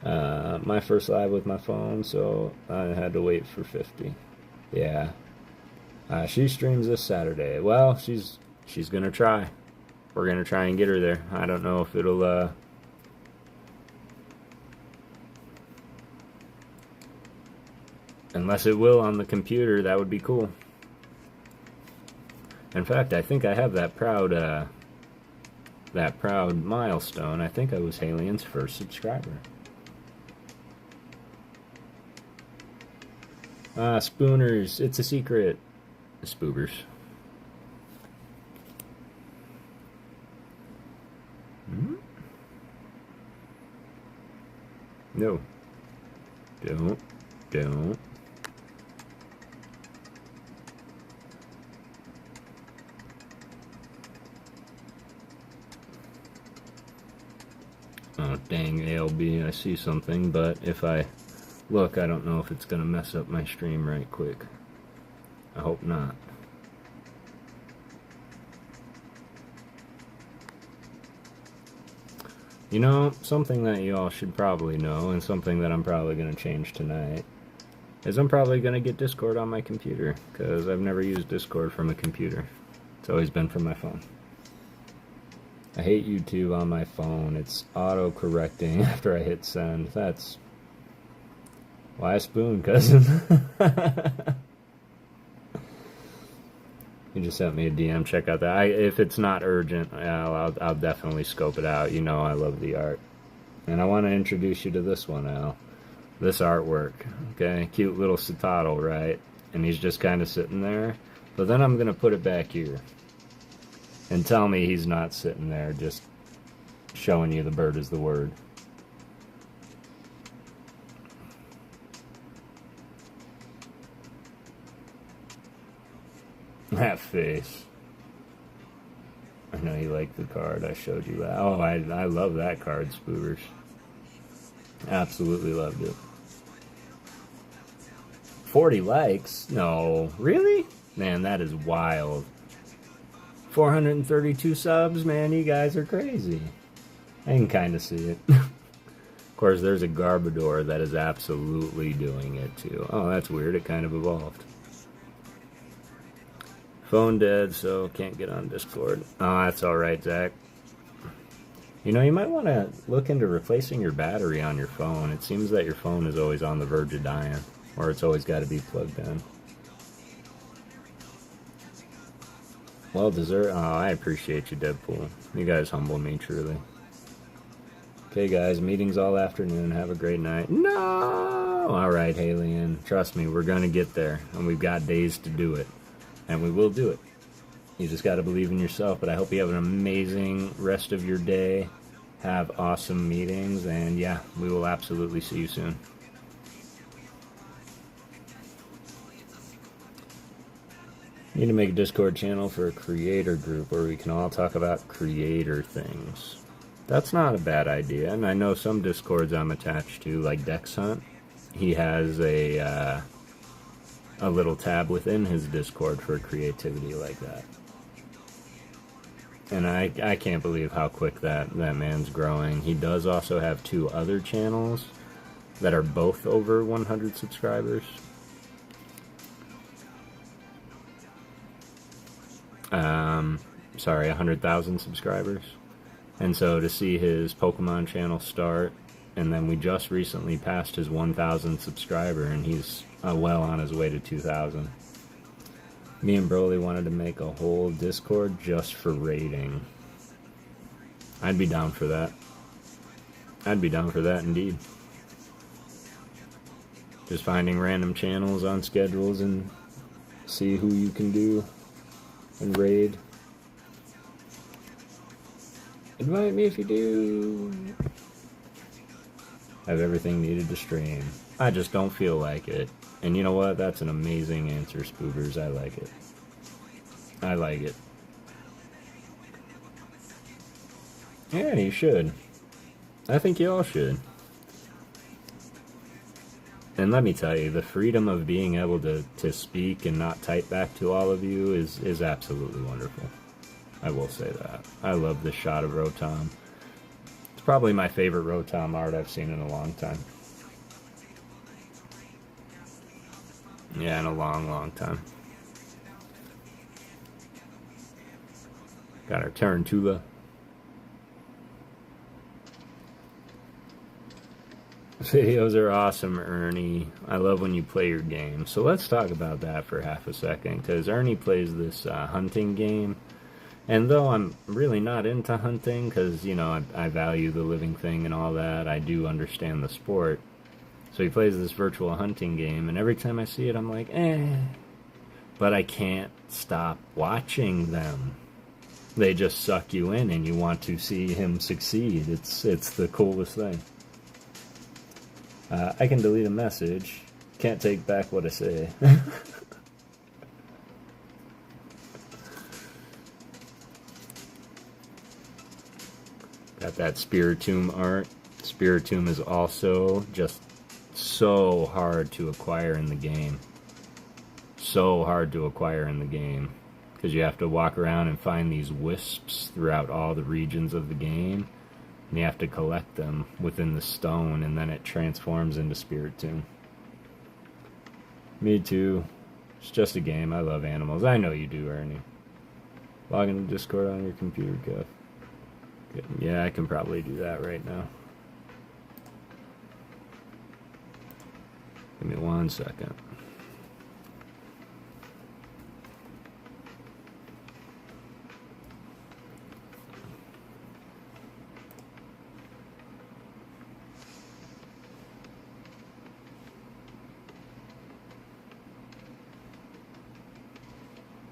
My first live with my phone, so I had to wait for 50. Yeah. She streams this Saturday. Well, she's gonna try. We're gonna try and get her there. I don't know if it'll unless it will on the computer, that would be cool. In fact, I think I have that proud milestone. I think I was Halien's first subscriber. Spooners, it's a secret. Spoobers. No. Don't. Oh, dang, ALB, I see something, but if I look, I don't know if it's going to mess up my stream right quick. I hope not. You know, something that you all should probably know, and something that I'm probably going to change tonight, is I'm probably going to get Discord on my computer, because I've never used Discord from a computer. It's always been from my phone. I hate YouTube on my phone. It's auto-correcting after I hit send. That's... Why spoon, cousin? You just sent me a DM. Check out that. If it's not urgent, I'll definitely scope it out. You know I love the art. And I want to introduce you to this one, Al. This artwork. Okay? Cute little Citadel, right? And he's just kind of sitting there. But then I'm going to put it back here. And tell me he's not sitting there just showing you the bird is the word. That face. I know you like the card. I showed you that. Oh, I love that card, Spoobers. Absolutely loved it. 40 likes? No. Really? Man, that is wild. 432 subs? Man, you guys are crazy. I can kind of see it. Of course, there's a Garbodor that is absolutely doing it, too. Oh, that's weird. It kind of evolved. Phone dead, so can't get on Discord. Oh, that's alright, Zach. You know, you might want to look into replacing your battery on your phone. It seems that your phone is always on the verge of dying, or it's always got to be plugged in. Well deserved. Oh, I appreciate you, Deadpool. You guys humble me, truly. Okay, guys, meetings all afternoon. Have a great night. No! Alright, Halien. Trust me, we're going to get there, and we've got days to do it. And we will do it. You just got to believe in yourself, but I hope you have an amazing rest of your day. Have awesome meetings, and yeah, we will absolutely see you soon. Need to make a Discord channel for a creator group where we can all talk about creator things. That's not a bad idea, and I know some Discords I'm attached to, like Dex Hunt. He has a little tab within his Discord for creativity like that. And I can't believe how quick that man's growing. He does also have 2 other channels that are both over 100 subscribers. Sorry, 100,000 subscribers. And so to see his Pokemon channel start, and then we just recently passed his 1,000 subscriber, and he's well on his way to 2,000. Me and Broly wanted to make a whole Discord just for raiding. I'd be down for that. I'd be down for that indeed. Just finding random channels on schedules and see who you can do and raid. Invite me if you do. I have everything needed to stream. I just don't feel like it. And you know what? That's an amazing answer, Spoobers. I like it. I like it. Yeah, you should. I think you all should. And let me tell you, the freedom of being able to speak and not type back to all of you is absolutely wonderful. I will say that. I love the shot of Rotom. It's probably my favorite Rotom art I've seen in a long time. Yeah, in a long, long time. Got our Tarantula. Videos are awesome, Ernie. I love when you play your game. So let's talk about that for half a second, because Ernie plays this hunting game. And though I'm really not into hunting, because, you know, I value the living thing and all that, I do understand the sport. So he plays this virtual hunting game, and every time I see it, I'm like, eh. But I can't stop watching them. They just suck you in, and you want to see him succeed. It's the coolest thing. I can delete a message. Can't take back what I say. Got that Spiritomb art. Spiritomb is also just so hard to acquire in the game. So hard to acquire in the game. Because you have to walk around and find these wisps throughout all the regions of the game. And you have to collect them within the stone, and then it transforms into Spiritomb. Me too. It's just a game. I love animals. I know you do, Ernie. Log into Discord on your computer, Kev. Yeah, I can probably do that right now. Give me 1 second.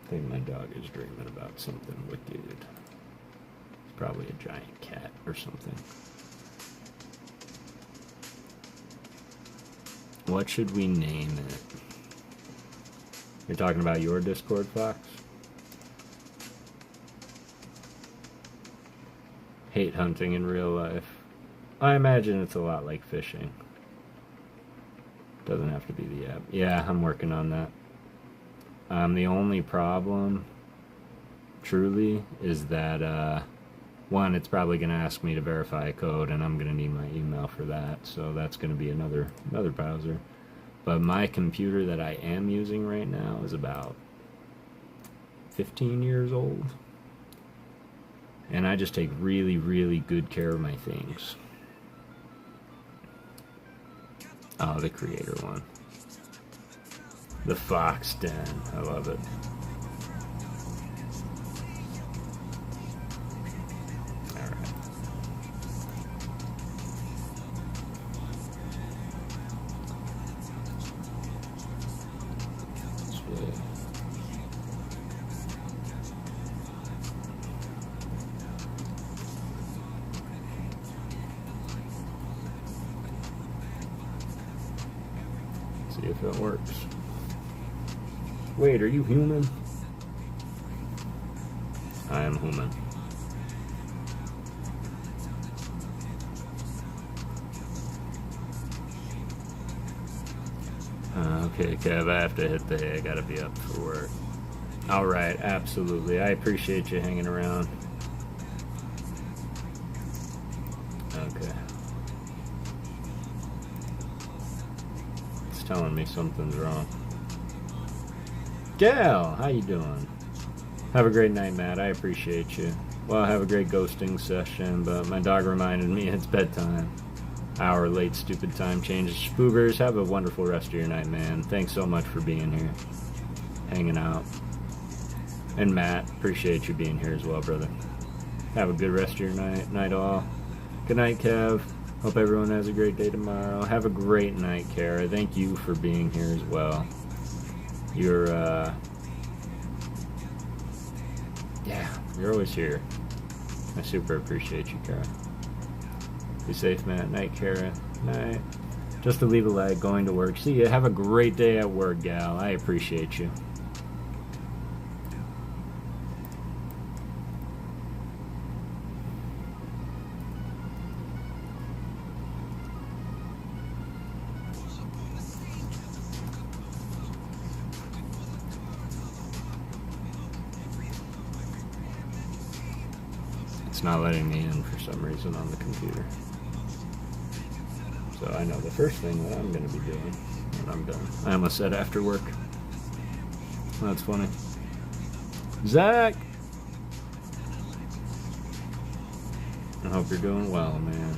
I think my dog is dreaming about something wicked. It's probably a giant cat or something. What should we name it? You're talking about your Discord, Fox? Hate hunting in real life. I imagine it's a lot like fishing. Doesn't have to be the app. Yeah, I'm working on that. The only problem, truly, is that, one, it's probably going to ask me to verify a code, and I'm going to need my email for that, so that's going to be another browser. But my computer that I am using right now is about 15 years old, and I just take really, really good care of my things. Oh, the creator one. The Fox Den. I love it. Alright. See if it works. Wait, are you human? I am human. Okay, Kev, I have to hit the hay. I gotta be up for work. Alright, absolutely. I appreciate you hanging around. Okay. It's telling me something's wrong. Gal, how you doing? Have a great night, Matt. I appreciate you. Well, have a great ghosting session, but my dog reminded me it's bedtime. Hour late, stupid time changes. Spoogers, have a wonderful rest of your night, man. Thanks so much for being here. Hanging out. And Matt, appreciate you being here as well, brother. Have a good rest of your night. Night all. Good night, Kev. Hope everyone has a great day tomorrow. Have a great night, Kara. Thank you for being here as well. You're always here. I super appreciate you, Kara. Be safe, Matt. Night, Kara. Night. Just to leave a like, going to work. See ya. Have a great day at work, gal. I appreciate you. not letting me in for some reason on the computer. So I know the first thing that I'm going to be doing when I'm done. I almost said after work. That's funny. Zach! I hope you're doing well, man.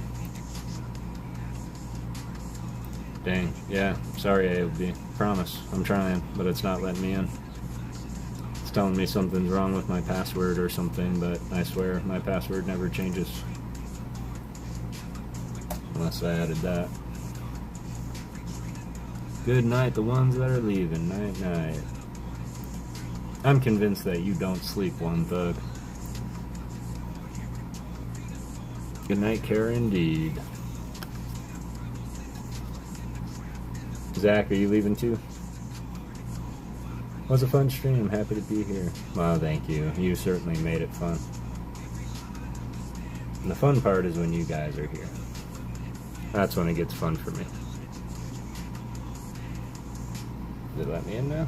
Dang. Yeah. Sorry, AOB. Promise. I'm trying, but it's not letting me in. It's telling me something's wrong with my password or something, but I swear my password never changes. Unless I added that. Good night, the ones that are leaving. Night, night. I'm convinced that you don't sleep, One Thug. Good night, Kara, indeed. Zach, are you leaving too? Was a fun stream. Happy to be here. Well, thank you. You certainly made it fun. And the fun part is when you guys are here. That's when it gets fun for me. Did it let me in now?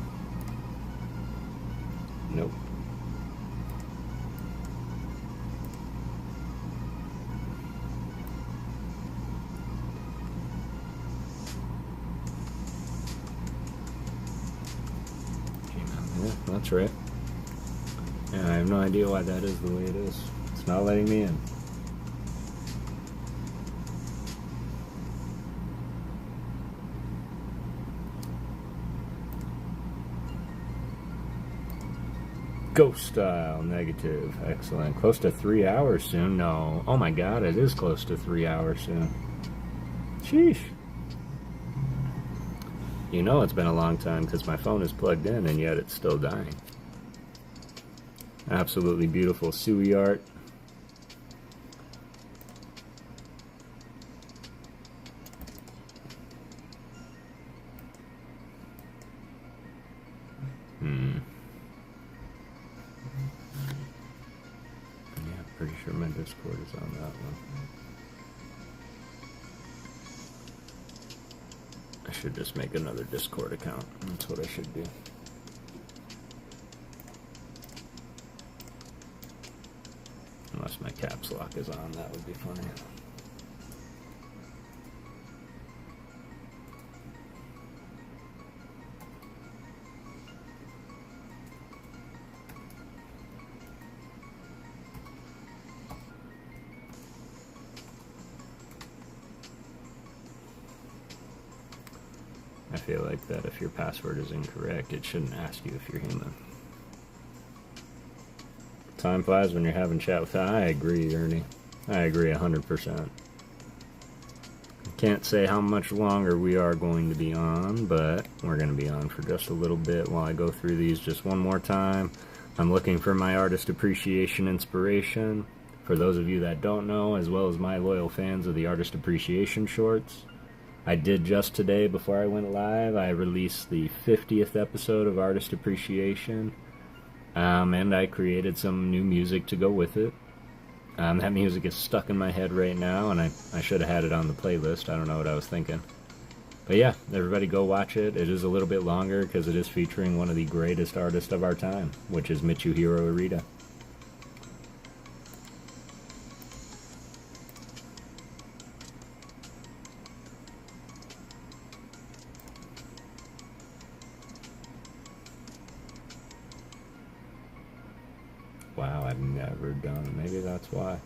Nope. Yeah, that's right. Yeah, I have no idea why that is the way it is. It's not letting me in. Ghost style, negative. Excellent. Close to 3 hours soon. No. Oh my god, it is close to 3 hours soon. Sheesh. You know it's been a long time because my phone is plugged in and yet it's still dying. Absolutely beautiful Sui art. Pretty sure my Discord is on that one. I should just make another Discord account. That's what I should do. Unless my caps lock is on, that would be funny. I feel like that if your password is incorrect, it shouldn't ask you if you're human. Time flies when you're having chat with... I agree, Ernie. I agree 100%. Can't say how much longer we are going to be on, but we're going to be on for just a little bit while I go through these just one more time. I'm looking for my artist appreciation inspiration. For those of you that don't know, as well as my loyal fans of the artist appreciation shorts, I did just today, before I went live, I released the 50th episode of Artist Appreciation, and I created some new music to go with it. That music is stuck in my head right now, and I should have had it on the playlist. I don't know what I was thinking. But yeah, everybody go watch it. It is a little bit longer because it is featuring one of the greatest artists of our time, which is Mitsuhiro Arita. Wow, I've never done it. Maybe that's why.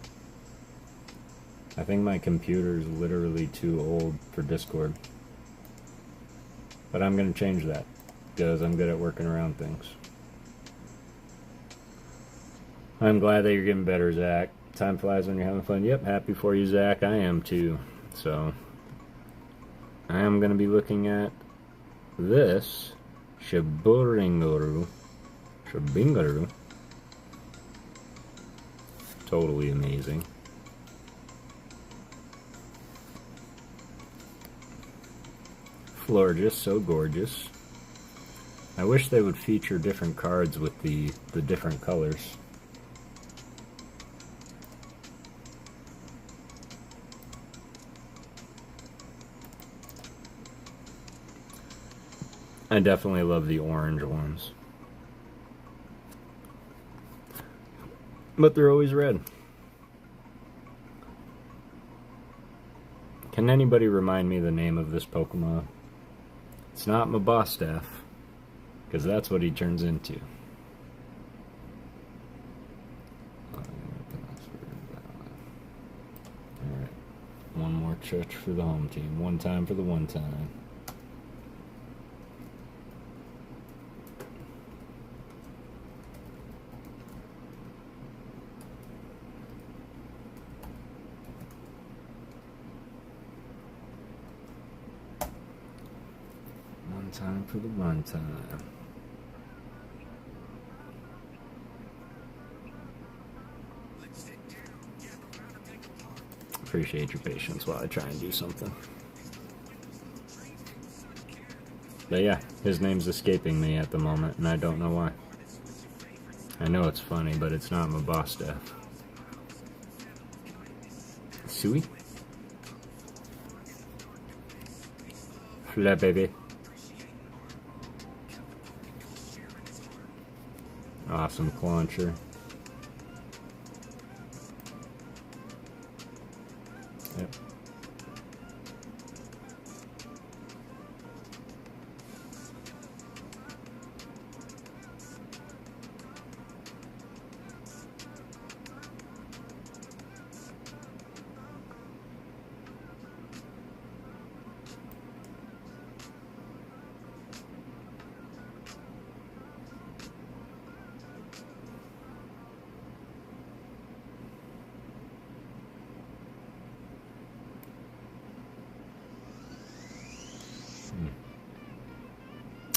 I think my computer is literally too old for Discord. But I'm going to change that, because I'm good at working around things. I'm glad that you're getting better, Zach. Time flies when you're having fun. Yep, happy for you, Zach. I am too. So, I am going to be looking at this Shiburingoru. Totally amazing. Florgeous, so gorgeous. I wish they would feature different cards with the different colors. I definitely love the orange ones. But they're always red. Can anybody remind me the name of this Pokemon? It's not Mabostaff, because that's what he turns into. Alright, one more church for the home team. One time for the one time. One time for the one time. Appreciate your patience while I try and do something. But yeah, his name's escaping me at the moment, and I don't know why. I know it's funny, but it's not Mabostaff. Sui? Fla baby. Awesome Clauncher. Yep.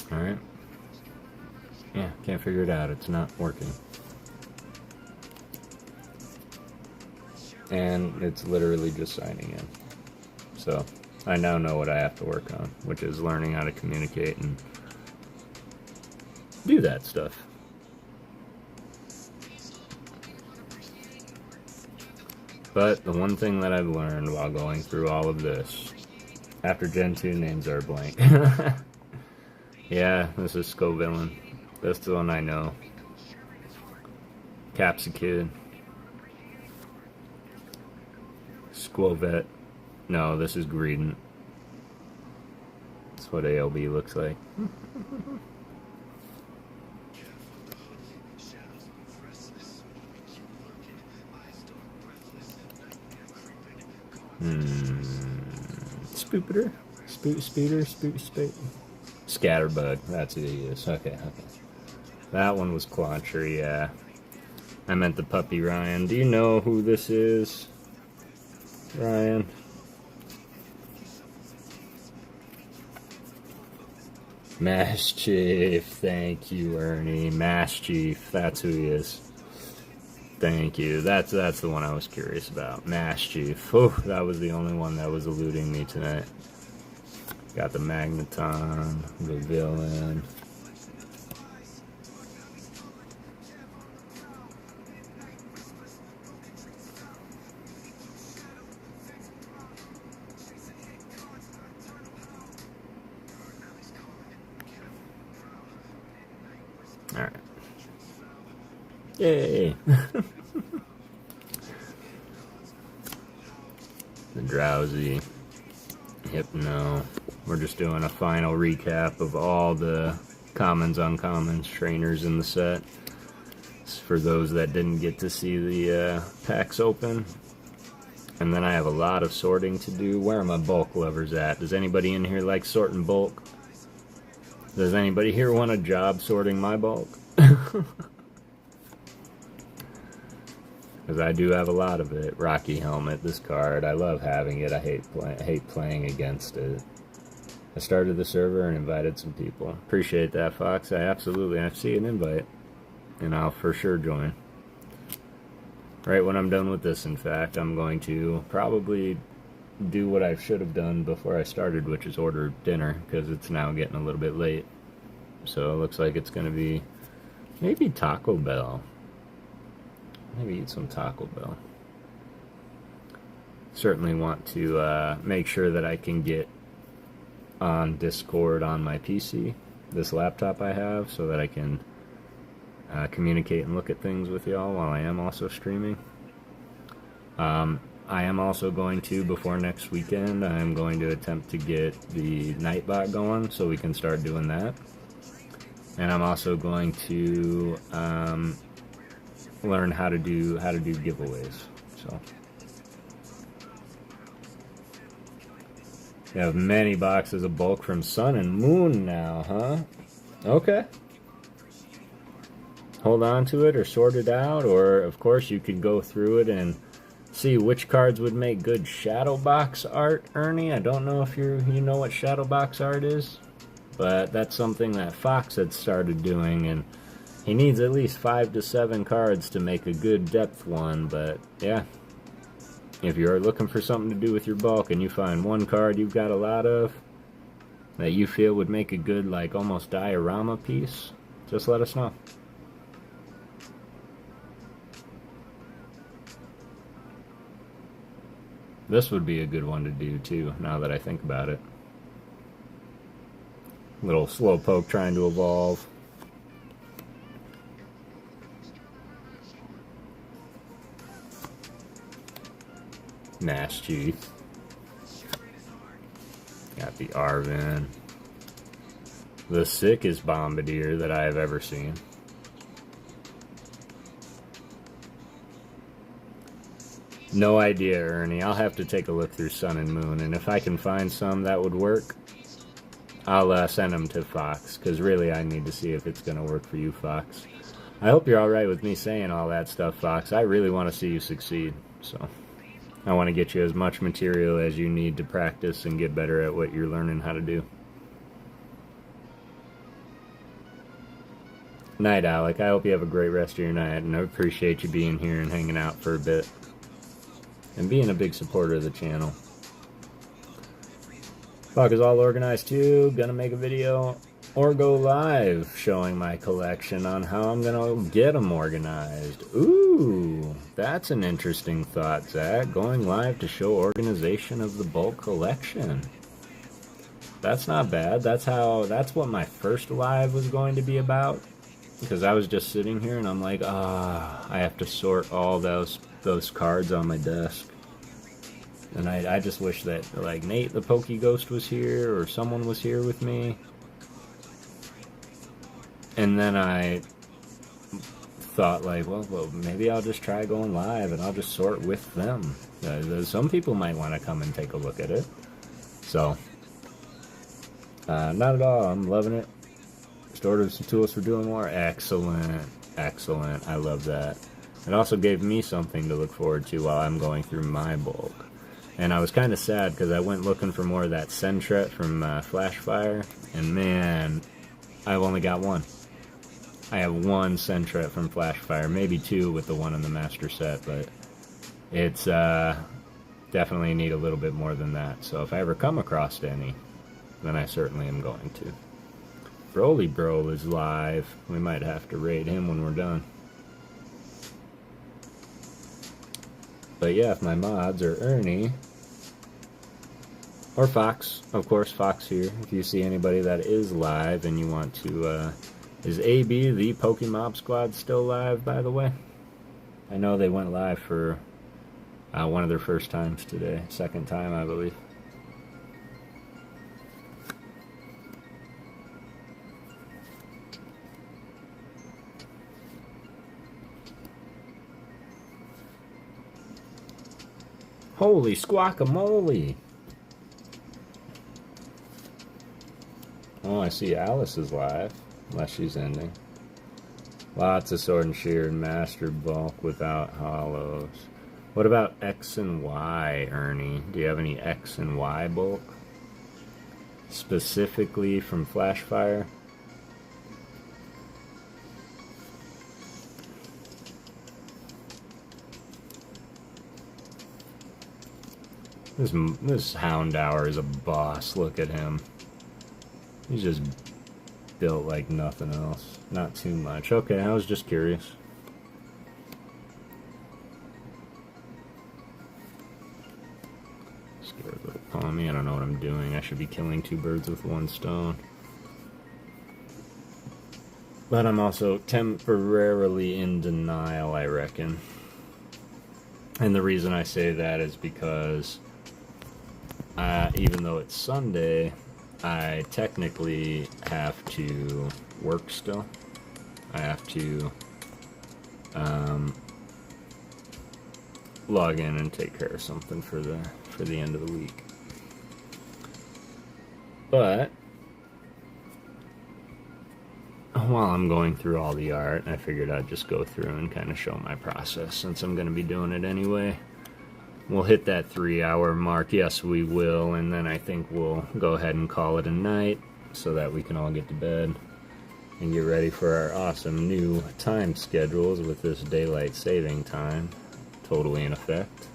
Alright. Yeah, can't figure it out. It's not working. And it's literally just signing in. So, I now know what I have to work on, which is learning how to communicate and do that stuff. But the one thing that I've learned while going through all of this, after Gen 2 names are blank. Yeah, this is Scovillain. That's the one I know. Capsicid. Squovet. No, this is Greedent. That's what ALB looks like. Spoopiter? Speeder? Scatterbug. That's who he is. Okay. That one was Clauncher, yeah. I meant the puppy, Ryan. Do you know who this is, Ryan? Maschief. Thank you, Ernie. Maschief. That's who he is. Thank you. That's the one I was curious about. Maschief. Oh, that was the only one that was eluding me tonight. Got the Magneton, the Villain. Alright. Yay! The Drowsy. Hypno. We're just doing a final recap of all the commons, uncommons, trainers in the set. For those that didn't get to see the packs open. And then I have a lot of sorting to do. Where are my bulk lovers at? Does anybody in here like sorting bulk? Does anybody here want a job sorting my bulk? Because I do have a lot of it. Rocky Helmet, this card. I love having it. I hate playing against it. I started the server and invited some people. Appreciate that, Fox. I see an invite. And I'll for sure join. Right when I'm done with this, in fact, I'm going to probably do what I should have done before I started, which is order dinner, because it's now getting a little bit late. So it looks like it's going to be maybe Taco Bell. Maybe eat some Taco Bell. Certainly want to make sure that I can get on Discord on my PC, this laptop I have, so that I can communicate and look at things with y'all while I am also streaming. I am also going to, before next weekend, I'm going to attempt to get the Nightbot going so we can start doing that. And I'm also going to learn how to do giveaways. So you have many boxes of bulk from Sun and Moon now, huh? Okay. Hold on to it or sort it out, or of course you could go through it and see which cards would make good shadow box art, Ernie. I don't know if you know what shadow box art is, but that's something that Fox had started doing, and he needs at least 5 to 7 cards to make a good depth one. But yeah, if you're looking for something to do with your bulk and you find one card you've got a lot of that you feel would make a good, like, almost diorama piece, just let us know. This would be a good one to do too, now that I think about it. Little Slowpoke trying to evolve. Nasty. Got the Arven. The sickest Bombardier that I have ever seen. No idea, Ernie. I'll have to take a look through Sun and Moon, and if I can find some that would work, I'll send them to Fox, because really I need to see if it's going to work for you, Fox. I hope you're alright with me saying all that stuff, Fox. I really want to see you succeed, so I want to get you as much material as you need to practice and get better at what you're learning how to do. Night, Alec. I hope you have a great rest of your night, and I appreciate you being here and hanging out for a bit. And being a big supporter of the channel. Fuck is all organized too. Gonna make a video or go live showing my collection on how I'm gonna get them organized. Ooh, that's an interesting thought, Zach. Going live to show organization of the bulk collection. That's not bad. That's what my first live was going to be about. Because I was just sitting here and I'm like, I have to sort all those cards on my desk. And I just wish that, like, Nate the Pokeghost was here, or someone was here with me. And then I thought, like, well, maybe I'll just try going live and I'll just sort with them. Some people might want to come and take a look at it. So, not at all. I'm loving it. Stored some tools for doing more. Excellent. Excellent. I love that. It also gave me something to look forward to while I'm going through my bulk. And I was kind of sad because I went looking for more of that Sentret from Flashfire. And man, I've only got one. I have one Sentret from Flashfire. Maybe two with the one in the master set. But it's definitely need a little bit more than that. So if I ever come across any, then I certainly am going to. Broly Bro is live. We might have to raid him when we're done. But yeah, if my mods are Ernie, or Fox, of course, Fox here. If you see anybody that is live and you want to, is AB, the Pokemob Squad, still live, by the way? I know they went live for one of their first times today. Second time, I believe. Holy squakamole! Oh, I see Alice is live, unless she's ending. Lots of Sword and Shield and Master Bulk without hollows. What about X and Y, Ernie? Do you have any X and Y bulk? Specifically from Flashfire? This Houndour is a boss. Look at him. He's just built like nothing else. Not too much. Okay, I was just curious. Scared little Pommy. I don't know what I'm doing. I should be killing two birds with one stone. But I'm also temporarily in denial, I reckon. And the reason I say that is because even though it's Sunday, I technically have to work still. I have to log in and take care of something for the end of the week. But while I'm going through all the art, I figured I'd just go through and kind of show my process since I'm going to be doing it anyway. We'll hit that 3-hour mark. Yes, we will. And then I think we'll go ahead and call it a night so that we can all get to bed and get ready for our awesome new time schedules with this daylight saving time totally in effect.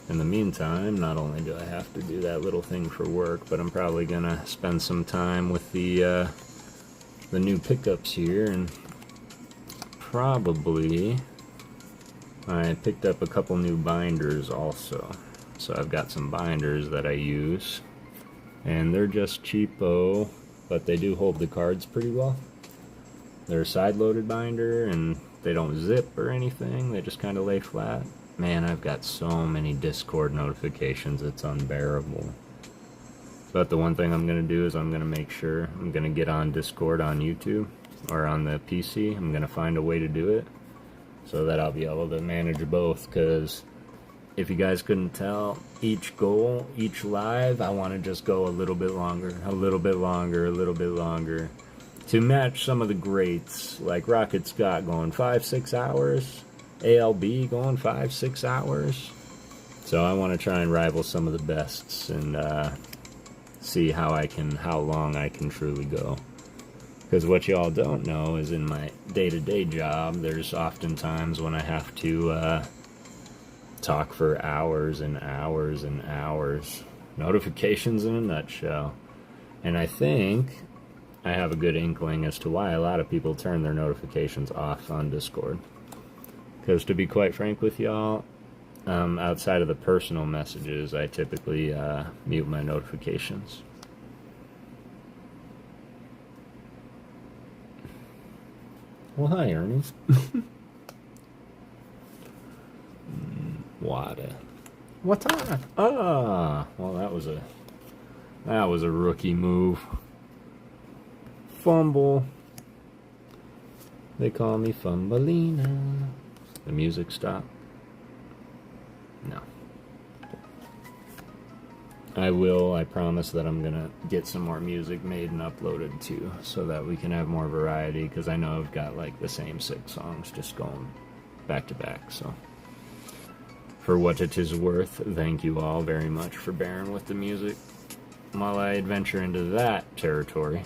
In the meantime, not only do I have to do that little thing for work, but I'm probably going to spend some time with the new pickups here, and probably I picked up a couple new binders also. So I've got some binders that I use, and they're just cheapo, but they do hold the cards pretty well. They're a side-loaded binder, and they don't zip or anything. They just kind of lay flat. Man, I've got so many Discord notifications, it's unbearable. But the one thing I'm going to do is I'm going to make sure I'm going to get on Discord on YouTube or on the PC. I'm going to find a way to do it so that I'll be able to manage both, because if you guys couldn't tell, each goal, each live, I want to just go a little bit longer, a little bit longer, a little bit longer, to match some of the greats, like Rocket Scott going 5-6 hours, ALB going 5-6 hours. So I want to try and rival some of the bests and see how long I can truly go. Because what y'all don't know is in my day-to-day job, there's often times when I have to talk for hours and hours and hours. Notifications in a nutshell. And I think I have a good inkling as to why a lot of people turn their notifications off on Discord. Because to be quite frank with y'all, outside of the personal messages, I typically mute my notifications. Well, hi, Ernie. Water. What's up? Ah, well, that was a rookie move. Fumble. They call me Fumbleina. The music stopped. No. I promise that I'm gonna get some more music made and uploaded too, so that we can have more variety, because I know I've got like the same 6 songs just going back to back. So for what it is worth, thank you all very much for bearing with the music while I adventure into that territory.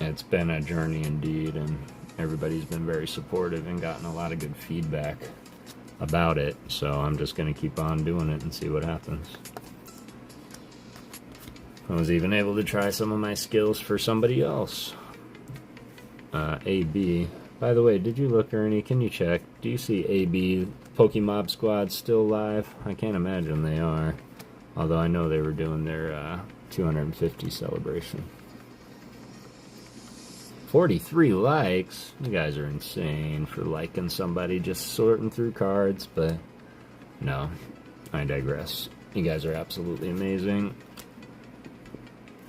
It's been a journey indeed, and everybody's been very supportive and gotten a lot of good feedback about it, so I'm just going to keep on doing it and see what happens. I was even able to try some of my skills for somebody else. AB. By the way, did you look, Ernie? Can you check? Do you see AB, Pokemon Squad, still live? I can't imagine they are. Although I know they were doing their 250 celebration. 43 likes? You guys are insane for liking somebody just sorting through cards, but no, I digress. You guys are absolutely amazing.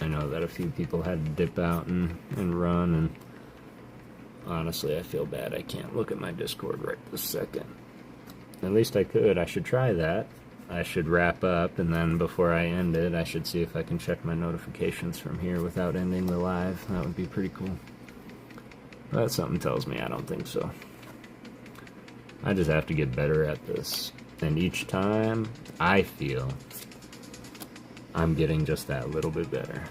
I know that a few people had to dip out and run, and honestly, I feel bad I can't look at my Discord right this second. At least I could. I should try that. I should wrap up, and then before I end it, I should see if I can check my notifications from here without ending the live. That would be pretty cool. But something tells me I don't think so. I just have to get better at this. And each time, I feel I'm getting just that little bit better.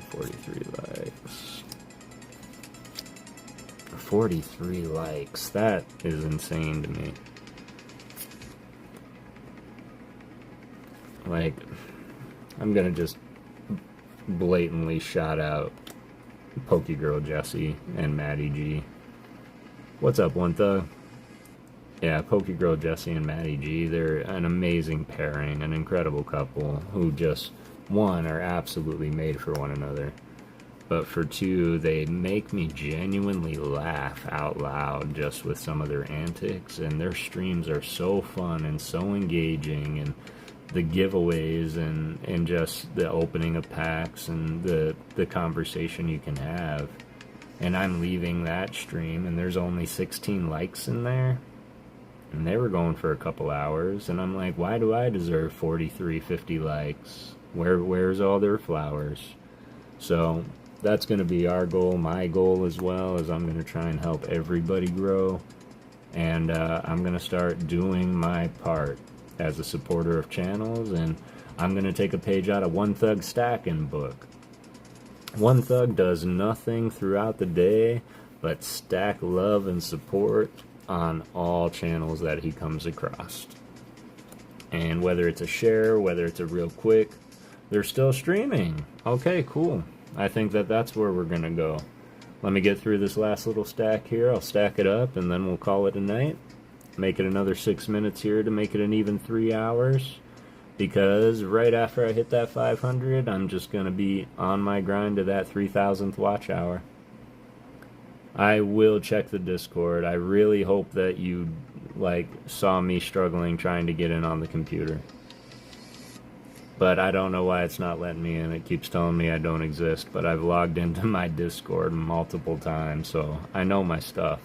43 likes. 43 likes. That is insane to me. Like, I'm gonna just blatantly shout out Pokegirl Jessie and Maddie G. What's up, One Thug? Yeah, Pokegirl Jessie and Maddie G, they're an amazing pairing, an incredible couple who just, one, are absolutely made for one another. but for two, they make me genuinely laugh out loud just with some of their antics, and their streams are so fun and so engaging, and the giveaways and just the opening of packs and the conversation you can have. And I'm leaving that stream and there's only 16 likes in there, and they were going for a couple hours, and I'm like, why do I deserve 43, 50 likes? Where's all their flowers? So that's going to be our goal, my goal as well, is I'm going to try and help everybody grow, and I'm going to start doing my part as a supporter of channels, and I'm going to take a page out of One Thug Stacking book. One Thug does nothing throughout the day but stack love and support on all channels that he comes across. And whether it's a share, whether it's a real quick, they're still streaming. Okay, cool. I think that's where we're going to go. Let me get through this last little stack here. I'll stack it up, and then we'll call it a night. Make it another 6 minutes here to make it an even 3 hours. Because right after I hit that 500, I'm just going to be on my grind to that 3,000th watch hour. I will check the Discord. I really hope that you saw me struggling trying to get in on the computer. But I don't know why it's not letting me in. It keeps telling me I don't exist, but I've logged into my Discord multiple times, so I know my stuff.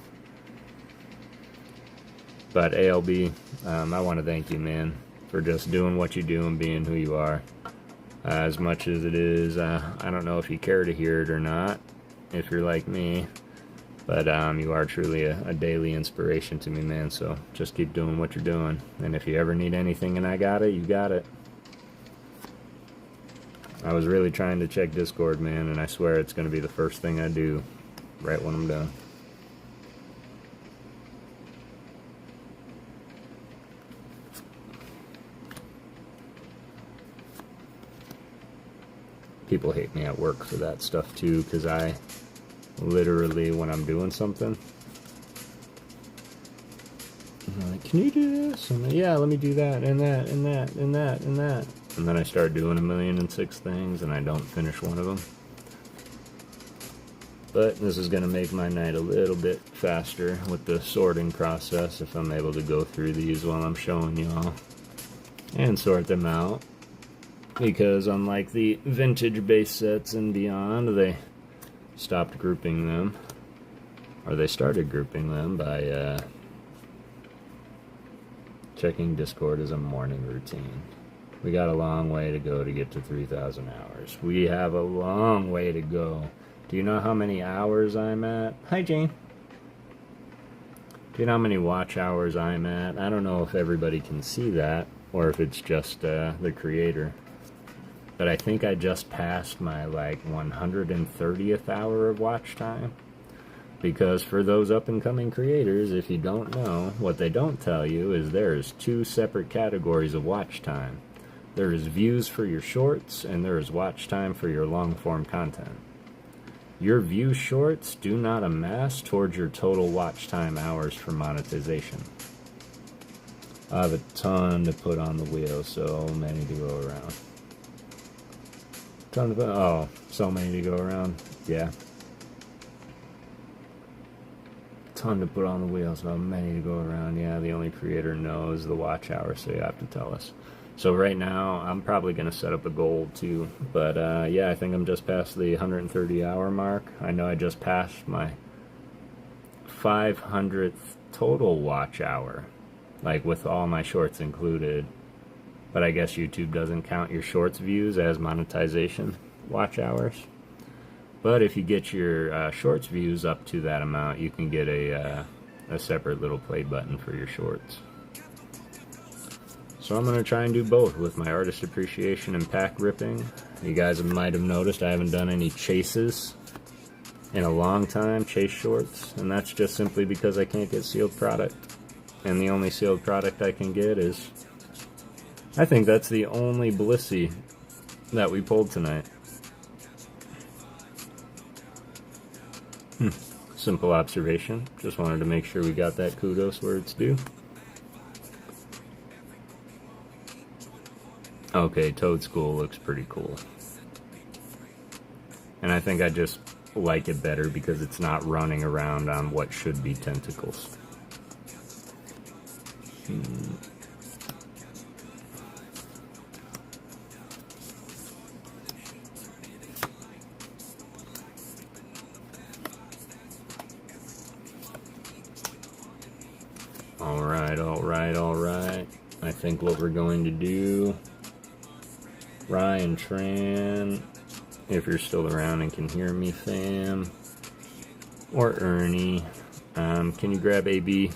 But ALB, I want to thank you, man, for just doing what you do and being who you are. As much as it is, I don't know if you care to hear it or not, if you're like me, but you are truly a daily inspiration to me, man, so just keep doing what you're doing. And if you ever need anything and I got it, you got it. I was really trying to check Discord, man, and I swear it's going to be the first thing I do right when I'm done. People hate me at work for that stuff too, because I literally, when I'm doing something, I'm like, can you do this? And like, yeah, let me do that, and that, and that, and that, and that. And then I start doing 1,000,006 things, and I don't finish one of them. But this is going to make my night a little bit faster with the sorting process if I'm able to go through these while I'm showing y'all and sort them out. Because unlike the vintage base sets and beyond, they stopped grouping them, or they started grouping them by checking Discord as a morning routine. We got a long way to go to get to 3,000 hours. We have a long way to go. Do you know how many hours I'm at? Hi, Jane. Do you know how many watch hours I'm at? I don't know if everybody can see that, or if it's just the creator. But I think I just passed my 130th hour of watch time. Because for those up-and-coming creators, if you don't know, what they don't tell you is there's two separate categories of watch time. There is views for your shorts, and there is watch time for your long-form content. Your view shorts do not amass towards your total watch time hours for monetization. I have a ton to put on the wheel, so many to go around. So many to go around, yeah. Ton to put on the wheel, so many to go around, yeah. The only creator knows the watch hour, so you have to tell us. So right now, I'm probably going to set up a goal too, but yeah, I think I'm just past the 130 hour mark. I know I just passed my 500th total watch hour, with all my shorts included. But I guess YouTube doesn't count your shorts views as monetization watch hours. But if you get your shorts views up to that amount, you can get a separate little play button for your shorts. So I'm going to try and do both with my artist appreciation and pack ripping. You guys might have noticed I haven't done any chases in a long time, chase shorts, and that's just simply because I can't get sealed product. And the only sealed product I can get is, I think that's the only Blissey that we pulled tonight. Simple observation. Just wanted to make sure we got that kudos where it's due. Okay, Toad School looks pretty cool. And I think I just like it better because it's not running around on what should be tentacles. Alright. I think what we're going to do, Ryan Tran, if you're still around and can hear me, fam, or Ernie, can you grab AB's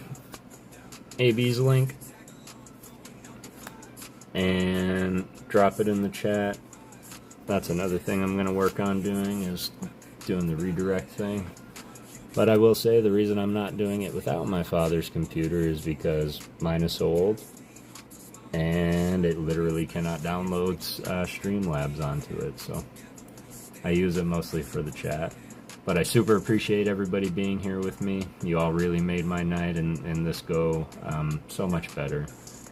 link and drop it in the chat? That's another thing I'm going to work on doing, is doing the redirect thing. But I will say the reason I'm not doing it without my father's computer is because mine is so old and it literally cannot download Streamlabs onto it. So I use it mostly for the chat. But I super appreciate everybody being here with me. You all really made my night and this go so much better.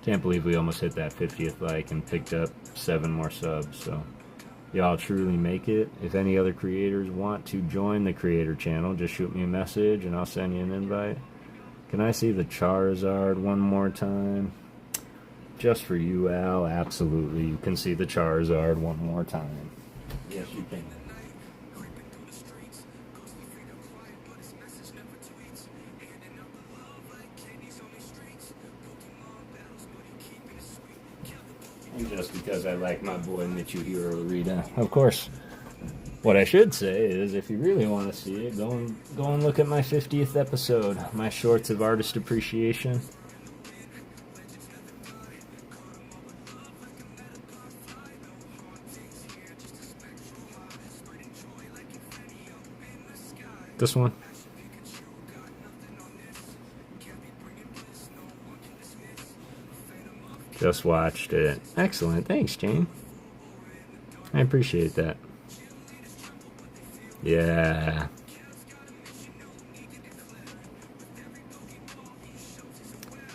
Can't believe we almost hit that 50th like and picked up 7 more subs. So y'all truly make it. If any other creators want to join the creator channel, just shoot me a message and I'll send you an invite. Can I see the Charizard one more time? Just for you, Al. Absolutely. You can see the Charizard one more time. Yes, you can. And just because I like my boy Mitsuhiro Rita. Of course, what I should say is if you really want to see it, go and look at my 50th episode, my shorts of artist appreciation. This one. Just watched it. Excellent. Thanks, Jane. I appreciate that. Yeah.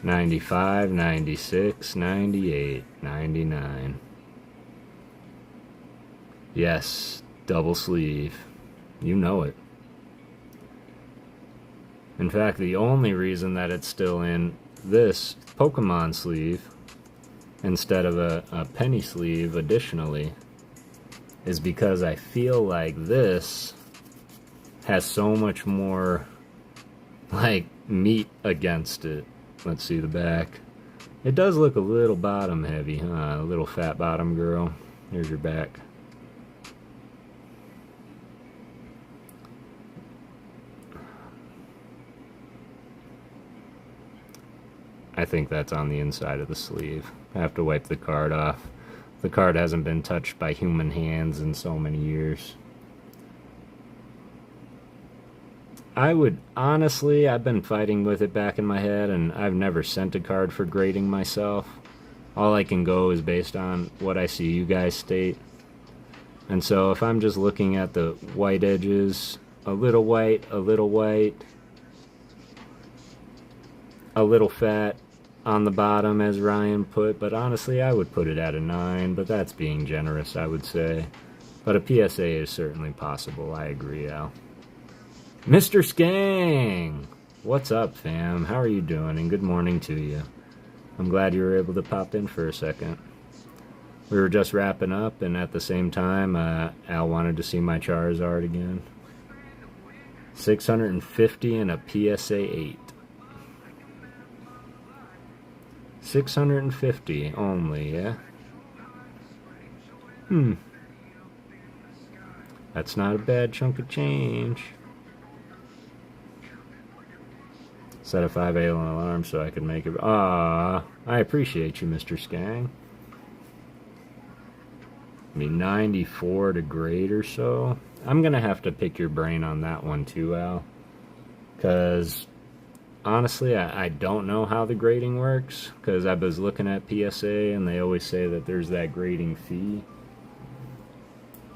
'95, '96, '98, '99. Yes, double sleeve. You know it. In fact, the only reason that it's still in this Pokemon sleeve instead of a penny sleeve additionally is because I feel like this has so much more like meat against it. Let's see the back. It does look a little bottom heavy, huh? A little fat bottom girl. Here's your back. I think that's on the inside of the sleeve. I have to wipe the card off. The card hasn't been touched by human hands in so many years. I would, honestly, I've been fighting with it back in my head, and I've never sent a card for grading myself. All I can go is based on what I see you guys state. And so if I'm just looking at the white edges, a little white, a little white, a little fat on the bottom, as Ryan put, but honestly I would put it at a 9, but that's being generous, I would say. But a PSA is certainly possible. I agree, Al. Mr. Skang! What's up, fam? How are you doing? And good morning to you. I'm glad you were able to pop in for a second. We were just wrapping up, and at the same time, Al wanted to see my Charizard again. 650 and a PSA 8. 650 only, yeah? That's not a bad chunk of change. Set a 5 AL alarm so I could make it. Ah, I appreciate you, Mr. Skang. I mean, 94 to grade or so. I'm gonna have to pick your brain on that one too, Al. Because honestly, I don't know how the grading works, because I was looking at PSA and they always say that there's that grading fee.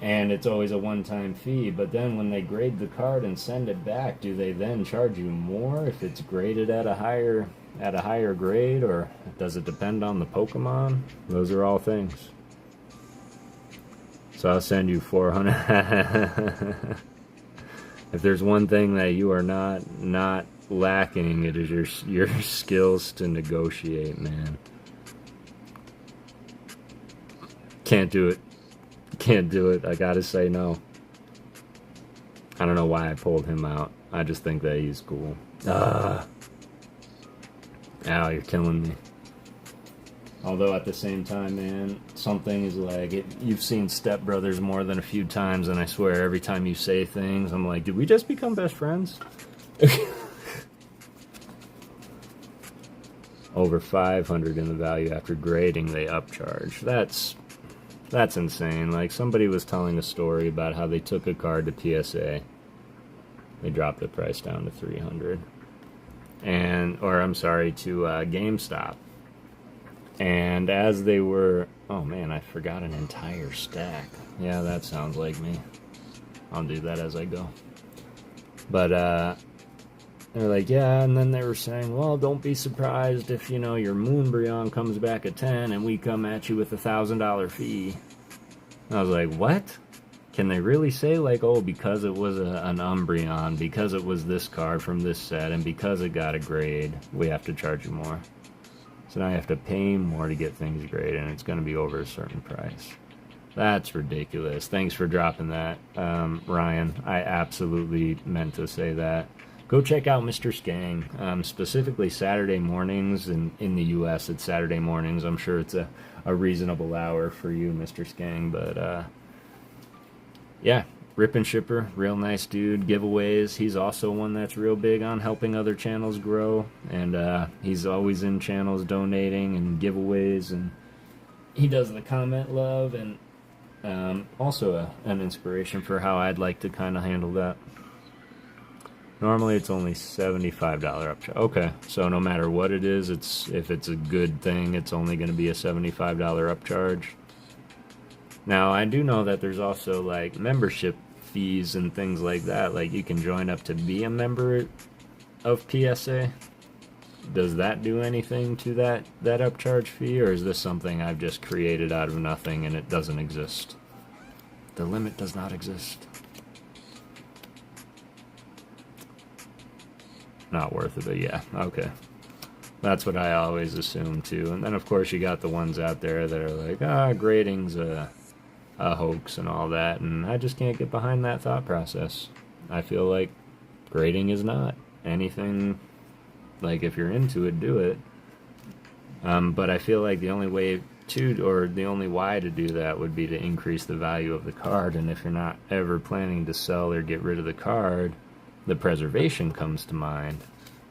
And it's always a one-time fee, but then when they grade the card and send it back, do they then charge you more if it's graded at a higher grade, or does it depend on the Pokemon? Those are all things. So I'll send you 400. If there's one thing that you are not lacking, it is your skills to negotiate, man. Can't do it. Can't do it. I gotta say no. I don't know why I pulled him out. I just think that he's cool. Ow, you're killing me. Although at the same time, man, some things like you've seen Step Brothers more than a few times, and I swear every time you say things, I'm like, did we just become best friends? Over 500 in the value after grading, they upcharge. That's insane. Like, somebody was telling a story about how they took a card to PSA. They dropped the price down to 300. Or I'm sorry, to GameStop. And as they were... Oh man, I forgot an entire stack. Yeah, that sounds like me. I'll do that as I go. But, they're like, yeah, and then they were saying, well, don't be surprised if, you know, your Moonbryon comes back at 10 and we come at you with a $1,000 fee. And I was like, what? Can they really say, like, oh, because it was an Umbreon, because it was this card from this set, and because it got a grade, we have to charge you more? So now you have to pay more to get things graded, and it's going to be over a certain price. That's ridiculous. Thanks for dropping that, Ryan. I absolutely meant to say that. Go check out Mr. Skang. Specifically Saturday mornings. In the U.S., it's Saturday mornings. I'm sure it's a reasonable hour for you, Mr. Skang. But, yeah, Rip and Shipper, real nice dude. Giveaways. He's also one that's real big on helping other channels grow. And he's always in channels donating and giveaways. And he does the comment love. And also an inspiration for how I'd like to kind of handle that. Normally it's only $75 upcharge. Okay, so no matter what it is, if it's a good thing, it's only going to be a $75 upcharge. Now, I do know that there's also, like, membership fees and things like that. Like, you can join up to be a member of PSA. Does that do anything to that upcharge fee, or is this something I've just created out of nothing and it doesn't exist? The limit does not exist. Not worth it, but yeah, okay. That's what I always assume, too. And then, of course, you got the ones out there that are like, grading's a hoax and all that, and I just can't get behind that thought process. I feel like grading is not anything. Like, if you're into it, do it. But I feel like the only way to, or the only why to do that would be to increase the value of the card, and if you're not ever planning to sell or get rid of the card, the preservation comes to mind,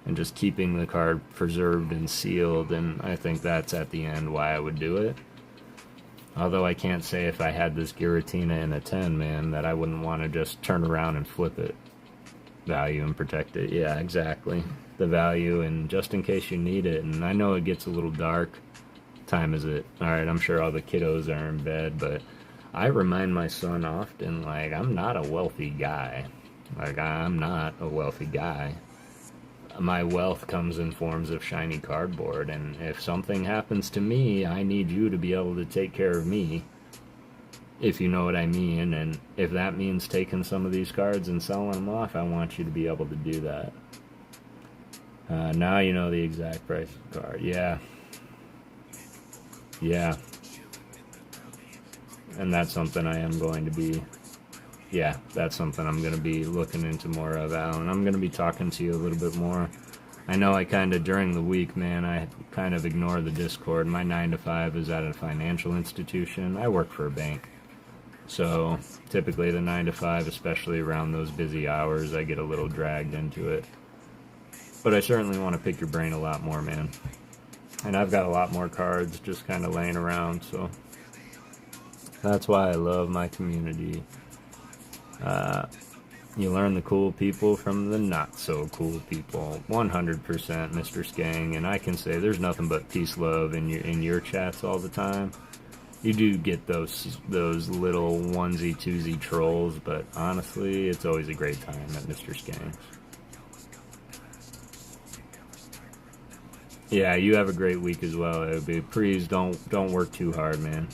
and just keeping the card preserved and sealed, and I think that's at the end why I would do it. Although I can't say if I had this Giratina in a 10, man, that I wouldn't want to just turn around and flip it. Value and protect it. Yeah, exactly. The value, and just in case you need it. And I know it gets a little dark. Time is it? Alright, I'm sure all the kiddos are in bed, but I remind my son often, like, I'm not a wealthy guy. Like, I'm not a wealthy guy. My wealth comes in forms of shiny cardboard, and if something happens to me, I need you to be able to take care of me, if you know what I mean. And if that means taking some of these cards and selling them off, I want you to be able to do that. Now you know the exact price of the card. Yeah. And that's something I am going to be... Yeah, that's something I'm going to be looking into more of, Alan. I'm going to be talking to you a little bit more. I know I kind of, during the week, man, I kind of ignore the Discord. My 9 to 5 is at a financial institution. I work for a bank. So, typically the 9 to 5, especially around those busy hours, I get a little dragged into it. But I certainly want to pick your brain a lot more, man. And I've got a lot more cards just kind of laying around, so... That's why I love my community. You learn the cool people from the not so cool people. 100% Mr. Skang, and I can say there's nothing but peace, love in your chats all the time. You do get those little onesie twosie trolls, but honestly, it's always a great time at Mr. Skang's. Yeah, you have a great week as well, Obi. Please don't work too hard, man.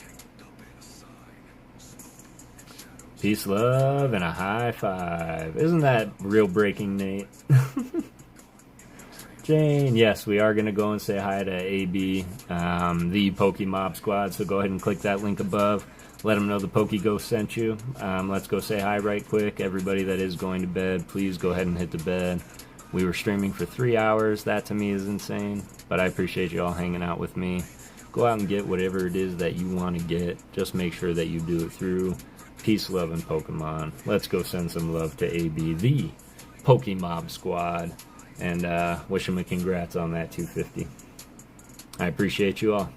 Peace, love, and a high five. Isn't that real breaking, Nate? Jane, yes, we are going to go and say hi to AB, the Pokemob Squad, so go ahead and click that link above. Let them know the PokeGhost sent you. Let's go say hi right quick. Everybody that is going to bed, please go ahead and hit the bed. We were streaming for 3 hours. That to me is insane, but I appreciate you all hanging out with me. Go out and get whatever it is that you want to get. Just make sure that you do it through peace, love, and Pokemon. Let's go send some love to AB, the Pokemob Squad, and wish him a congrats on that 250. I appreciate you all.